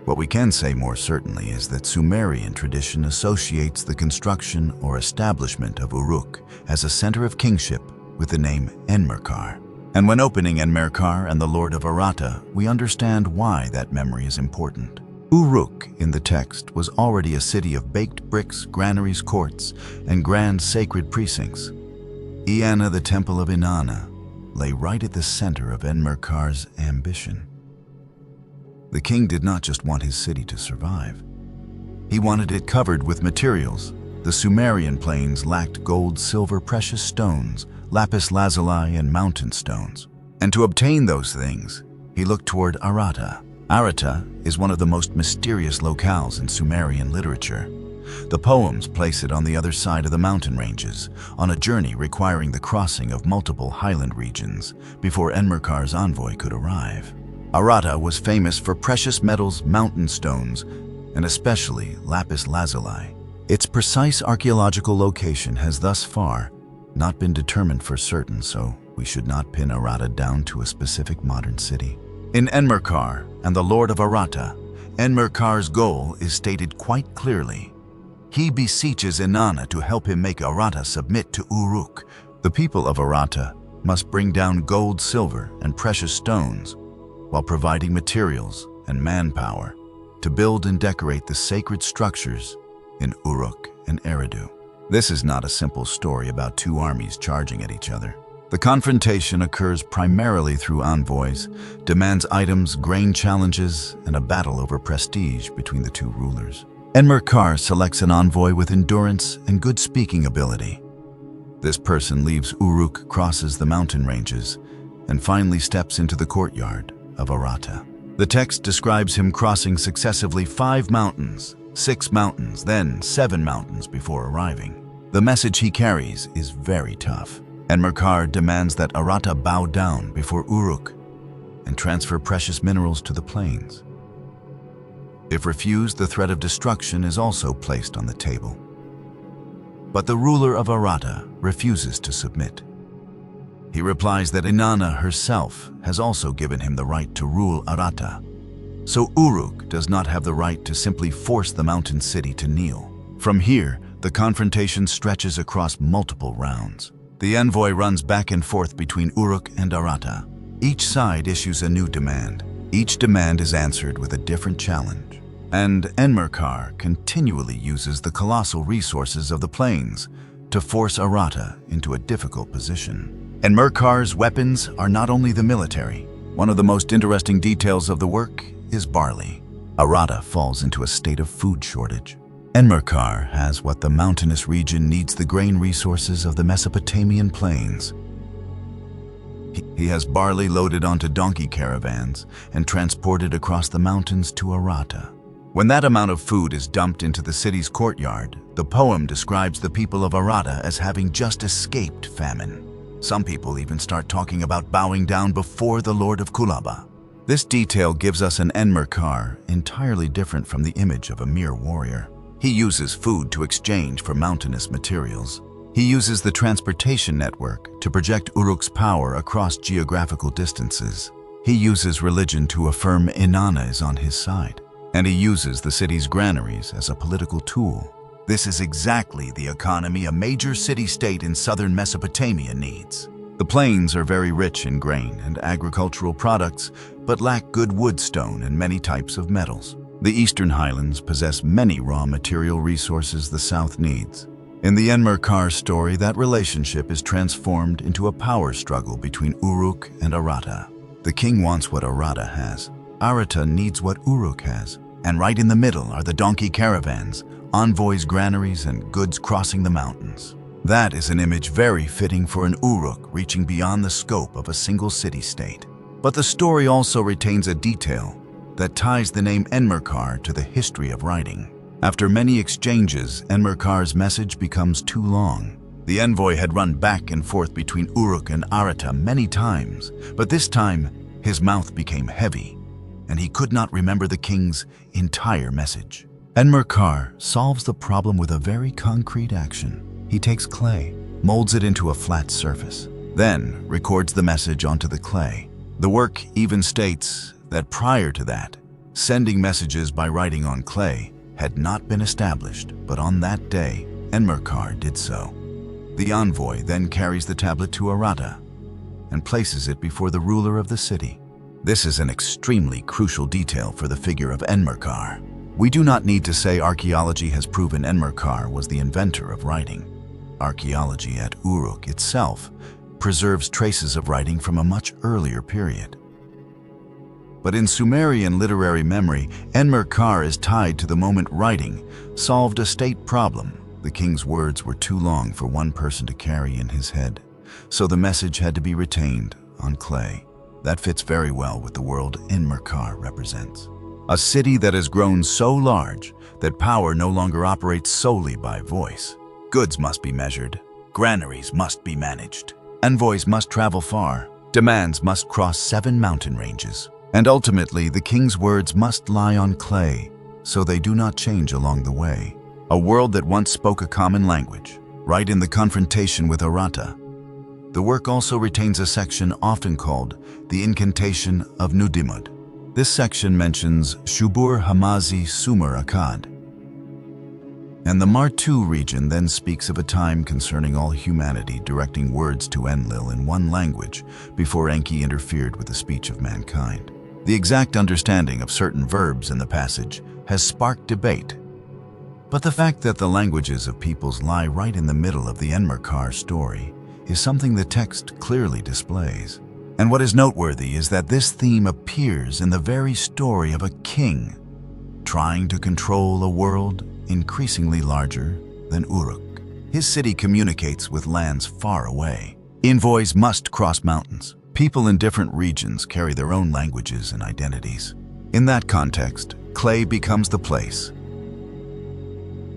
What we can say more certainly is that Sumerian tradition associates the construction or establishment of Uruk as a center of kingship with the name Enmerkar. And when opening Enmerkar and the Lord of Arata, we understand why that memory is important. Uruk in the text was already a city of baked bricks, granaries, courts, and grand sacred precincts. Eanna, the temple of Inanna, lay right at the center of Enmerkar's ambition. The king did not just want his city to survive. He wanted it covered with materials. The Sumerian plains lacked gold, silver, precious stones, lapis lazuli, and mountain stones. And to obtain those things, he looked toward Aratta. Aratta is one of the most mysterious locales in Sumerian literature. The poems place it on the other side of the mountain ranges, on a journey requiring the crossing of multiple highland regions before Enmerkar's envoy could arrive. Aratta was famous for precious metals, mountain stones, and especially lapis lazuli. Its precise archaeological location has thus far not been determined for certain, so we should not pin Aratta down to a specific modern city. In Enmerkar and the Lord of Aratta, Enmerkar's goal is stated quite clearly. He beseeches Inanna to help him make Aratta submit to Uruk. The people of Aratta must bring down gold, silver, and precious stones while providing materials and manpower to build and decorate the sacred structures in Uruk and Eridu. This is not a simple story about two armies charging at each other. The confrontation occurs primarily through envoys, demands items, grain challenges, and a battle over prestige between the two rulers. Enmerkar selects an envoy with endurance and good speaking ability. This person leaves Uruk, crosses the mountain ranges, and finally steps into the courtyard of Aratta. The text describes him crossing successively 5 mountains, 6 mountains, then 7 mountains before arriving. The message he carries is very tough. Enmerkar demands that Aratta bow down before Uruk and transfer precious minerals to the plains. If refused, the threat of destruction is also placed on the table. But the ruler of Aratta refuses to submit. He replies that Inanna herself has also given him the right to rule Aratta, so Uruk does not have the right to simply force the mountain city to kneel. From here, the confrontation stretches across multiple rounds. The envoy runs back and forth between Uruk and Aratta. Each side issues a new demand. Each demand is answered with a different challenge. And Enmerkar continually uses the colossal resources of the plains to force Aratta into a difficult position. Enmerkar's weapons are not only the military. One of the most interesting details of the work is barley. Aratta falls into a state of food shortage. Enmerkar has what the mountainous region needs: the grain resources of the Mesopotamian plains. He has barley loaded onto donkey caravans and transported across the mountains to Aratta. When that amount of food is dumped into the city's courtyard, the poem describes the people of Aratta as having just escaped famine. Some people even start talking about bowing down before the Lord of Kulaba. This detail gives us an Enmerkar entirely different from the image of a mere warrior. He uses food to exchange for mountainous materials. He uses the transportation network to project Uruk's power across geographical distances. He uses religion to affirm Inanna is on his side. And he uses the city's granaries as a political tool. This is exactly the economy a major city-state in southern Mesopotamia needs. The plains are very rich in grain and agricultural products, but lack good wood, stone, and many types of metals. The eastern highlands possess many raw material resources the south needs. In the Enmerkar story, that relationship is transformed into a power struggle between Uruk and Aratta. The king wants what Aratta has. Aratta needs what Uruk has. And right in the middle are the donkey caravans, envoys' granaries, and goods crossing the mountains. That is an image very fitting for an Uruk reaching beyond the scope of a single city-state. But the story also retains a detail that ties the name Enmerkar to the history of writing. After many exchanges, Enmerkar's message becomes too long. The envoy had run back and forth between Uruk and Aratta many times, but this time his mouth became heavy, and he could not remember the king's entire message. Enmerkar solves the problem with a very concrete action. He takes clay, molds it into a flat surface, then records the message onto the clay. The work even states that prior to that, sending messages by writing on clay had not been established, but on that day, Enmerkar did so. The envoy then carries the tablet to Aratta and places it before the ruler of the city. This is an extremely crucial detail for the figure of Enmerkar. We do not need to say archaeology has proven Enmerkar was the inventor of writing. Archaeology at Uruk itself preserves traces of writing from a much earlier period. But in Sumerian literary memory, Enmerkar is tied to the moment writing solved a state problem. The king's words were too long for one person to carry in his head, so the message had to be retained on clay. That fits very well with the world Enmerkar represents. A city that has grown so large that power no longer operates solely by voice. Goods must be measured, granaries must be managed, envoys must travel far, demands must cross 7 mountain ranges, and ultimately the king's words must lie on clay so they do not change along the way. A world that once spoke a common language, right in the confrontation with Arata. The work also retains a section often called the Incantation of Nudimud. This section mentions Shubur Hamazi Sumer Akkad. And the Martu region then speaks of a time concerning all humanity directing words to Enlil in one language before Enki interfered with the speech of mankind. The exact understanding of certain verbs in the passage has sparked debate, but the fact that the languages of peoples lie right in the middle of the Enmerkar story is something the text clearly displays. And what is noteworthy is that this theme appears in the very story of a king trying to control a world increasingly larger than Uruk. His city communicates with lands far away. Envoys must cross mountains. People in different regions carry their own languages and identities. In that context, clay becomes the place,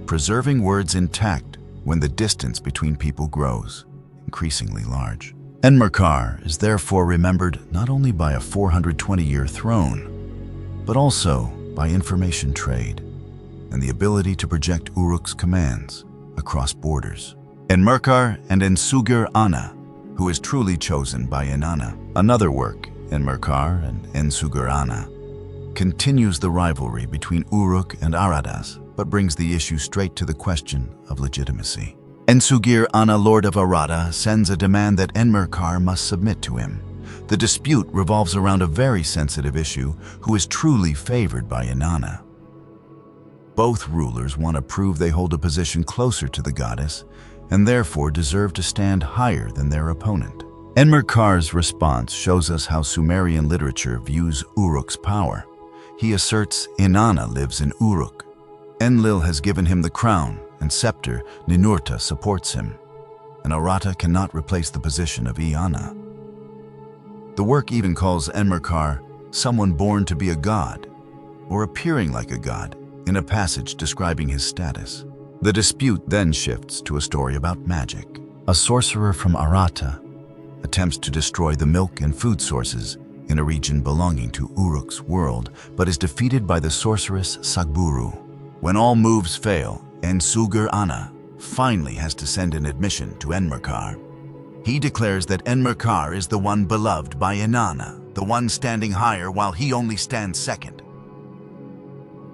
preserving words intact when the distance between people grows increasingly large. Enmerkar is therefore remembered not only by a 420-year throne, but also by information trade and the ability to project Uruk's commands across borders. Enmerkar and Ensuger-Ana, who is truly chosen by Inanna. Another work, Enmerkar and Ensuger-Ana, continues the rivalry between Uruk and Aradas, but brings the issue straight to the question of legitimacy. Ensuger-Ana, Lord of Arata, sends a demand that Enmerkar must submit to him. The dispute revolves around a very sensitive issue: who is truly favored by Inanna. Both rulers want to prove they hold a position closer to the goddess and therefore deserve to stand higher than their opponent. Enmerkar's response shows us how Sumerian literature views Uruk's power. He asserts Inanna lives in Uruk. Enlil has given him the crown, and scepter Ninurta supports him, and Arata cannot replace the position of Inanna. The work even calls Enmerkar someone born to be a god, or appearing like a god, in a passage describing his status. The dispute then shifts to a story about magic. A sorcerer from Arata attempts to destroy the milk and food sources in a region belonging to Uruk's world, but is defeated by the sorceress Sagburu. When all moves fail, Ensuger-Ana finally has to send an admission to Enmerkar. He declares that Enmerkar is the one beloved by Inanna, the one standing higher while he only stands second.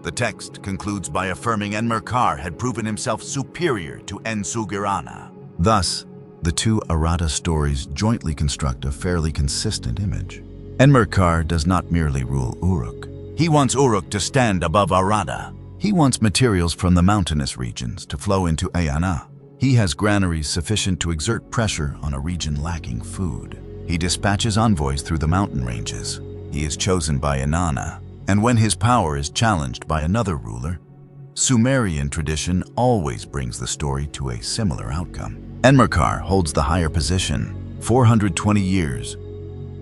The text concludes by affirming Enmerkar had proven himself superior to Ensuger-Ana. Thus, the two Arata stories jointly construct a fairly consistent image. Enmerkar does not merely rule Uruk. He wants Uruk to stand above Arata. He wants materials from the mountainous regions to flow into Ayana. He has granaries sufficient to exert pressure on a region lacking food. He dispatches envoys through the mountain ranges. He is chosen by Inanna, and when his power is challenged by another ruler, Sumerian tradition always brings the story to a similar outcome. Enmerkar holds the higher position, 420 years,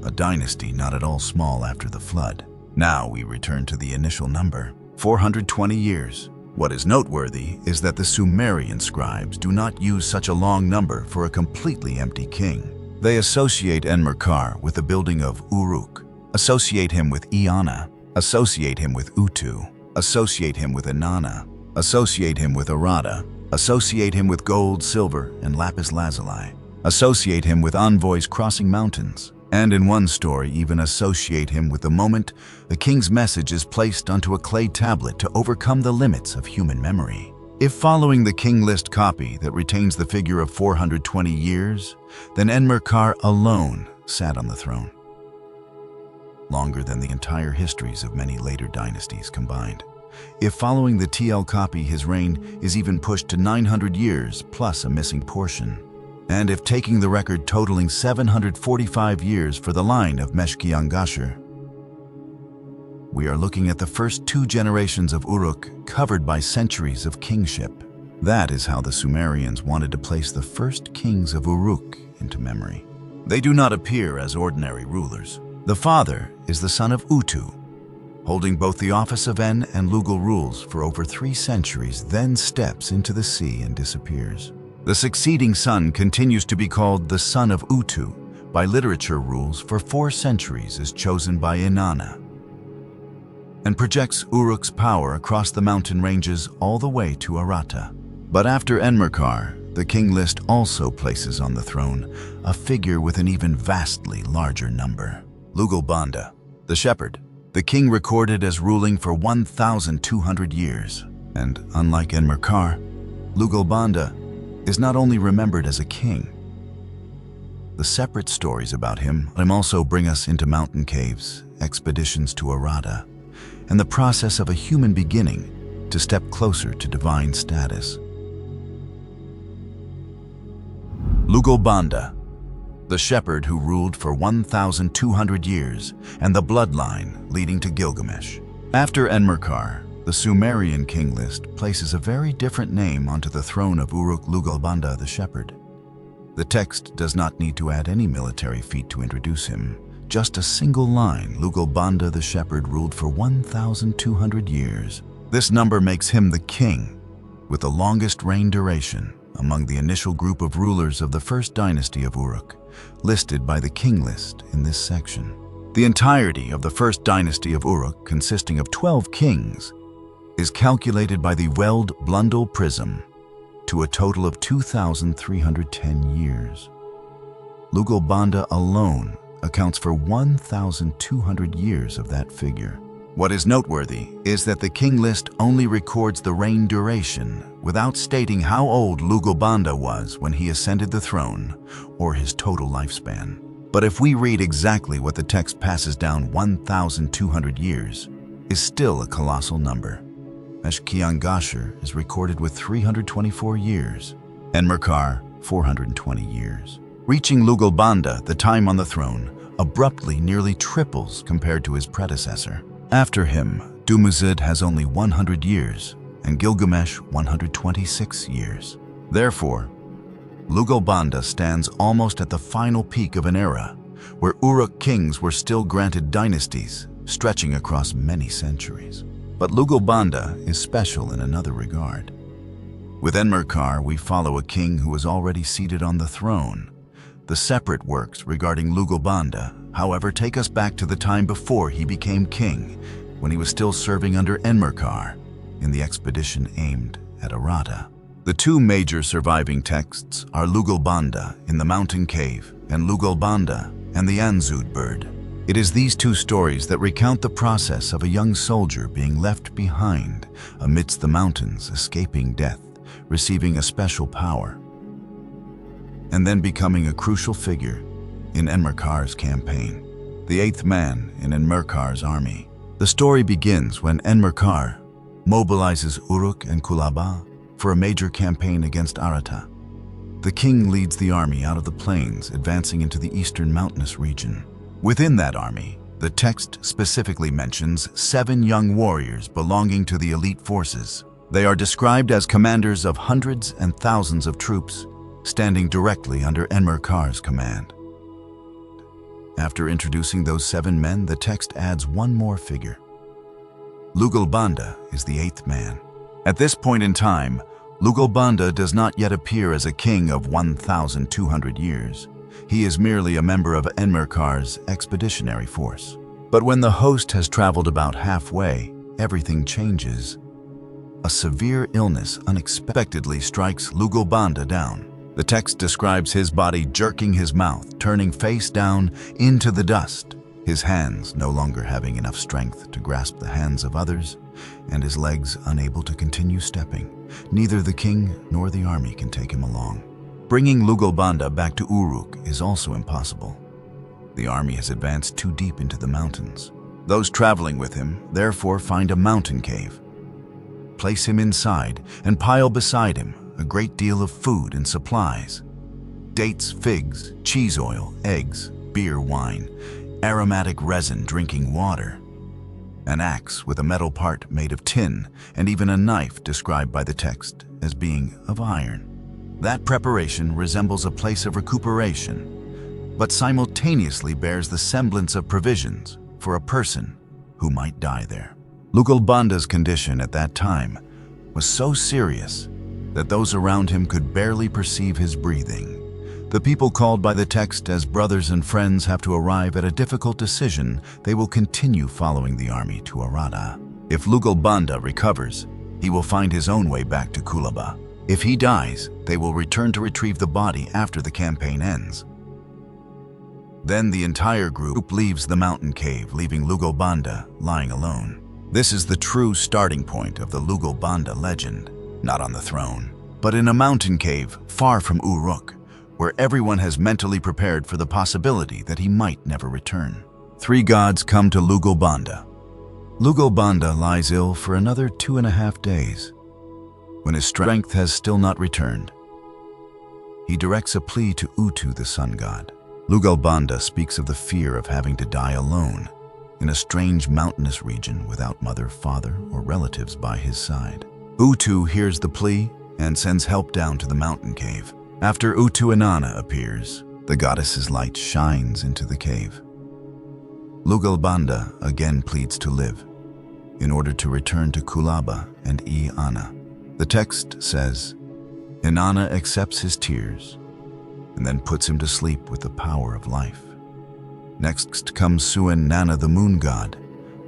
a dynasty not at all small after the flood. Now we return to the initial number, 420 years. What is noteworthy is that the Sumerian scribes do not use such a long number for a completely empty king. They associate Enmerkar with the building of Uruk, associate him with Inanna, associate him with Utu, associate him with Inanna, associate him with Arata, associate him with gold, silver, and lapis lazuli, associate him with envoys crossing mountains, and in one story even associate him with the moment the king's message is placed onto a clay tablet to overcome the limits of human memory. If following the king list copy that retains the figure of 420 years, then Enmerkar alone sat on the throne, longer than the entire histories of many later dynasties combined. If following the TL copy, his reign is even pushed to 900 years plus a missing portion. And if taking the record totaling 745 years for the line of Mesh-ki-ang-gasher, we are looking at the first 2 generations of Uruk covered by centuries of kingship. That is how the Sumerians wanted to place the first kings of Uruk into memory. They do not appear as ordinary rulers. The father is the son of Utu, holding both the office of En and Lugal rules for over 3 centuries, then steps into the sea and disappears. The succeeding son continues to be called the son of Utu by literature rules for 4 centuries as chosen by Inanna, and projects Uruk's power across the mountain ranges all the way to Arata. But after Enmerkar, the king list also places on the throne a figure with an even vastly larger number. Lugalbanda, the shepherd, the king recorded as ruling for 1,200 years. And unlike Enmerkar, Lugalbanda is not only remembered as a king. The separate stories about him also bring us into mountain caves, expeditions to Arata, and the process of a human beginning to step closer to divine status. Lugalbanda, the shepherd who ruled for 1,200 years, and the bloodline leading to Gilgamesh. After Enmerkar, the Sumerian king list places a very different name onto the throne of Uruk Lugalbanda the shepherd. The text does not need to add any military feat to introduce him. Just a single line, Lugalbanda the shepherd ruled for 1,200 years. This number makes him the king, with the longest reign duration among the initial group of rulers of the first dynasty of Uruk, listed by the king list in this section. The entirety of the first dynasty of Uruk, consisting of 12 kings, is calculated by the Weld Blundell prism to a total of 2,310 years. Lugalbanda alone accounts for 1,200 years of that figure. What is noteworthy is that the king list only records the reign duration without stating how old Lugalbanda was when he ascended the throne or his total lifespan. But if we read exactly what the text passes down, 1,200 years is still a colossal number. Mesh-ki-ang-gasher is recorded with 324 years, Enmerkar 420 years. Reaching Lugalbanda, the time on the throne abruptly nearly triples compared to his predecessor. After him, Dumuzid has only 100 years, and Gilgamesh 126 years. Therefore, Lugalbanda stands almost at the final peak of an era where Uruk kings were still granted dynasties stretching across many centuries. But Lugalbanda is special in another regard. With Enmerkar, we follow a king who is already seated on the throne. The separate works regarding Lugalbanda, however, take us back to the time before he became king, when he was still serving under Enmerkar in the expedition aimed at Arata. The 2 major surviving texts are Lugalbanda in the mountain cave and Lugalbanda and the Anzud bird. It is these 2 stories that recount the process of a young soldier being left behind amidst the mountains, escaping death, receiving a special power, and then becoming a crucial figure in Enmerkar's campaign, the 8th man in Enmerkar's army. The story begins when Enmerkar mobilizes Uruk and Kulaba for a major campaign against Arata. The king leads the army out of the plains, advancing into the eastern mountainous region. Within that army, the text specifically mentions 7 young warriors belonging to the elite forces. They are described as commanders of hundreds and thousands of troops, standing directly under Enmerkar's command. After introducing those 7 men, the text adds one more figure. Lugalbanda is the 8th man. At this point in time, Lugalbanda does not yet appear as a king of 1,200 years. He is merely a member of Enmerkar's expeditionary force. But when the host has traveled about halfway, everything changes. A severe illness unexpectedly strikes Lugalbanda down. The text describes his body jerking his mouth, turning face down into the dust, his hands no longer having enough strength to grasp the hands of others, and his legs unable to continue stepping. Neither the king nor the army can take him along. Bringing Lugalbanda back to Uruk is also impossible. The army has advanced too deep into the mountains. Those traveling with him therefore find a mountain cave. place him inside, and pile beside him a great deal of food and supplies: dates, figs, cheese oil, eggs, beer, wine, aromatic resin, drinking water, an axe with a metal part made of tin, and even a knife described by the text as being of iron. That preparation resembles a place of recuperation, but simultaneously bears the semblance of provisions for a person who might die there. Lugalbanda's condition at that time was so serious that those around him could barely perceive his breathing. The people called by the text as brothers and friends have to arrive at a difficult decision. They will continue following the army to Arada. If Lugalbanda recovers, he will find his own way back to Kulaba. If he dies, they will return to retrieve the body after the campaign ends. Then the entire group leaves the mountain cave, leaving Lugalbanda lying alone. This is the true starting point of the Lugalbanda legend, not on the throne, but in a mountain cave far from Uruk, where everyone has mentally prepared for the possibility that he might never return. 3 gods come to Lugalbanda. Lugalbanda lies ill for another 2.5 days. When his strength has still not returned, he directs a plea to Utu, the sun god. Lugalbanda speaks of the fear of having to die alone in a strange mountainous region without mother, father, or relatives by his side. Utu hears the plea and sends help down to the mountain cave. After Utu, Inanna appears. The goddess's light shines into the cave. Lugalbanda again pleads to live in order to return to Kulaba and Inanna. The text says, Inanna accepts his tears and then puts him to sleep with the power of life. Next comes Suen Nana, the moon god.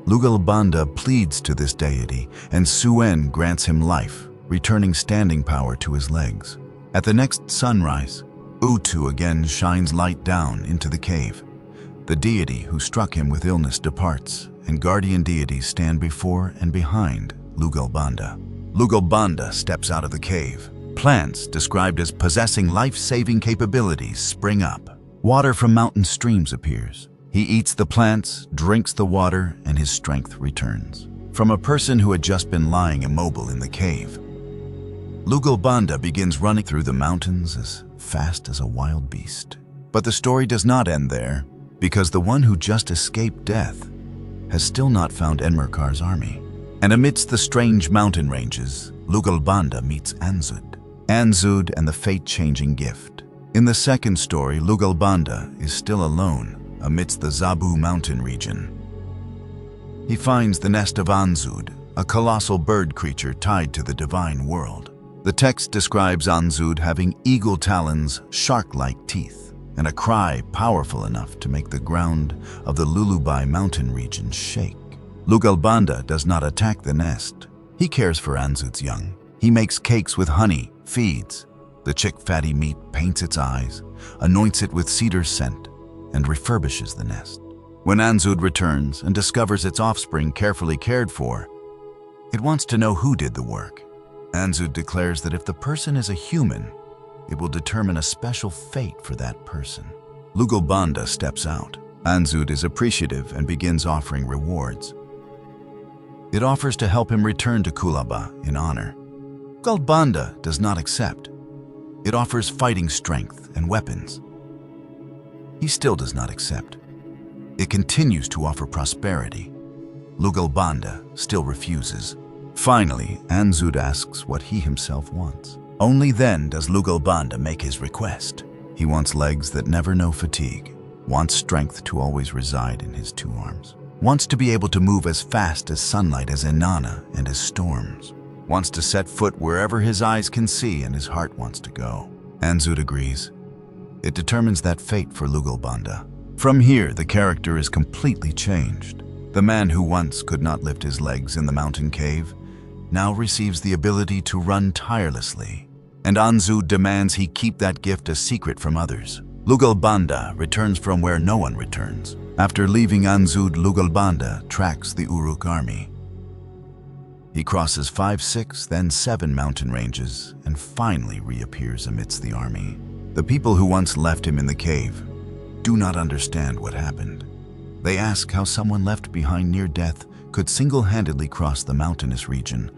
Lugalbanda pleads to this deity, and Suen grants him life, returning standing power to his legs. At the next sunrise, Utu again shines light down into the cave. The deity who struck him with illness departs, and guardian deities stand before and behind Lugalbanda. Lugalbanda steps out of the cave. Plants described as possessing life-saving capabilities spring up. Water from mountain streams appears. He eats the plants, drinks the water, and his strength returns. From a person who had just been lying immobile in the cave, Lugalbanda begins running through the mountains as fast as a wild beast. But the story does not end there, because the one who just escaped death has still not found Enmerkar's army. And amidst the strange mountain ranges, Lugalbanda meets Anzud and the fate-changing gift. In the second story, Lugalbanda is still alone amidst the Zabu mountain region. He finds the nest of Anzud, a colossal bird creature tied to the divine world. The text describes Anzud having eagle talons, shark-like teeth, and a cry powerful enough to make the ground of the Lulubai mountain region shake. Lugalbanda does not attack the nest. He cares for Anzud's young. He makes cakes with honey, feeds the chick fatty meat, paints its eyes, anoints it with cedar scent, and refurbishes the nest. When Anzud returns and discovers its offspring carefully cared for, it wants to know who did the work. Anzud declares that if the person is a human, it will determine a special fate for that person. Lugalbanda steps out. Anzud is appreciative and begins offering rewards. It offers to help him return to Kulaba in honor. Lugalbanda does not accept. It offers fighting strength and weapons. He still does not accept. It continues to offer prosperity. Lugalbanda still refuses. Finally, Anzud asks what he himself wants. Only then does Lugalbanda make his request. He wants legs that never know fatigue, wants strength to always reside in his 2 arms, wants to be able to move as fast as sunlight, as Inanna and as storms, wants to set foot wherever his eyes can see and his heart wants to go. Anzud agrees. It determines that fate for Lugalbanda. From here, the character is completely changed. The man who once could not lift his legs in the mountain cave now receives the ability to run tirelessly, and Anzud demands he keep that gift a secret from others. Lugalbanda returns from where no one returns. After leaving Anzud, Lugalbanda tracks the Uruk army. He crosses 5, 6, then 7 mountain ranges and finally reappears amidst the army. The people who once left him in the cave do not understand what happened. They ask how someone left behind near death could single-handedly cross the mountainous region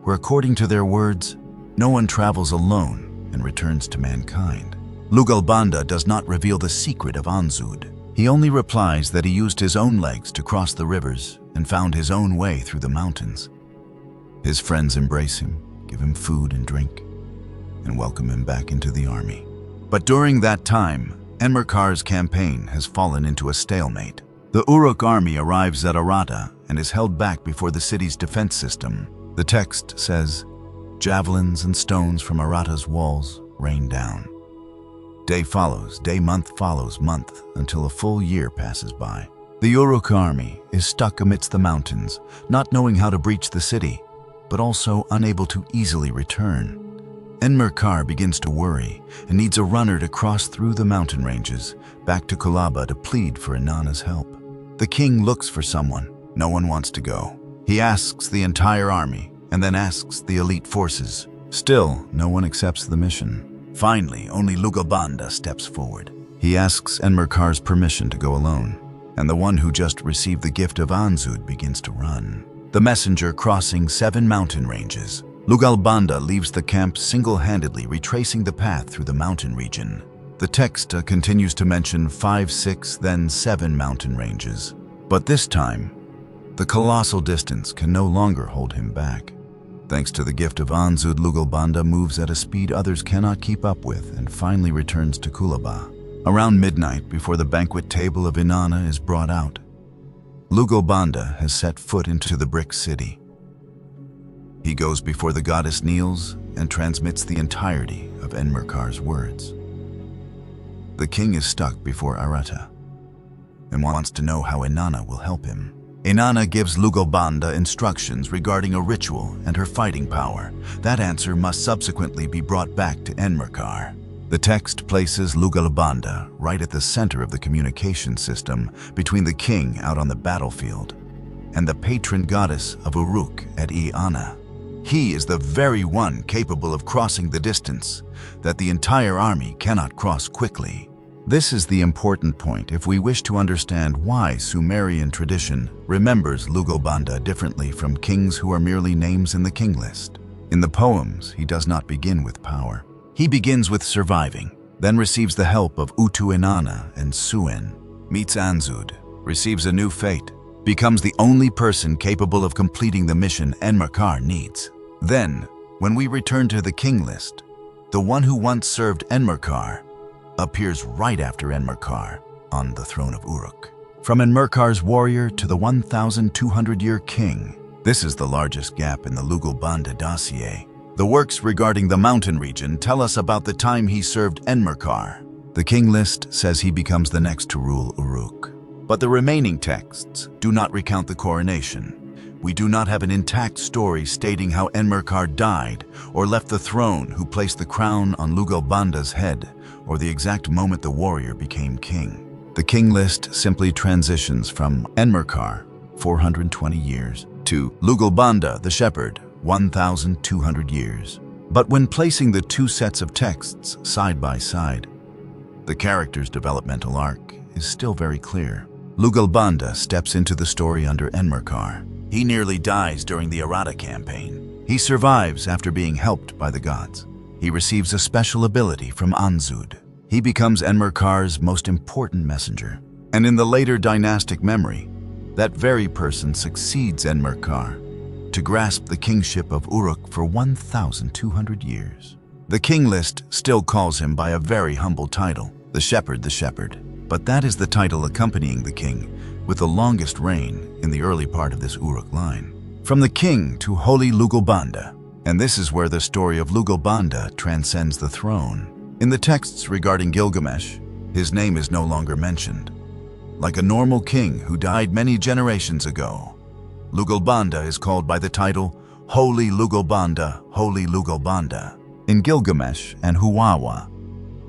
where, according to their words, no one travels alone and returns to mankind. Lugalbanda does not reveal the secret of Anzud. He only replies that he used his own legs to cross the rivers and found his own way through the mountains. His friends embrace him, give him food and drink, and welcome him back into the army. But during that time, Enmerkar's campaign has fallen into a stalemate. The Uruk army arrives at Arata and is held back before the city's defense system. The text says, "Javelins and stones from Arata's walls rain down." Day follows day, month follows month, until a full year passes by. The Uruk army is stuck amidst the mountains, not knowing how to breach the city, but also unable to easily return. Enmerkar begins to worry and needs a runner to cross through the mountain ranges back to Kulaba to plead for Inanna's help. The king looks for someone. No one wants to go. He asks the entire army and then asks the elite forces. Still, no one accepts the mission. Finally, only Lugalbanda steps forward. He asks Enmerkar's permission to go alone, and the one who just received the gift of Anzud begins to run. The messenger crossing 7 mountain ranges. Lugalbanda leaves the camp single-handedly, retracing the path through the mountain region. The text continues to mention 5, 6, then 7 mountain ranges. But this time, the colossal distance can no longer hold him back. Thanks to the gift of Anzud, Lugalbanda moves at a speed others cannot keep up with and finally returns to Kulaba. Around midnight, before the banquet table of Inanna is brought out, Lugalbanda has set foot into the brick city. He goes before the goddess kneels and transmits the entirety of Enmerkar's words. The king is stuck before Arata and wants to know how Inanna will help him. Inanna gives Lugalbanda instructions regarding a ritual and her fighting power. That answer must subsequently be brought back to Enmerkar. The text places Lugalbanda right at the center of the communication system between the king out on the battlefield and the patron goddess of Uruk at Anna. He is the very one capable of crossing the distance that the entire army cannot cross quickly. This is the important point if we wish to understand why Sumerian tradition remembers Lugalbanda differently from kings who are merely names in the king list. In the poems, he does not begin with power. He begins with surviving, then receives the help of Utu Inanna and Suen, meets Anzud, receives a new fate, becomes the only person capable of completing the mission Enmerkar needs. Then, when we return to the king list, the one who once served Enmerkar appears right after Enmerkar on the throne of Uruk. From Enmerkar's warrior to the 1,200-year king, this is the largest gap in the Lugalbanda dossier. The works regarding the mountain region tell us about the time he served Enmerkar. The king list says he becomes the next to rule Uruk. But the remaining texts do not recount the coronation. We do not have an intact story stating how Enmerkar died or left the throne, who placed the crown on Lugalbanda's head, or the exact moment the warrior became king. The king list simply transitions from Enmerkar, 420 years, to Lugalbanda the shepherd, 1,200 years. But when placing the two sets of texts side by side, the character's developmental arc is still very clear. Lugalbanda steps into the story under Enmerkar. He nearly dies during the Arata campaign. He survives after being helped by the gods. He receives a special ability from Anzud. He becomes Enmerkar's most important messenger. And in the later dynastic memory, that very person succeeds Enmerkar to grasp the kingship of Uruk for 1,200 years. The king list still calls him by a very humble title, the shepherd. But that is the title accompanying the king with the longest reign in the early part of this Uruk line. From the king to holy Lugalbanda. And this is where the story of Lugalbanda transcends the throne. In the texts regarding Gilgamesh, his name is no longer mentioned. Like a normal king who died many generations ago, Lugalbanda is called by the title Holy Lugalbanda, Holy Lugalbanda. In Gilgamesh and Huwawa,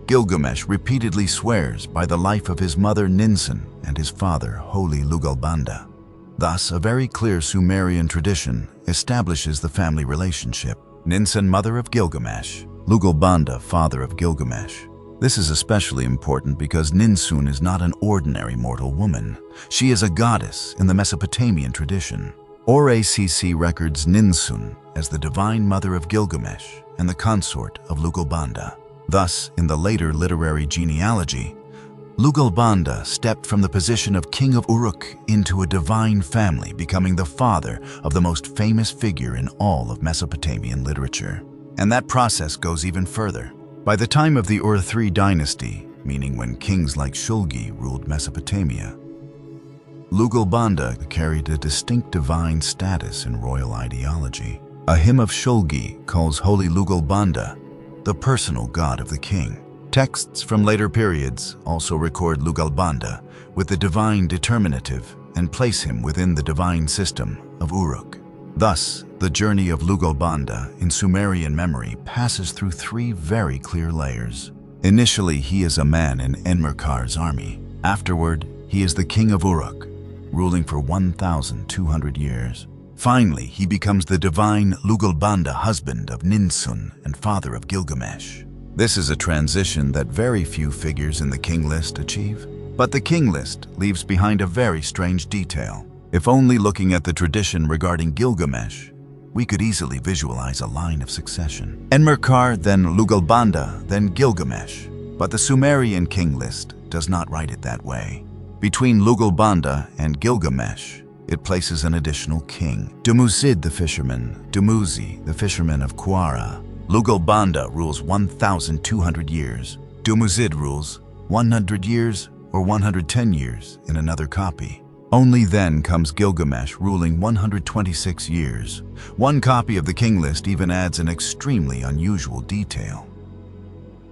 Gilgamesh repeatedly swears by the life of his mother Ninsun and his father, Holy Lugalbanda. Thus, a very clear Sumerian tradition establishes the family relationship. Ninsun, mother of Gilgamesh, Lugalbanda, father of Gilgamesh. This is especially important because Ninsun is not an ordinary mortal woman. She is a goddess in the Mesopotamian tradition. Oracc records Ninsun as the divine mother of Gilgamesh and the consort of Lugalbanda. Thus, in the later literary genealogy, Lugalbanda stepped from the position of king of Uruk into a divine family, becoming the father of the most famous figure in all of Mesopotamian literature. And that process goes even further. By the time of the Ur III dynasty, meaning when kings like Shulgi ruled Mesopotamia, Lugalbanda carried a distinct divine status in royal ideology. A hymn of Shulgi calls Holy Lugalbanda the personal god of the king. Texts from later periods also record Lugalbanda with the divine determinative and place him within the divine system of Uruk. Thus, the journey of Lugalbanda in Sumerian memory passes through three very clear layers. Initially, he is a man in Enmerkar's army. Afterward, he is the king of Uruk, ruling for 1,200 years. Finally, he becomes the divine Lugalbanda, husband of Ninsun and father of Gilgamesh. This is a transition that very few figures in the king list achieve. But the king list leaves behind a very strange detail. If only looking at the tradition regarding Gilgamesh, we could easily visualize a line of succession. Enmerkar, then Lugalbanda, then Gilgamesh. But the Sumerian king list does not write it that way. Between Lugalbanda and Gilgamesh, it places an additional king. Dumuzid the Fisherman, Dumuzid the Fisherman of Quara. Lugalbanda rules 1,200 years. Dumuzid rules 100 years or 110 years in another copy. Only then comes Gilgamesh ruling 126 years. One copy of the king list even adds an extremely unusual detail.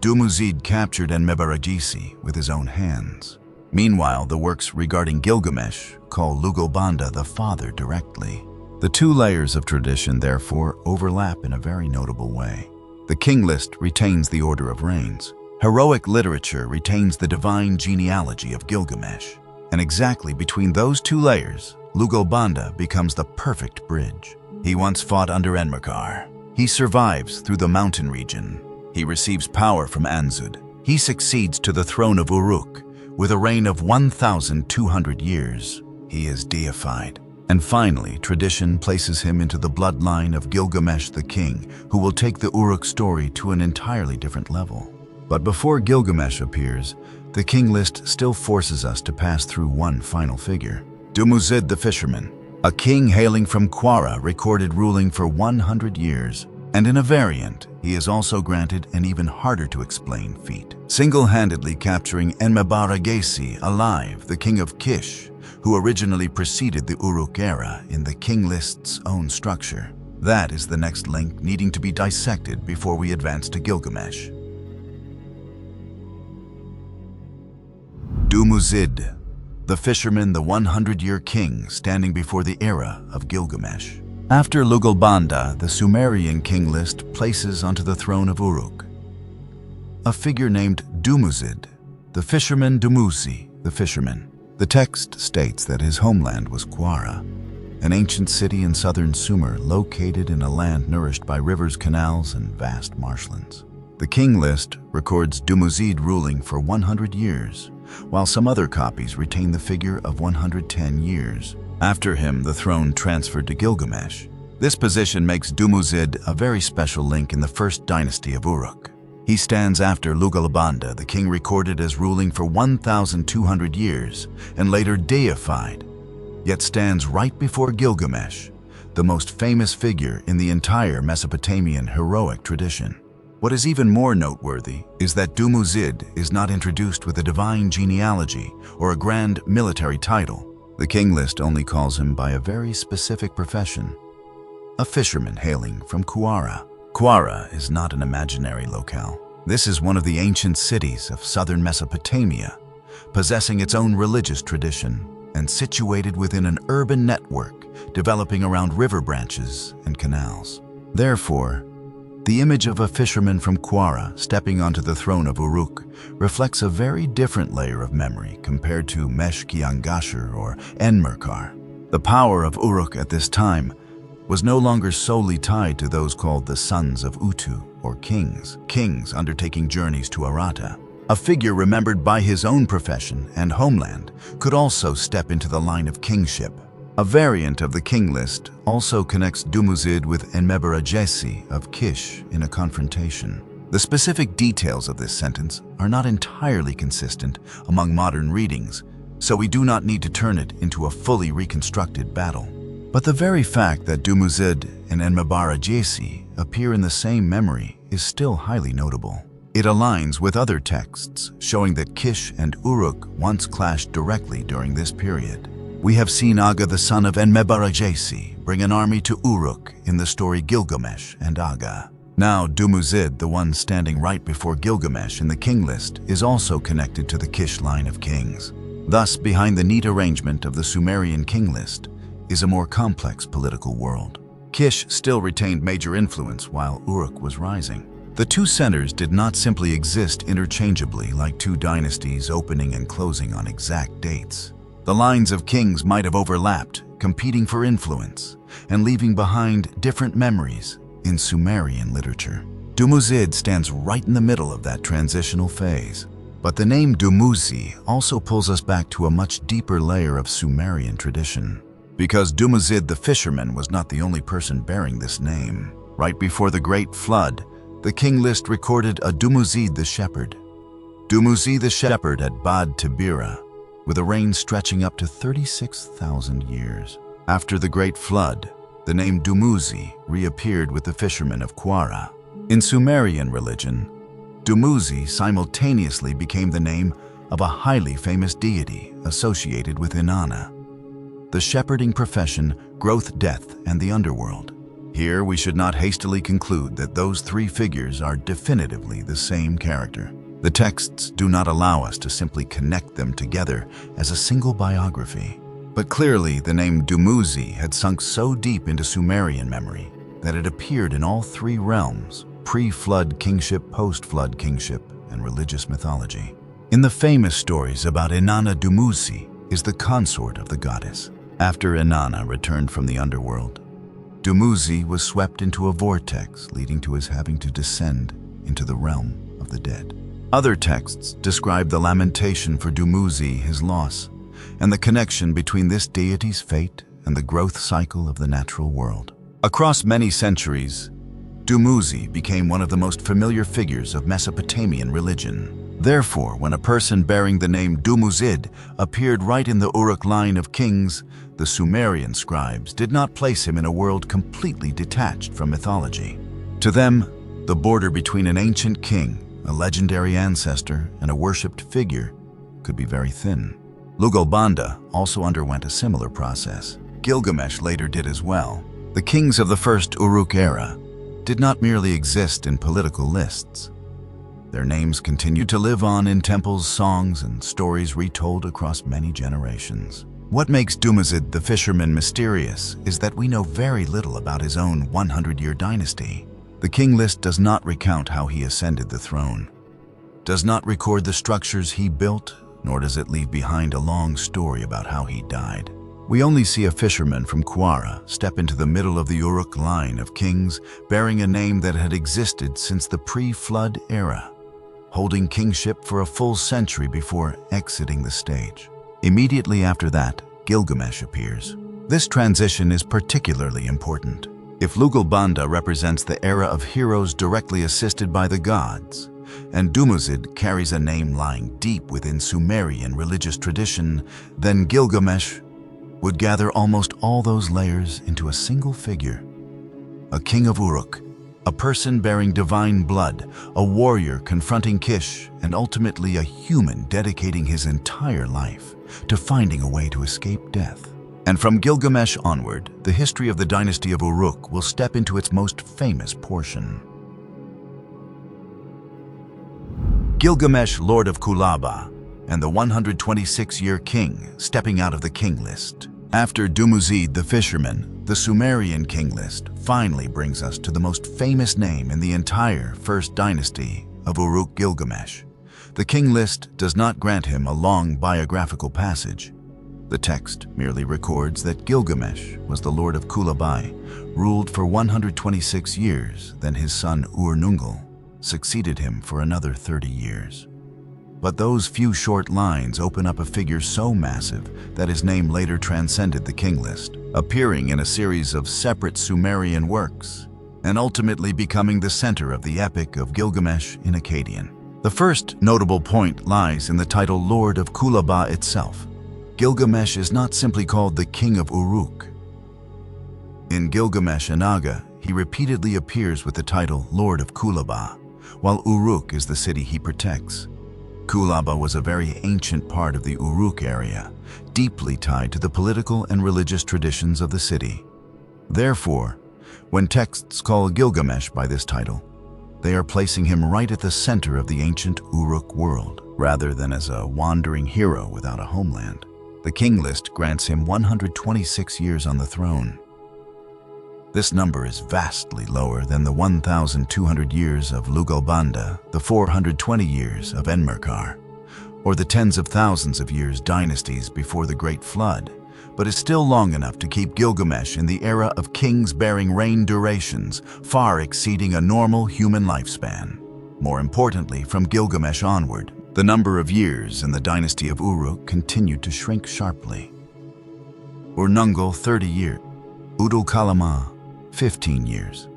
Dumuzid captured Enmebaragesi with his own hands. Meanwhile, the works regarding Gilgamesh call Lugalbanda the father directly. The two layers of tradition, therefore, overlap in a very notable way. The king list retains the order of reigns. Heroic literature retains the divine genealogy of Gilgamesh. And exactly between those two layers, Lugalbanda becomes the perfect bridge. He once fought under Enmerkar. He survives through the mountain region. He receives power from Anzud. He succeeds to the throne of Uruk with a reign of 1,200 years. He is deified. And finally, tradition places him into the bloodline of Gilgamesh the king, who will take the Uruk story to an entirely different level. But before Gilgamesh appears, the king list still forces us to pass through one final figure. Dumuzid the Fisherman, a king hailing from Quara, recorded ruling for 100 years. And in a variant, he is also granted an even harder to explain feat, single-handedly capturing Enmebaragesi alive, the king of Kish, who originally preceded the Uruk era in the king list's own structure. That is the next link needing to be dissected before we advance to Gilgamesh. Dumuzid, the fisherman, the 100-year king standing before the era of Gilgamesh. After Lugalbanda, the Sumerian king list places onto the throne of Uruk a figure named Dumuzid, the fisherman Dumuzid, the fisherman. The text states that his homeland was Quara, an ancient city in southern Sumer located in a land nourished by rivers, canals, and vast marshlands. The king list records Dumuzid ruling for 100 years, while some other copies retain the figure of 110 years. After him, the throne transferred to Gilgamesh. This position makes Dumuzid a very special link in the first dynasty of Uruk. He stands after Lugalbanda, the king recorded as ruling for 1,200 years and later deified, yet stands right before Gilgamesh, the most famous figure in the entire Mesopotamian heroic tradition. What is even more noteworthy is that Dumuzid is not introduced with a divine genealogy or a grand military title. The king list only calls him by a very specific profession, a fisherman hailing from Quara. Quara is not an imaginary locale. This is one of the ancient cities of southern Mesopotamia, possessing its own religious tradition and situated within an urban network developing around river branches and canals. Therefore, the image of a fisherman from Quara stepping onto the throne of Uruk reflects a very different layer of memory compared to Mesh-ki-ang-gasher or Enmerkar. The power of Uruk at this time was no longer solely tied to those called the sons of Utu, or kings undertaking journeys to Arata. A figure remembered by his own profession and homeland could also step into the line of kingship. A variant of the king list also connects Dumuzid with Enmebaragesi of Kish in a confrontation. The specific details of this sentence are not entirely consistent among modern readings, so we do not need to turn it into a fully reconstructed battle. But the very fact that Dumuzid and Enmebaragesi appear in the same memory is still highly notable. It aligns with other texts showing that Kish and Uruk once clashed directly during this period. We have seen Aga, the son of Enmebaragesi, bring an army to Uruk in the story Gilgamesh and Aga. Now Dumuzid, the one standing right before Gilgamesh in the king list, is also connected to the Kish line of kings. Thus, behind the neat arrangement of the Sumerian king list is a more complex political world. Kish still retained major influence while Uruk was rising. The two centers did not simply exist interchangeably like two dynasties opening and closing on exact dates. The lines of kings might have overlapped, competing for influence, and leaving behind different memories in Sumerian literature. Dumuzid stands right in the middle of that transitional phase. But the name Dumuzi also pulls us back to a much deeper layer of Sumerian tradition. Because Dumuzid the Fisherman was not the only person bearing this name. Right before the Great Flood, the king list recorded a Dumuzid the Shepherd. Dumuzid the Shepherd at Bad Tabira, with a reign stretching up to 36,000 years. After the Great Flood, the name Dumuzi reappeared with the fishermen of Quara. In Sumerian religion, Dumuzi simultaneously became the name of a highly famous deity associated with Inanna, the shepherding profession, growth, death, and the underworld. Here we should not hastily conclude that those three figures are definitively the same character. The texts do not allow us to simply connect them together as a single biography. But clearly the name Dumuzi had sunk so deep into Sumerian memory that it appeared in all three realms: pre-flood kingship, post-flood kingship, and religious mythology. In the famous stories about Inanna, Dumuzi is the consort of the goddess. After Inanna returned from the underworld, Dumuzi was swept into a vortex, leading to his having to descend into the realm of the dead. Other texts describe the lamentation for Dumuzi, his loss, and the connection between this deity's fate and the growth cycle of the natural world. Across many centuries, Dumuzi became one of the most familiar figures of Mesopotamian religion. Therefore, when a person bearing the name Dumuzid appeared right in the Uruk line of kings, the Sumerian scribes did not place him in a world completely detached from mythology. To them, the border between an ancient king, a legendary ancestor, and a worshipped figure could be very thin. Lugalbanda also underwent a similar process. Gilgamesh later did as well. The kings of the first Uruk era did not merely exist in political lists. Their names continued to live on in temples, songs, and stories retold across many generations. What makes Dumuzid the Fisherman mysterious is that we know very little about his own 100-year dynasty. The king list does not recount how he ascended the throne, does not record the structures he built, nor does it leave behind a long story about how he died. We only see a fisherman from Quara step into the middle of the Uruk line of kings, bearing a name that had existed since the pre-flood era, holding kingship for a full century before exiting the stage. Immediately after that, Gilgamesh appears. This transition is particularly important. If Lugalbanda represents the era of heroes directly assisted by the gods, and Dumuzid carries a name lying deep within Sumerian religious tradition, then Gilgamesh would gather almost all those layers into a single figure. A king of Uruk, a person bearing divine blood, a warrior confronting Kish, and ultimately a human dedicating his entire life to finding a way to escape death. And from Gilgamesh onward, the history of the dynasty of Uruk will step into its most famous portion. Gilgamesh, Lord of Kulaba, and the 126-year king stepping out of the king list. After Dumuzid the Fisherman, the Sumerian king list finally brings us to the most famous name in the entire first dynasty of Uruk, Gilgamesh. The king list does not grant him a long biographical passage. The text merely records that Gilgamesh was the lord of Kulabai, ruled for 126 years, then his son Ur-Nunggal succeeded him for another 30 years. But those few short lines open up a figure so massive that his name later transcended the king list, appearing in a series of separate Sumerian works, and ultimately becoming the center of the epic of Gilgamesh in Akkadian. The first notable point lies in the title Lord of Kulaba itself. Gilgamesh is not simply called the King of Uruk. In Gilgamesh and Aga, he repeatedly appears with the title Lord of Kulaba, while Uruk is the city he protects. Kulaba was a very ancient part of the Uruk area, deeply tied to the political and religious traditions of the city. Therefore, when texts call Gilgamesh by this title, they are placing him right at the center of the ancient Uruk world, rather than as a wandering hero without a homeland. The king list grants him 126 years on the throne. This number is vastly lower than the 1,200 years of Lugalbanda, the 420 years of Enmerkar, or the tens of thousands of years dynasties before the Great Flood, but is still long enough to keep Gilgamesh in the era of kings bearing reign durations far exceeding a normal human lifespan. More importantly, from Gilgamesh onward, the number of years in the dynasty of Uruk continued to shrink sharply. Urnungal 30 years, Udul-kalama 15 years,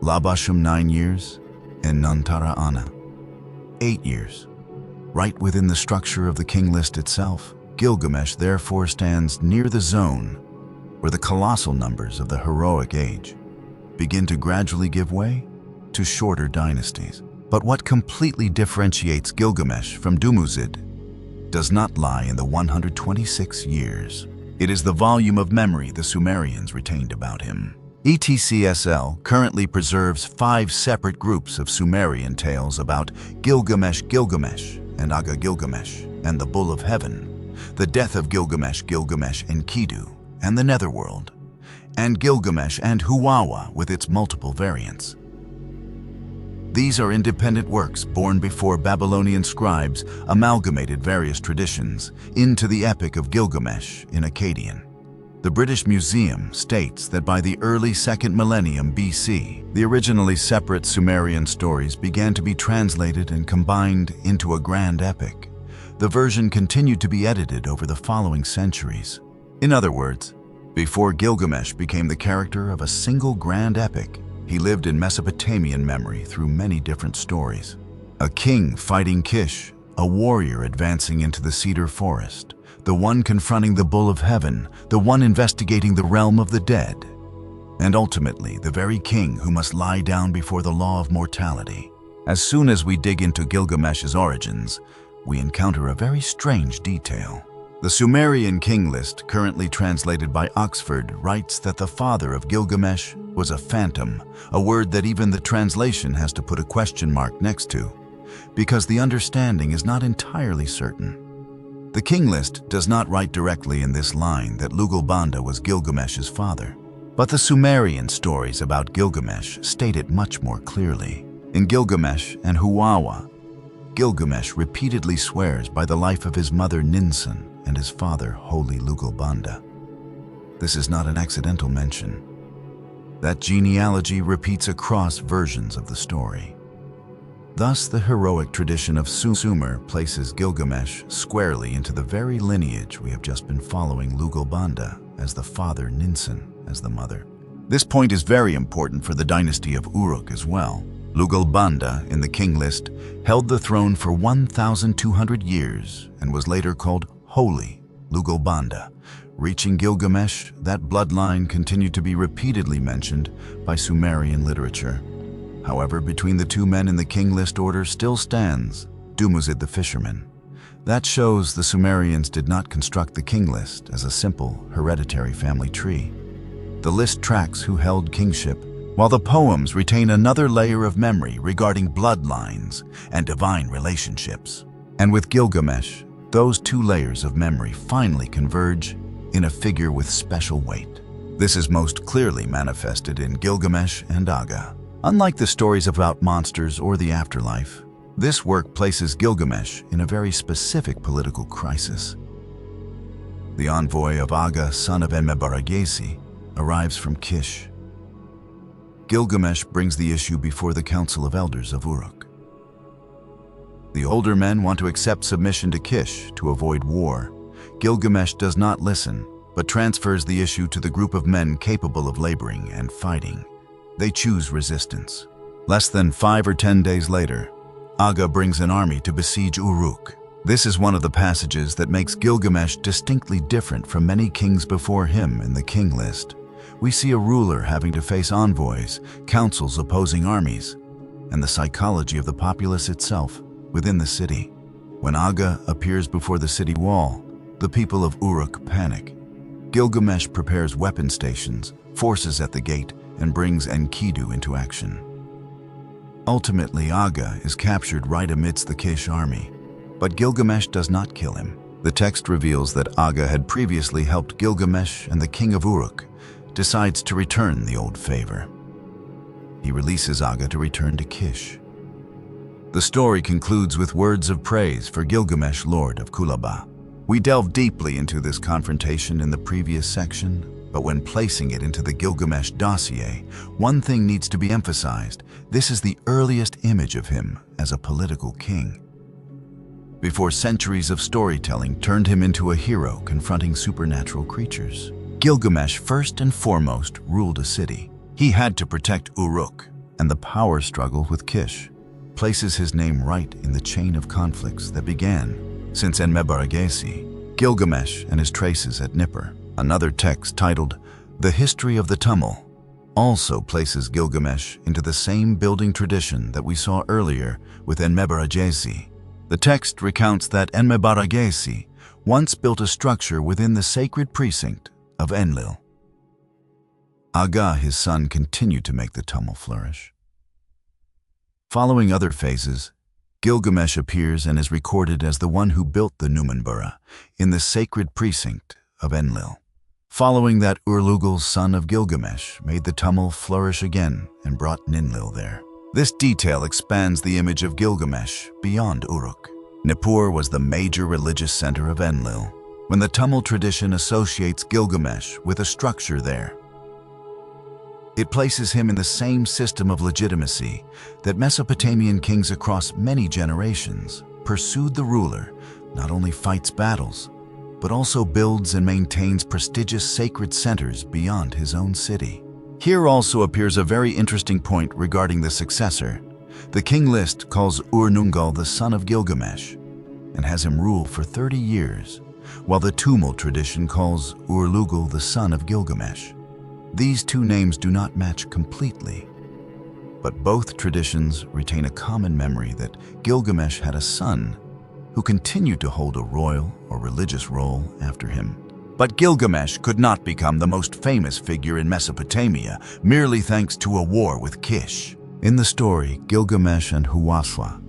Labashum 9 years, and Nuntara Ana 8 years. Right within the structure of the king list itself, Gilgamesh therefore stands near the zone where the colossal numbers of the heroic age begin to gradually give way to shorter dynasties. But what completely differentiates Gilgamesh from Dumuzid does not lie in the 126 years. It is the volume of memory the Sumerians retained about him. ETCSL currently preserves 5 separate groups of Sumerian tales about Gilgamesh and Aga Gilgamesh and the Bull of Heaven, the death of Gilgamesh, Gilgamesh Enkidu, and the Netherworld, and Gilgamesh and Huwawa with its multiple variants. These are independent works born before Babylonian scribes amalgamated various traditions into the epic of Gilgamesh in Akkadian. The British Museum states that by the early 2nd millennium BC, the originally separate Sumerian stories began to be translated and combined into a grand epic. The version continued to be edited over the following centuries. In other words, before Gilgamesh became the character of a single grand epic, he lived in Mesopotamian memory through many different stories. A king fighting Kish, a warrior advancing into the cedar forest, the one confronting the Bull of Heaven, the one investigating the realm of the dead, and ultimately the very king who must lie down before the law of mortality. As soon as we dig into Gilgamesh's origins, we encounter a very strange detail. The Sumerian king list, currently translated by Oxford, writes that the father of Gilgamesh was a phantom, a word that even the translation has to put a question mark next to, because the understanding is not entirely certain. The king list does not write directly in this line that Lugalbanda was Gilgamesh's father, but the Sumerian stories about Gilgamesh state it much more clearly. In Gilgamesh and Huwawa, Gilgamesh repeatedly swears by the life of his mother Ninsun and his father Holy Lugalbanda. This is not an accidental mention. That genealogy repeats across versions of the story. Thus, the heroic tradition of Sumer places Gilgamesh squarely into the very lineage we have just been following Lugalbanda as the father, Ninsun as the mother. This point is very important for the dynasty of Uruk as well. Lugalbanda, in the king list, held the throne for 1,200 years and was later called Holy Lugalbanda. Reaching Gilgamesh, that bloodline continued to be repeatedly mentioned by Sumerian literature. However, between the two men in the king list order still stands Dumuzid the Fisherman. That shows the Sumerians did not construct the king list as a simple hereditary family tree. The list tracks who held kingship, while the poems retain another layer of memory regarding bloodlines and divine relationships. And with Gilgamesh, those two layers of memory finally converge in a figure with special weight. This is most clearly manifested in Gilgamesh and Aga. Unlike the stories about monsters or the afterlife, this work places Gilgamesh in a very specific political crisis. The envoy of Aga, son of Enmebaragesi, arrives from Kish. Gilgamesh brings the issue before the Council of Elders of Uruk. The older men want to accept submission to Kish to avoid war. Gilgamesh does not listen, but transfers the issue to the group of men capable of laboring and fighting. They choose resistance. Less than 5 or 10 days later, Aga brings an army to besiege Uruk. This is one of the passages that makes Gilgamesh distinctly different from many kings before him in the king list. We see a ruler having to face envoys, councils opposing armies, and the psychology of the populace itself within the city. When Aga appears before the city wall, the people of Uruk panic. Gilgamesh prepares weapon stations, forces at the gate, and brings Enkidu into action. Ultimately, Aga is captured right amidst the Kish army, but Gilgamesh does not kill him. The text reveals that Aga had previously helped Gilgamesh, and the king of Uruk decides to return the old favor. He releases Aga to return to Kish. The story concludes with words of praise for Gilgamesh, Lord of Kulaba. We delved deeply into this confrontation in the previous section, but when placing it into the Gilgamesh dossier, one thing needs to be emphasized. This is the earliest image of him as a political king. Before centuries of storytelling turned him into a hero confronting supernatural creatures, Gilgamesh first and foremost ruled a city. He had to protect Uruk, and the power struggle with Kish places his name right in the chain of conflicts that began since Enmebaragesi, Gilgamesh and his traces at Nippur. Another text titled The History of the Tumul also places Gilgamesh into the same building tradition that we saw earlier with Enmebaragesi. The text recounts that Enmebaragesi once built a structure within the sacred precinct of Enlil. Aga, his son, continued to make the tumul flourish. Following other phases, Gilgamesh appears and is recorded as the one who built the Numenbara in the sacred precinct of Enlil. Following that, Urlugal, son of Gilgamesh, made the tumul flourish again and brought Ninlil there. This detail expands the image of Gilgamesh beyond Uruk. Nippur was the major religious center of Enlil, when the tumul tradition associates Gilgamesh with a structure there. It places him in the same system of legitimacy that Mesopotamian kings across many generations pursued. The ruler not only fights battles, but also builds and maintains prestigious sacred centers beyond his own city. Here also appears a very interesting point regarding the successor. The king list calls Ur-Nungal the son of Gilgamesh and has him rule for 30 years, while the Tumul tradition calls Ur-Lugal the son of Gilgamesh. These two names do not match completely, but both traditions retain a common memory that Gilgamesh had a son who continued to hold a royal or religious role after him. But Gilgamesh could not become the most famous figure in Mesopotamia merely thanks to a war with Kish. In the story, Gilgamesh and Huwaswa,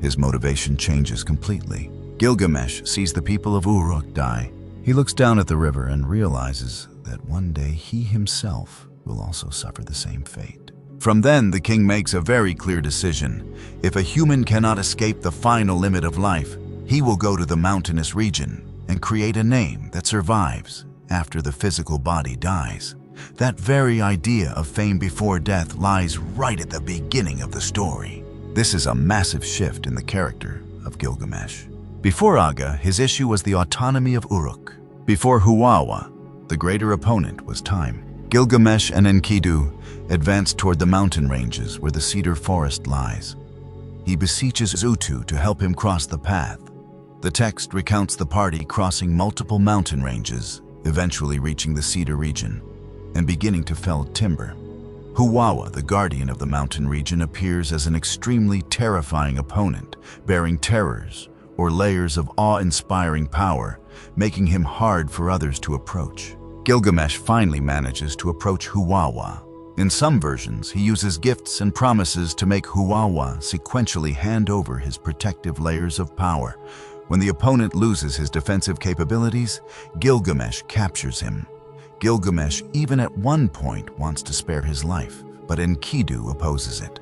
his motivation changes completely. Gilgamesh sees the people of Uruk die. He looks down at the river and realizes that one day he himself will also suffer the same fate. From then, the king makes a very clear decision. If a human cannot escape the final limit of life, he will go to the mountainous region and create a name that survives after the physical body dies. That very idea of fame before death lies right at the beginning of the story. This is a massive shift in the character of Gilgamesh. Before Aga, his issue was the autonomy of Uruk. Before Huwawa, the greater opponent was time. Gilgamesh and Enkidu advanced toward the mountain ranges where the cedar forest lies. He beseeches Utu to help him cross the path. The text recounts the party crossing multiple mountain ranges, eventually reaching the cedar region and beginning to fell timber. Huwawa, the guardian of the mountain region, appears as an extremely terrifying opponent, bearing terrors or layers of awe-inspiring power, making him hard for others to approach. Gilgamesh finally manages to approach Huwawa. In some versions, he uses gifts and promises to make Huwawa sequentially hand over his protective layers of power. When the opponent loses his defensive capabilities, Gilgamesh captures him. Gilgamesh even at one point wants to spare his life, but Enkidu opposes it.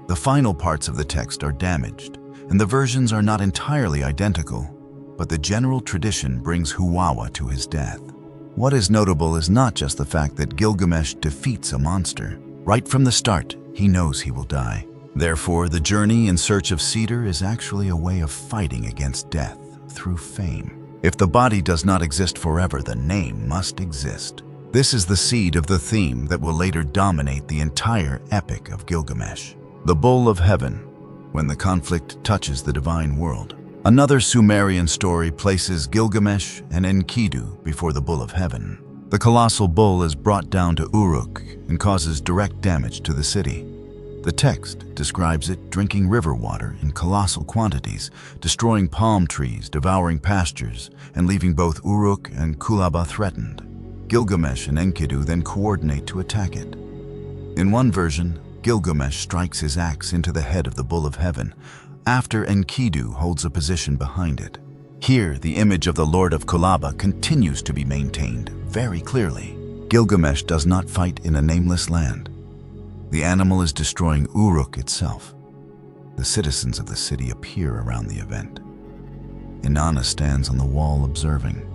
The final parts of the text are damaged, and the versions are not entirely identical, but the general tradition brings Huwawa to his death. What is notable is not just the fact that Gilgamesh defeats a monster. Right from the start, he knows he will die. Therefore, the journey in search of cedar is actually a way of fighting against death through fame. If the body does not exist forever, the name must exist. This is the seed of the theme that will later dominate the entire epic of Gilgamesh. The Bull of Heaven, when the conflict touches the divine world. Another Sumerian story places Gilgamesh and Enkidu before the Bull of Heaven. The colossal bull is brought down to Uruk and causes direct damage to the city. The text describes it drinking river water in colossal quantities, destroying palm trees, devouring pastures, and leaving both Uruk and Kulaba threatened. Gilgamesh and Enkidu then coordinate to attack it. In one version, Gilgamesh strikes his axe into the head of the Bull of Heaven, after Enkidu holds a position behind it. Here, the image of the Lord of Kulaba continues to be maintained very clearly. Gilgamesh does not fight in a nameless land. The animal is destroying Uruk itself. The citizens of the city appear around the event. Inanna stands on the wall observing.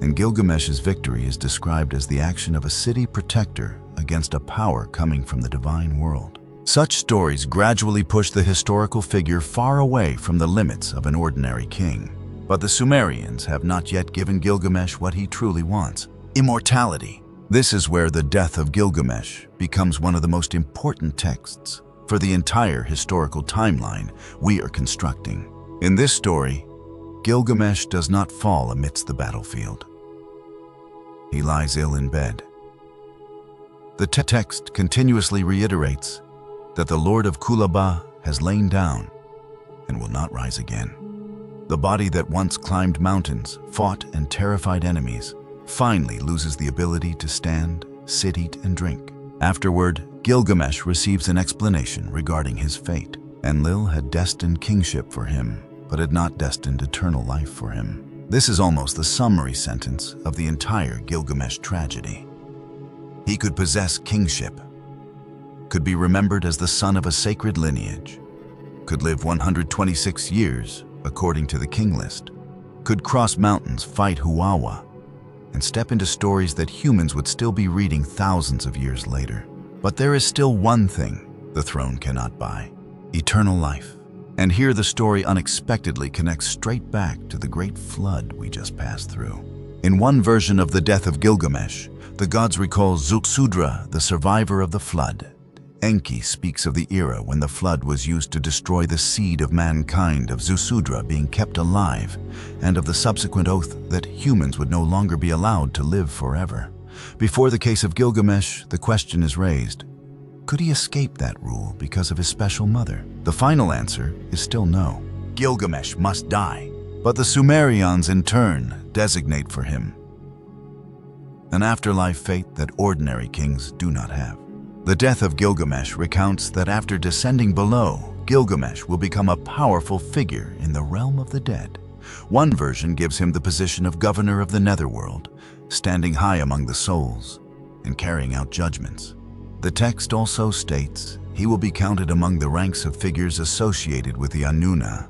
And Gilgamesh's victory is described as the action of a city protector against a power coming from the divine world. Such stories gradually push the historical figure far away from the limits of an ordinary king. But the Sumerians have not yet given Gilgamesh what he truly wants: immortality. This is where the death of Gilgamesh becomes one of the most important texts for the entire historical timeline we are constructing. In this story, Gilgamesh does not fall amidst the battlefield. He lies ill in bed. The text continuously reiterates that the Lord of Kulaba has lain down and will not rise again. The body that once climbed mountains, fought and terrified enemies, finally loses the ability to stand, sit, eat, and drink. Afterward, Gilgamesh receives an explanation regarding his fate. Enlil had destined kingship for him, but had not destined eternal life for him. This is almost the summary sentence of the entire Gilgamesh tragedy. He could possess kingship, could be remembered as the son of a sacred lineage, could live 126 years according to the king list, could cross mountains, fight Huwawa, and step into stories that humans would still be reading thousands of years later. But there is still one thing the throne cannot buy: eternal life. And here the story unexpectedly connects straight back to the great flood we just passed through. In one version of the death of Gilgamesh, the gods recall Zuxudra, the survivor of the flood. Enki speaks of the era when the flood was used to destroy the seed of mankind, of Zuxudra being kept alive, and of the subsequent oath that humans would no longer be allowed to live forever. Before the case of Gilgamesh, the question is raised: could he escape that rule because of his special mother? The final answer is still no. Gilgamesh must die. But the Sumerians in turn designate for him an afterlife fate that ordinary kings do not have. The death of Gilgamesh recounts that after descending below, Gilgamesh will become a powerful figure in the realm of the dead. One version gives him the position of governor of the netherworld, standing high among the souls and carrying out judgments. The text also states he will be counted among the ranks of figures associated with the Anunnaki,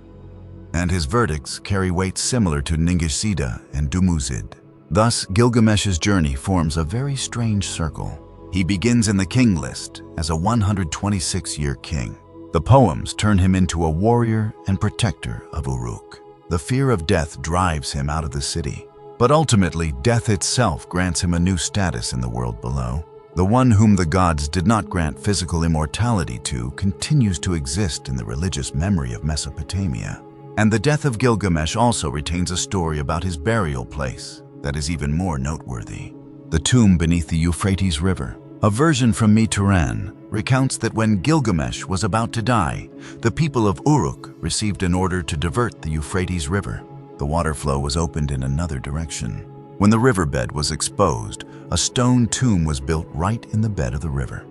and his verdicts carry weight similar to Ningisida and Dumuzid. Thus, Gilgamesh's journey forms a very strange circle. He begins in the king list as a 126-year king. The poems turn him into a warrior and protector of Uruk. The fear of death drives him out of the city. But ultimately, death itself grants him a new status in the world below. The one whom the gods did not grant physical immortality to continues to exist in the religious memory of Mesopotamia. And the death of Gilgamesh also retains a story about his burial place that is even more noteworthy: the tomb beneath the Euphrates River. A version from Turan recounts that when Gilgamesh was about to die, the people of Uruk received an order to divert the Euphrates River. The water flow was opened in another direction. When the riverbed was exposed, a stone tomb was built right in the bed of the river.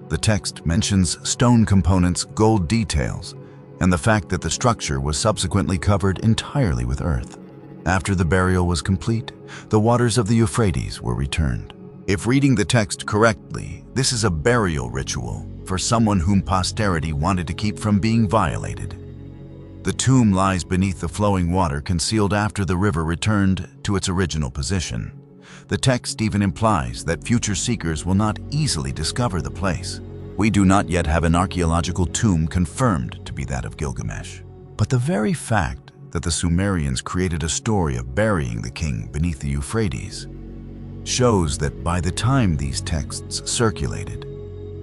The text mentions stone components, gold details, and the fact that the structure was subsequently covered entirely with earth. After the burial was complete, the waters of the Euphrates were returned. If reading the text correctly, this is a burial ritual for someone whom posterity wanted to keep from being violated. The tomb lies beneath the flowing water, concealed after the river returned to its original position. The text even implies that future seekers will not easily discover the place. We do not yet have an archaeological tomb confirmed to be that of Gilgamesh. But the very fact that the Sumerians created a story of burying the king beneath the Euphrates shows that by the time these texts circulated,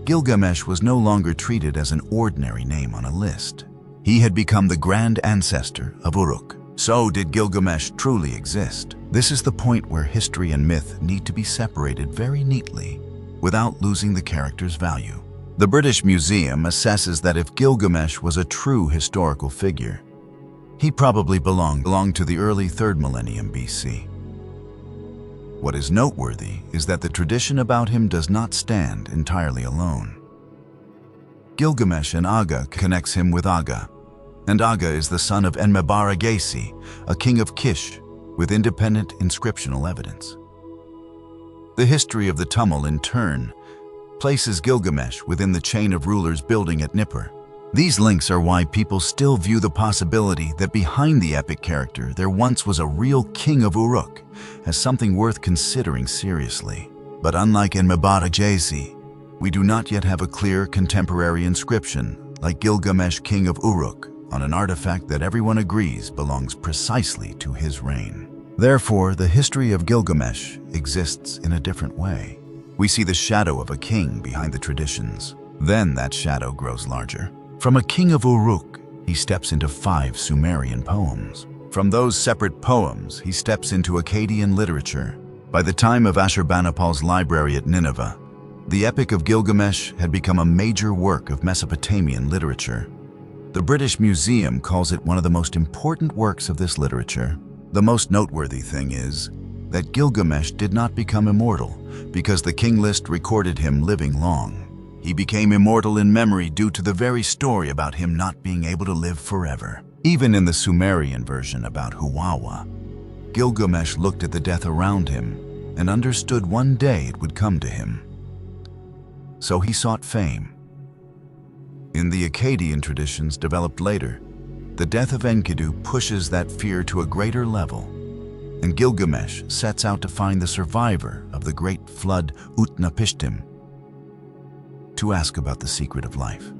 Gilgamesh was no longer treated as an ordinary name on a list. He had become the grand ancestor of Uruk. So did Gilgamesh truly exist? This is the point where history and myth need to be separated very neatly without losing the character's value. The British Museum assesses that if Gilgamesh was a true historical figure, he probably belonged to the early 3rd millennium BC. What is noteworthy is that the tradition about him does not stand entirely alone. Gilgamesh and Aga connects him with Aga, and Aga is the son of Enmebaragesi, a king of Kish, with independent inscriptional evidence. The history of the Tumul, in turn, places Gilgamesh within the chain of rulers building at Nippur. These links are why people still view the possibility that behind the epic character there once was a real king of Uruk as something worth considering seriously. But unlike Enmebaragesi, we do not yet have a clear contemporary inscription like Gilgamesh, king of Uruk, on an artifact that everyone agrees belongs precisely to his reign. Therefore, the history of Gilgamesh exists in a different way. We see the shadow of a king behind the traditions. Then that shadow grows larger. From a king of Uruk, he steps into 5 Sumerian poems. From those separate poems, he steps into Akkadian literature. By the time of Ashurbanipal's library at Nineveh, the Epic of Gilgamesh had become a major work of Mesopotamian literature. The British Museum calls it one of the most important works of this literature. The most noteworthy thing is that Gilgamesh did not become immortal because the king list recorded him living long. He became immortal in memory due to the very story about him not being able to live forever. Even in the Sumerian version about Huwawa, Gilgamesh looked at the death around him and understood one day it would come to him. So he sought fame. In the Akkadian traditions developed later, the death of Enkidu pushes that fear to a greater level, and Gilgamesh sets out to find the survivor of the great flood Utnapishtim to ask about the secret of life.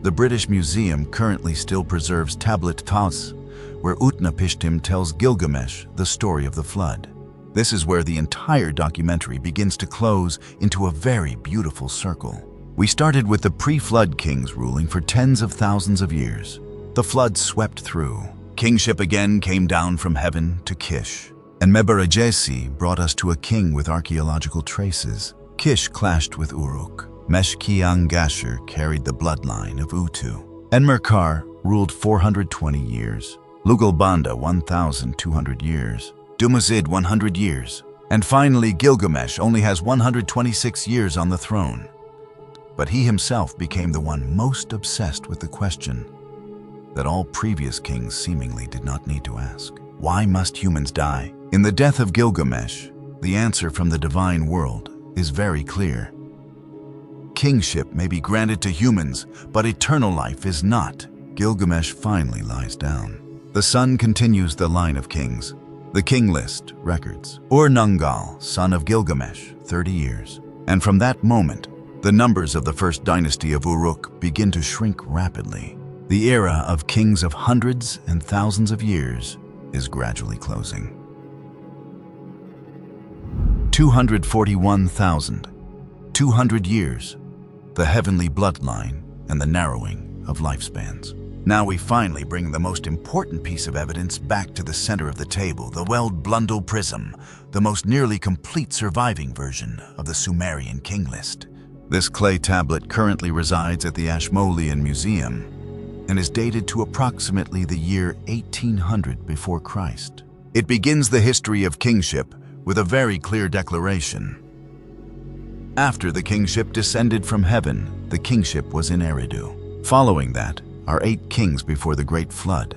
The British Museum currently still preserves Tablet Tas, where Utnapishtim tells Gilgamesh the story of the flood. This is where the entire documentary begins to close into a very beautiful circle. We started with the pre-flood kings ruling for tens of thousands of years. The flood swept through. Kingship again came down from heaven to Kish. Enmebaragesi brought us to a king with archaeological traces. Kish clashed with Uruk. Mesh-ki-ang-gasher carried the bloodline of Utu. Enmerkar ruled 420 years. Lugalbanda 1,200 years. Dumuzid 100 years. And finally, Gilgamesh only has 126 years on the throne. But he himself became the one most obsessed with the question that all previous kings seemingly did not need to ask. Why must humans die? In the death of Gilgamesh, the answer from the divine world is very clear. Kingship may be granted to humans, but eternal life is not. Gilgamesh finally lies down. The sun continues the line of kings. The king list records Ur-Nungal, son of Gilgamesh, 30 years. And from that moment, the numbers of the first dynasty of Uruk begin to shrink rapidly. The era of kings of hundreds and thousands of years is gradually closing. 241,200 years, the heavenly bloodline and the narrowing of lifespans. Now we finally bring the most important piece of evidence back to the center of the table, the Weld-Blundell prism, the most nearly complete surviving version of the Sumerian king list. This clay tablet currently resides at the Ashmolean Museum and is dated to approximately the year 1800 before Christ. It begins the history of kingship with a very clear declaration. After the kingship descended from heaven, the kingship was in Eridu. Following that are 8 kings before the Great Flood,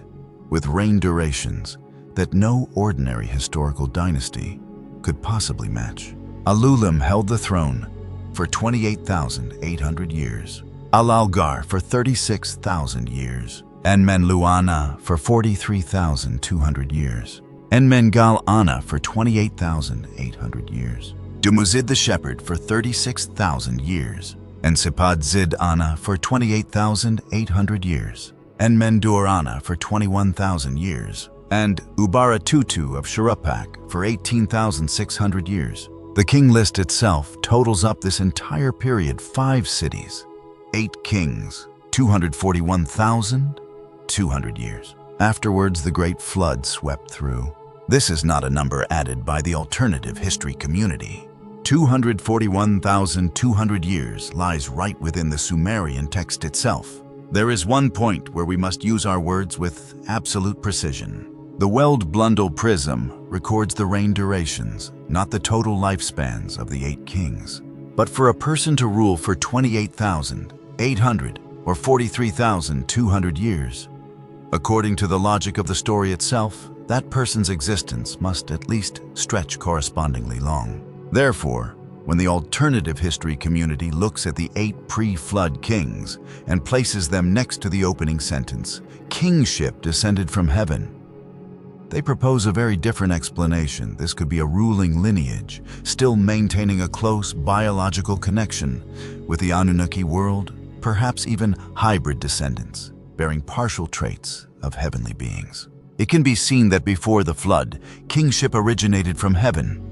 with reign durations that no ordinary historical dynasty could possibly match. Alulim held the throne for 28,800 years, Al-Algar for 36,000 years, Enmenluana for 43,200 years, Enmengal-ana for 28,800 years, Dumuzid the Shepherd for 36,000 years, Ensepad Ana for 28,800 years, Enmendur Ana for 21,000 years, and Ubaratutu of Shurapak for 18,600 years. The king list itself totals up this entire period 5 cities, 8 kings, 241,200 years. Afterwards, the Great Flood swept through. This is not a number added by the alternative history community. 241,200 years lies right within the Sumerian text itself. There is one point where we must use our words with absolute precision. The Weld Blundell Prism records the reign durations, not the total lifespans of the 8 kings. But for a person to rule for 28,800 or 43,200 years, according to the logic of the story itself, that person's existence must at least stretch correspondingly long. Therefore, when the alternative history community looks at the 8 pre-flood kings and places them next to the opening sentence, "Kingship descended from heaven," they propose a very different explanation. This could be a ruling lineage, still maintaining a close biological connection with the Anunnaki world, perhaps even hybrid descendants, bearing partial traits of heavenly beings. It can be seen that before the flood, kingship originated from heaven,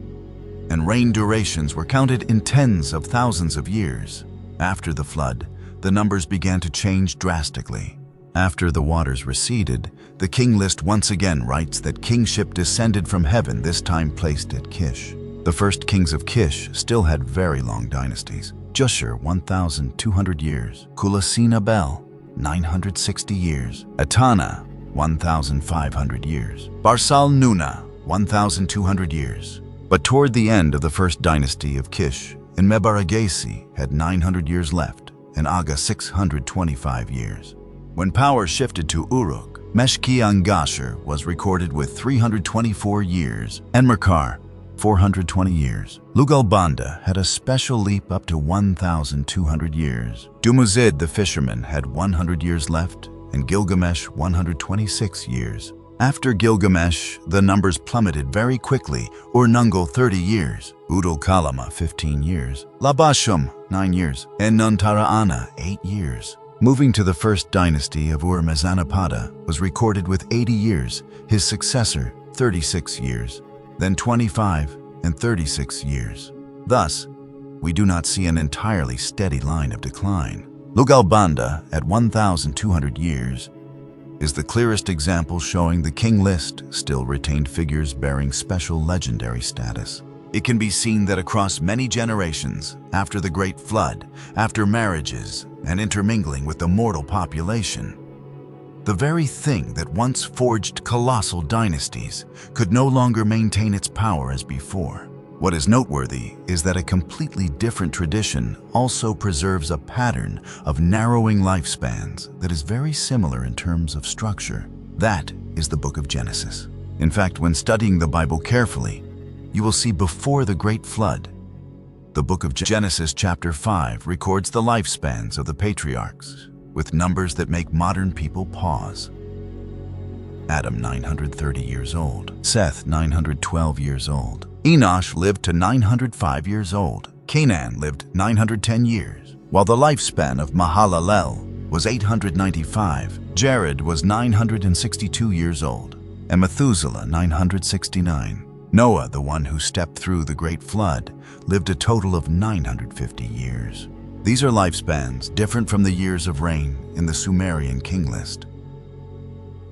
and reign durations were counted in tens of thousands of years. After the flood, the numbers began to change drastically. After the waters receded, the king list once again writes that kingship descended from heaven, this time placed at Kish. The first kings of Kish still had very long dynasties. Jushur, 1,200 years. Kulasina Bel, 960 years. Etana, 1,500 years. Barsal Nuna, 1,200 years. But toward the end of the first dynasty of Kish, Enmebaragesi had 900 years left, and Aga 625 years. When power shifted to Uruk, Mesh-ki-ang-gasher was recorded with 324 years, Enmerkar, 420 years. Lugalbanda had a special leap up to 1,200 years. Dumuzid the Fisherman had 100 years left, and Gilgamesh 126 years. After Gilgamesh, the numbers plummeted very quickly. Urnungal 30 years, Udal Kalama 15 years, Labashum 9 years, and Nuntara 8 years. Moving to the first dynasty of Ur-Mezzanapada was recorded with 80 years, his successor 36 years, then 25 and 36 years. Thus, we do not see an entirely steady line of decline. Lugalbanda, at 1,200 years, is the clearest example showing the king list still retained figures bearing special legendary status. It can be seen that across many generations, after the Great Flood, after marriages, and intermingling with the mortal population, the very thing that once forged colossal dynasties could no longer maintain its power as before. What is noteworthy is that a completely different tradition also preserves a pattern of narrowing lifespans that is very similar in terms of structure. That is the Book of Genesis. In fact, when studying the Bible carefully, you will see before the Great Flood, the Book of Genesis chapter 5 records the lifespans of the patriarchs with numbers that make modern people pause. Adam 930 years old, Seth 912 years old, Enosh lived to 905 years old, Canaan lived 910 years, while the lifespan of Mahalalel was 895, Jared was 962 years old, and Methuselah 969. Noah, the one who stepped through the Great Flood, lived a total of 950 years. These are lifespans different from the years of reign in the Sumerian king list.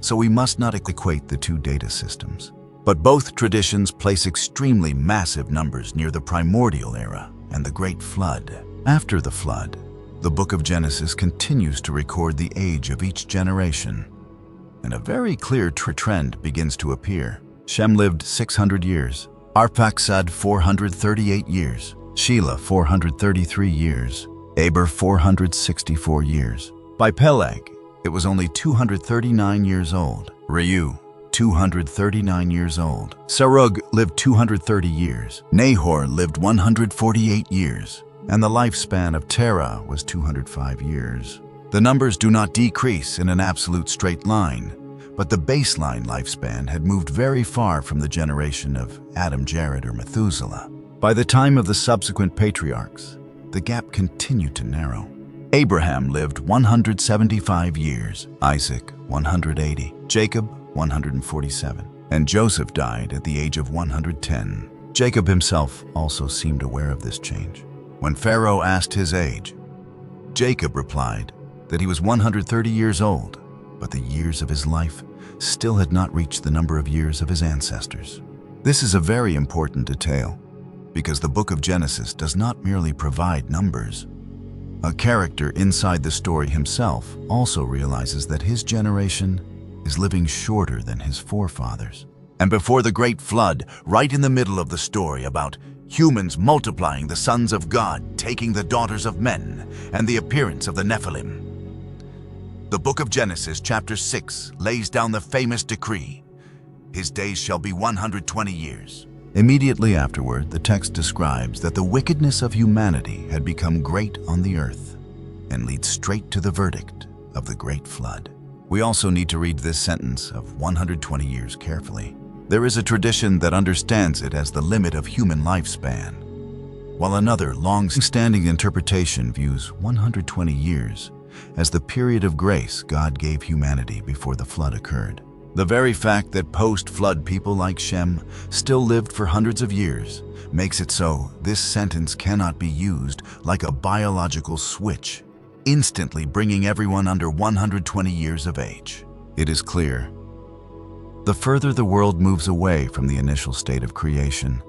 So we must not equate the two data systems. But both traditions place extremely massive numbers near the primordial era and the Great Flood. After the flood, the Book of Genesis continues to record the age of each generation, and a very clear trend begins to appear. Shem lived 600 years, Arphaxad 438 years, Shelah 433 years, Aber 464 years. By Peleg, it was only 239 years old. Reu, 239 years old. Serug lived 230 years. Nahor lived 148 years. And the lifespan of Terah was 205 years. The numbers do not decrease in an absolute straight line, but the baseline lifespan had moved very far from the generation of Adam, Jared, or Methuselah. By the time of the subsequent patriarchs, the gap continued to narrow. Abraham lived 175 years, Isaac 180, Jacob 147, and Joseph died at the age of 110. Jacob himself also seemed aware of this change. When Pharaoh asked his age, Jacob replied that he was 130 years old, but the years of his life still had not reached the number of years of his ancestors. This is a very important detail, because the book of Genesis does not merely provide numbers. A character inside the story himself also realizes that his generation is living shorter than his forefathers. And before the great flood, right in the middle of the story about humans multiplying, the sons of God taking the daughters of men, and the appearance of the Nephilim, the book of Genesis chapter 6 lays down the famous decree: his days shall be 120 years. Immediately afterward, the text describes that the wickedness of humanity had become great on the earth, and leads straight to the verdict of the great flood. We also need to read this sentence of 120 years carefully. There is a tradition that understands it as the limit of human lifespan, while another long-standing interpretation views 120 years as the period of grace God gave humanity before the flood occurred. The very fact that post-flood people like Shem still lived for hundreds of years makes it so this sentence cannot be used like a biological switch, instantly bringing everyone under 120 years of age. It is clear, the further the world moves away from the initial state of creation,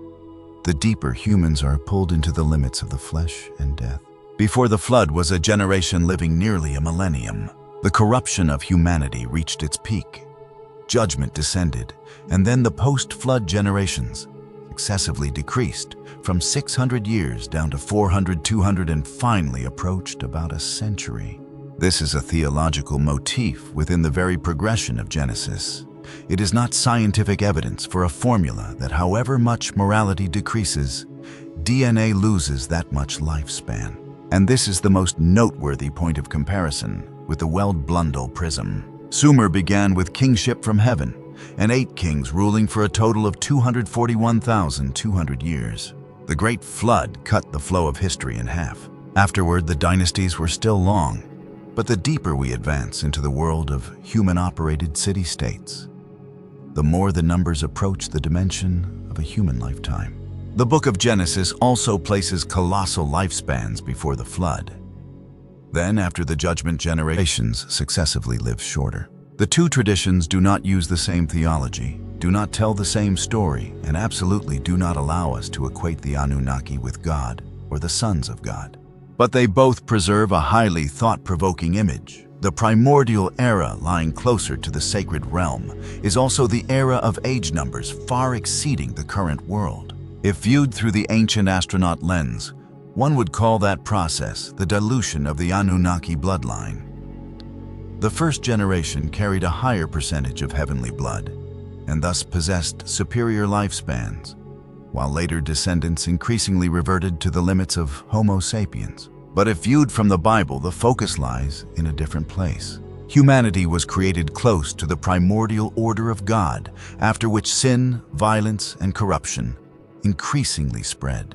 the deeper humans are pulled into the limits of the flesh and death. Before the flood was a generation living nearly a millennium. The corruption of humanity reached its peak. Judgment descended, and then the post-flood generations successively decreased from 600 years down to 400, 200, and finally approached about a century. This is a theological motif within the very progression of Genesis. It is not scientific evidence for a formula that however much morality decreases, DNA loses that much lifespan. And this is the most noteworthy point of comparison with the Lugalbanda prism. Sumer began with kingship from heaven, and 8 kings ruling for a total of 241,200 years. The Great Flood cut the flow of history in half. Afterward, the dynasties were still long, but the deeper we advance into the world of human-operated city-states, the more the numbers approach the dimension of a human lifetime. The book of Genesis also places colossal lifespans before the flood. Then, after the judgment, generations successively live shorter. The two traditions do not use the same theology, do not tell the same story, and absolutely do not allow us to equate the Anunnaki with God or the sons of God. But they both preserve a highly thought-provoking image. The primordial era, lying closer to the sacred realm, is also the era of age numbers far exceeding the current world. If viewed through the ancient astronaut lens, one would call that process the dilution of the Anunnaki bloodline. The first generation carried a higher percentage of heavenly blood, and thus possessed superior lifespans, while later descendants increasingly reverted to the limits of Homo sapiens. But if viewed from the Bible, the focus lies in a different place. Humanity was created close to the primordial order of God, after which sin, violence, and corruption increasingly spread.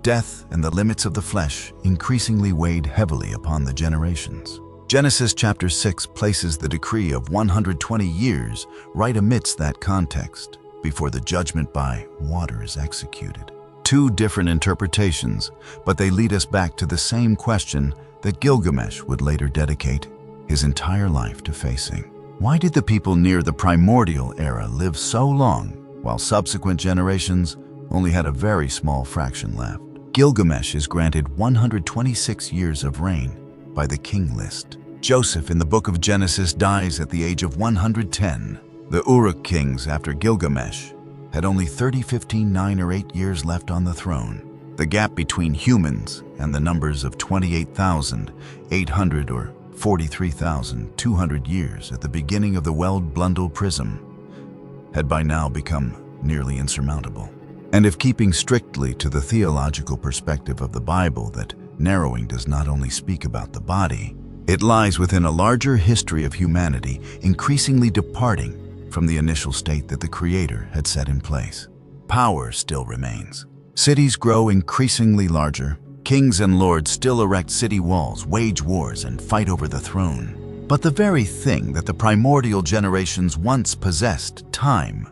Death and the limits of the flesh increasingly weighed heavily upon the generations. Genesis chapter 6 places the decree of 120 years right amidst that context, before the judgment by water is executed. Two different interpretations, but they lead us back to the same question that Gilgamesh would later dedicate his entire life to facing. Why did the people near the primordial era live so long, while subsequent generations only had a very small fraction left? Gilgamesh is granted 126 years of reign by the king list. Joseph in the book of Genesis dies at the age of 110. The Uruk kings after Gilgamesh had only 9 or 8 years left on the throne. The gap between humans and the numbers of 28,800 or 43,200 years at the beginning of the Lugalbanda prism had by now become nearly insurmountable. And if keeping strictly to the theological perspective of the Bible, that narrowing does not only speak about the body, it lies within a larger history of humanity increasingly departing from the initial state that the Creator had set in place. Power still remains. Cities grow increasingly larger. Kings and lords still erect city walls, wage wars, and fight over the throne. But the very thing that the primordial generations once possessed, time,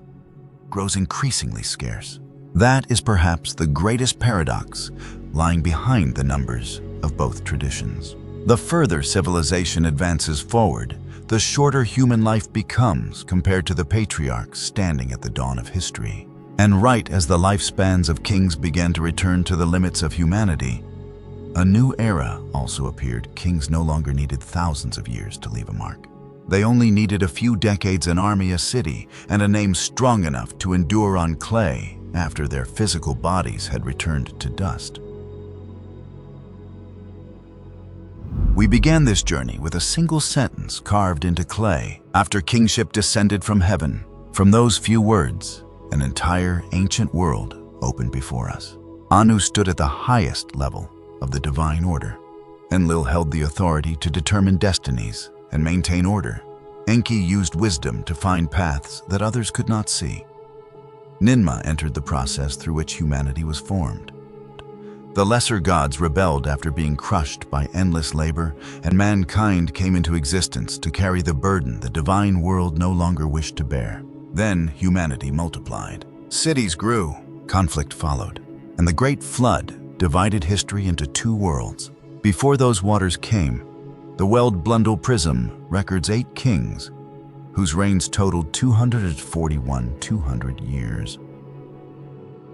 grows increasingly scarce. That is perhaps the greatest paradox lying behind the numbers of both traditions. The further civilization advances forward, the shorter human life becomes compared to the patriarchs standing at the dawn of history. And right as the lifespans of kings began to return to the limits of humanity, a new era also appeared. Kings no longer needed thousands of years to leave a mark. They only needed a few decades, an army, a city, and a name strong enough to endure on clay after their physical bodies had returned to dust. We began this journey with a single sentence carved into clay. After kingship descended from heaven, from those few words, an entire ancient world opened before us. Anu stood at the highest level of the divine order. Enlil held the authority to determine destinies and maintain order. Enki used wisdom to find paths that others could not see. Ninmah entered the process through which humanity was formed. The lesser gods rebelled after being crushed by endless labor, and mankind came into existence to carry the burden the divine world no longer wished to bear. Then humanity multiplied. Cities grew, conflict followed, and the Great Flood divided history into two worlds. Before those waters came, the Lugalbanda prism records 8 kings, whose reigns totaled 200 years.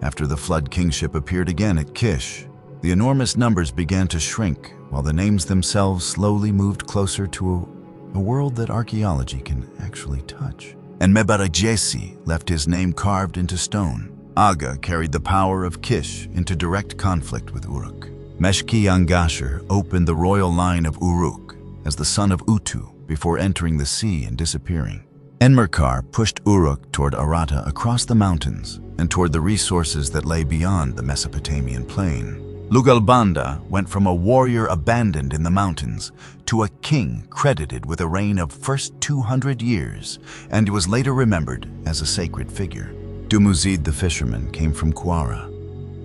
After the flood, kingship appeared again at Kish. The enormous numbers began to shrink, while the names themselves slowly moved closer to a world that archaeology can actually touch. Enmebaragesi left his name carved into stone. Aga carried the power of Kish into direct conflict with Uruk. Mesh-ki-ang-gasher opened the royal line of Uruk as the son of Utu before entering the sea and disappearing. Enmerkar pushed Uruk toward Arata across the mountains and toward the resources that lay beyond the Mesopotamian plain. Lugalbanda went from a warrior abandoned in the mountains to a king credited with a reign of first 200 years and was later remembered as a sacred figure. Dumuzid the Fisherman came from Quara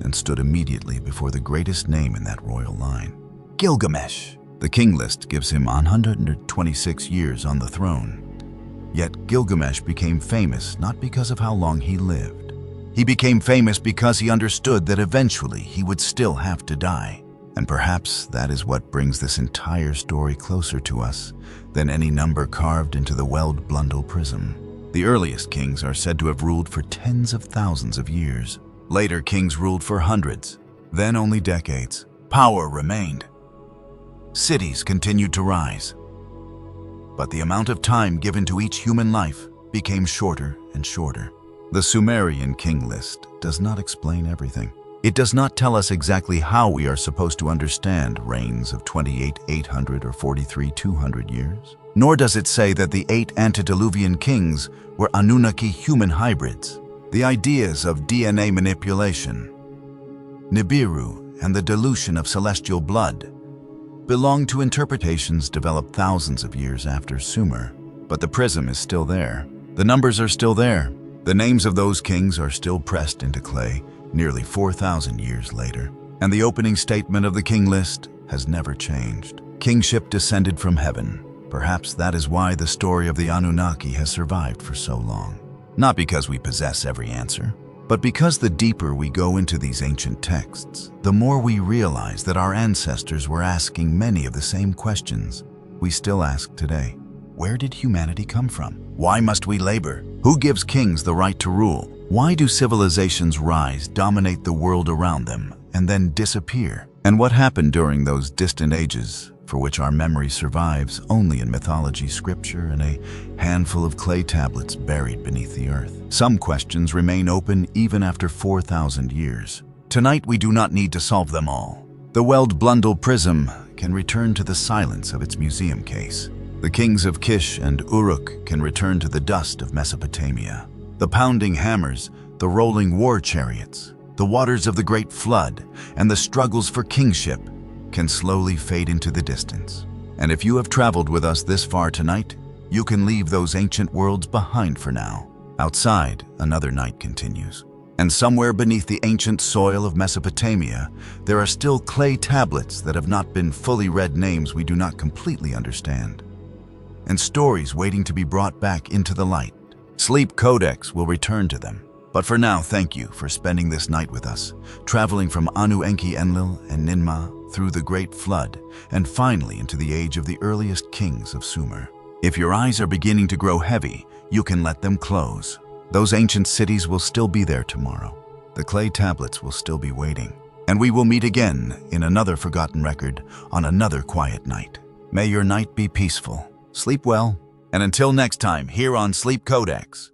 and stood immediately before the greatest name in that royal line, Gilgamesh. The king list gives him 126 years on the throne. Yet Gilgamesh became famous not because of how long he lived. He became famous because he understood that eventually he would still have to die. And perhaps that is what brings this entire story closer to us than any number carved into the Lugalbanda prism. The earliest kings are said to have ruled for tens of thousands of years. Later kings ruled for hundreds, then only decades. Power remained. Cities continued to rise. But the amount of time given to each human life became shorter and shorter. The Sumerian king list does not explain everything. It does not tell us exactly how we are supposed to understand reigns of 28,800 or 43,200 years. Nor does it say that the 8 antediluvian kings were Anunnaki human hybrids. The ideas of DNA manipulation, Nibiru, and the dilution of celestial blood belong to interpretations developed thousands of years after Sumer. But the prism is still there. The numbers are still there. The names of those kings are still pressed into clay nearly 4,000 years later. And the opening statement of the king list has never changed. Kingship descended from heaven. Perhaps that is why the story of the Anunnaki has survived for so long. Not because we possess every answer, but because the deeper we go into these ancient texts, the more we realize that our ancestors were asking many of the same questions we still ask today. Where did humanity come from? Why must we labor? Who gives kings the right to rule? Why do civilizations rise, dominate the world around them, and then disappear? And what happened during those distant ages, for which our memory survives only in mythology, scripture, and a handful of clay tablets buried beneath the earth? Some questions remain open even after 4,000 years. Tonight we do not need to solve them all. The Lugalbanda prism can return to the silence of its museum case. The kings of Kish and Uruk can return to the dust of Mesopotamia. The pounding hammers, the rolling war chariots, the waters of the Great Flood, and the struggles for kingship can slowly fade into the distance. And if you have traveled with us this far tonight, you can leave those ancient worlds behind for now. Outside, another night continues. And somewhere beneath the ancient soil of Mesopotamia, there are still clay tablets that have not been fully read, names we do not completely understand, and stories waiting to be brought back into the light. Sleep Codex will return to them. But for now, thank you for spending this night with us, traveling from Enki, Enlil, and Ninmah through the Great Flood, and finally into the age of the earliest kings of Sumer. If your eyes are beginning to grow heavy, you can let them close. Those ancient cities will still be there tomorrow. The clay tablets will still be waiting. And we will meet again in another forgotten record on another quiet night. May your night be peaceful. Sleep well. And until next time, here on Sleep Codex.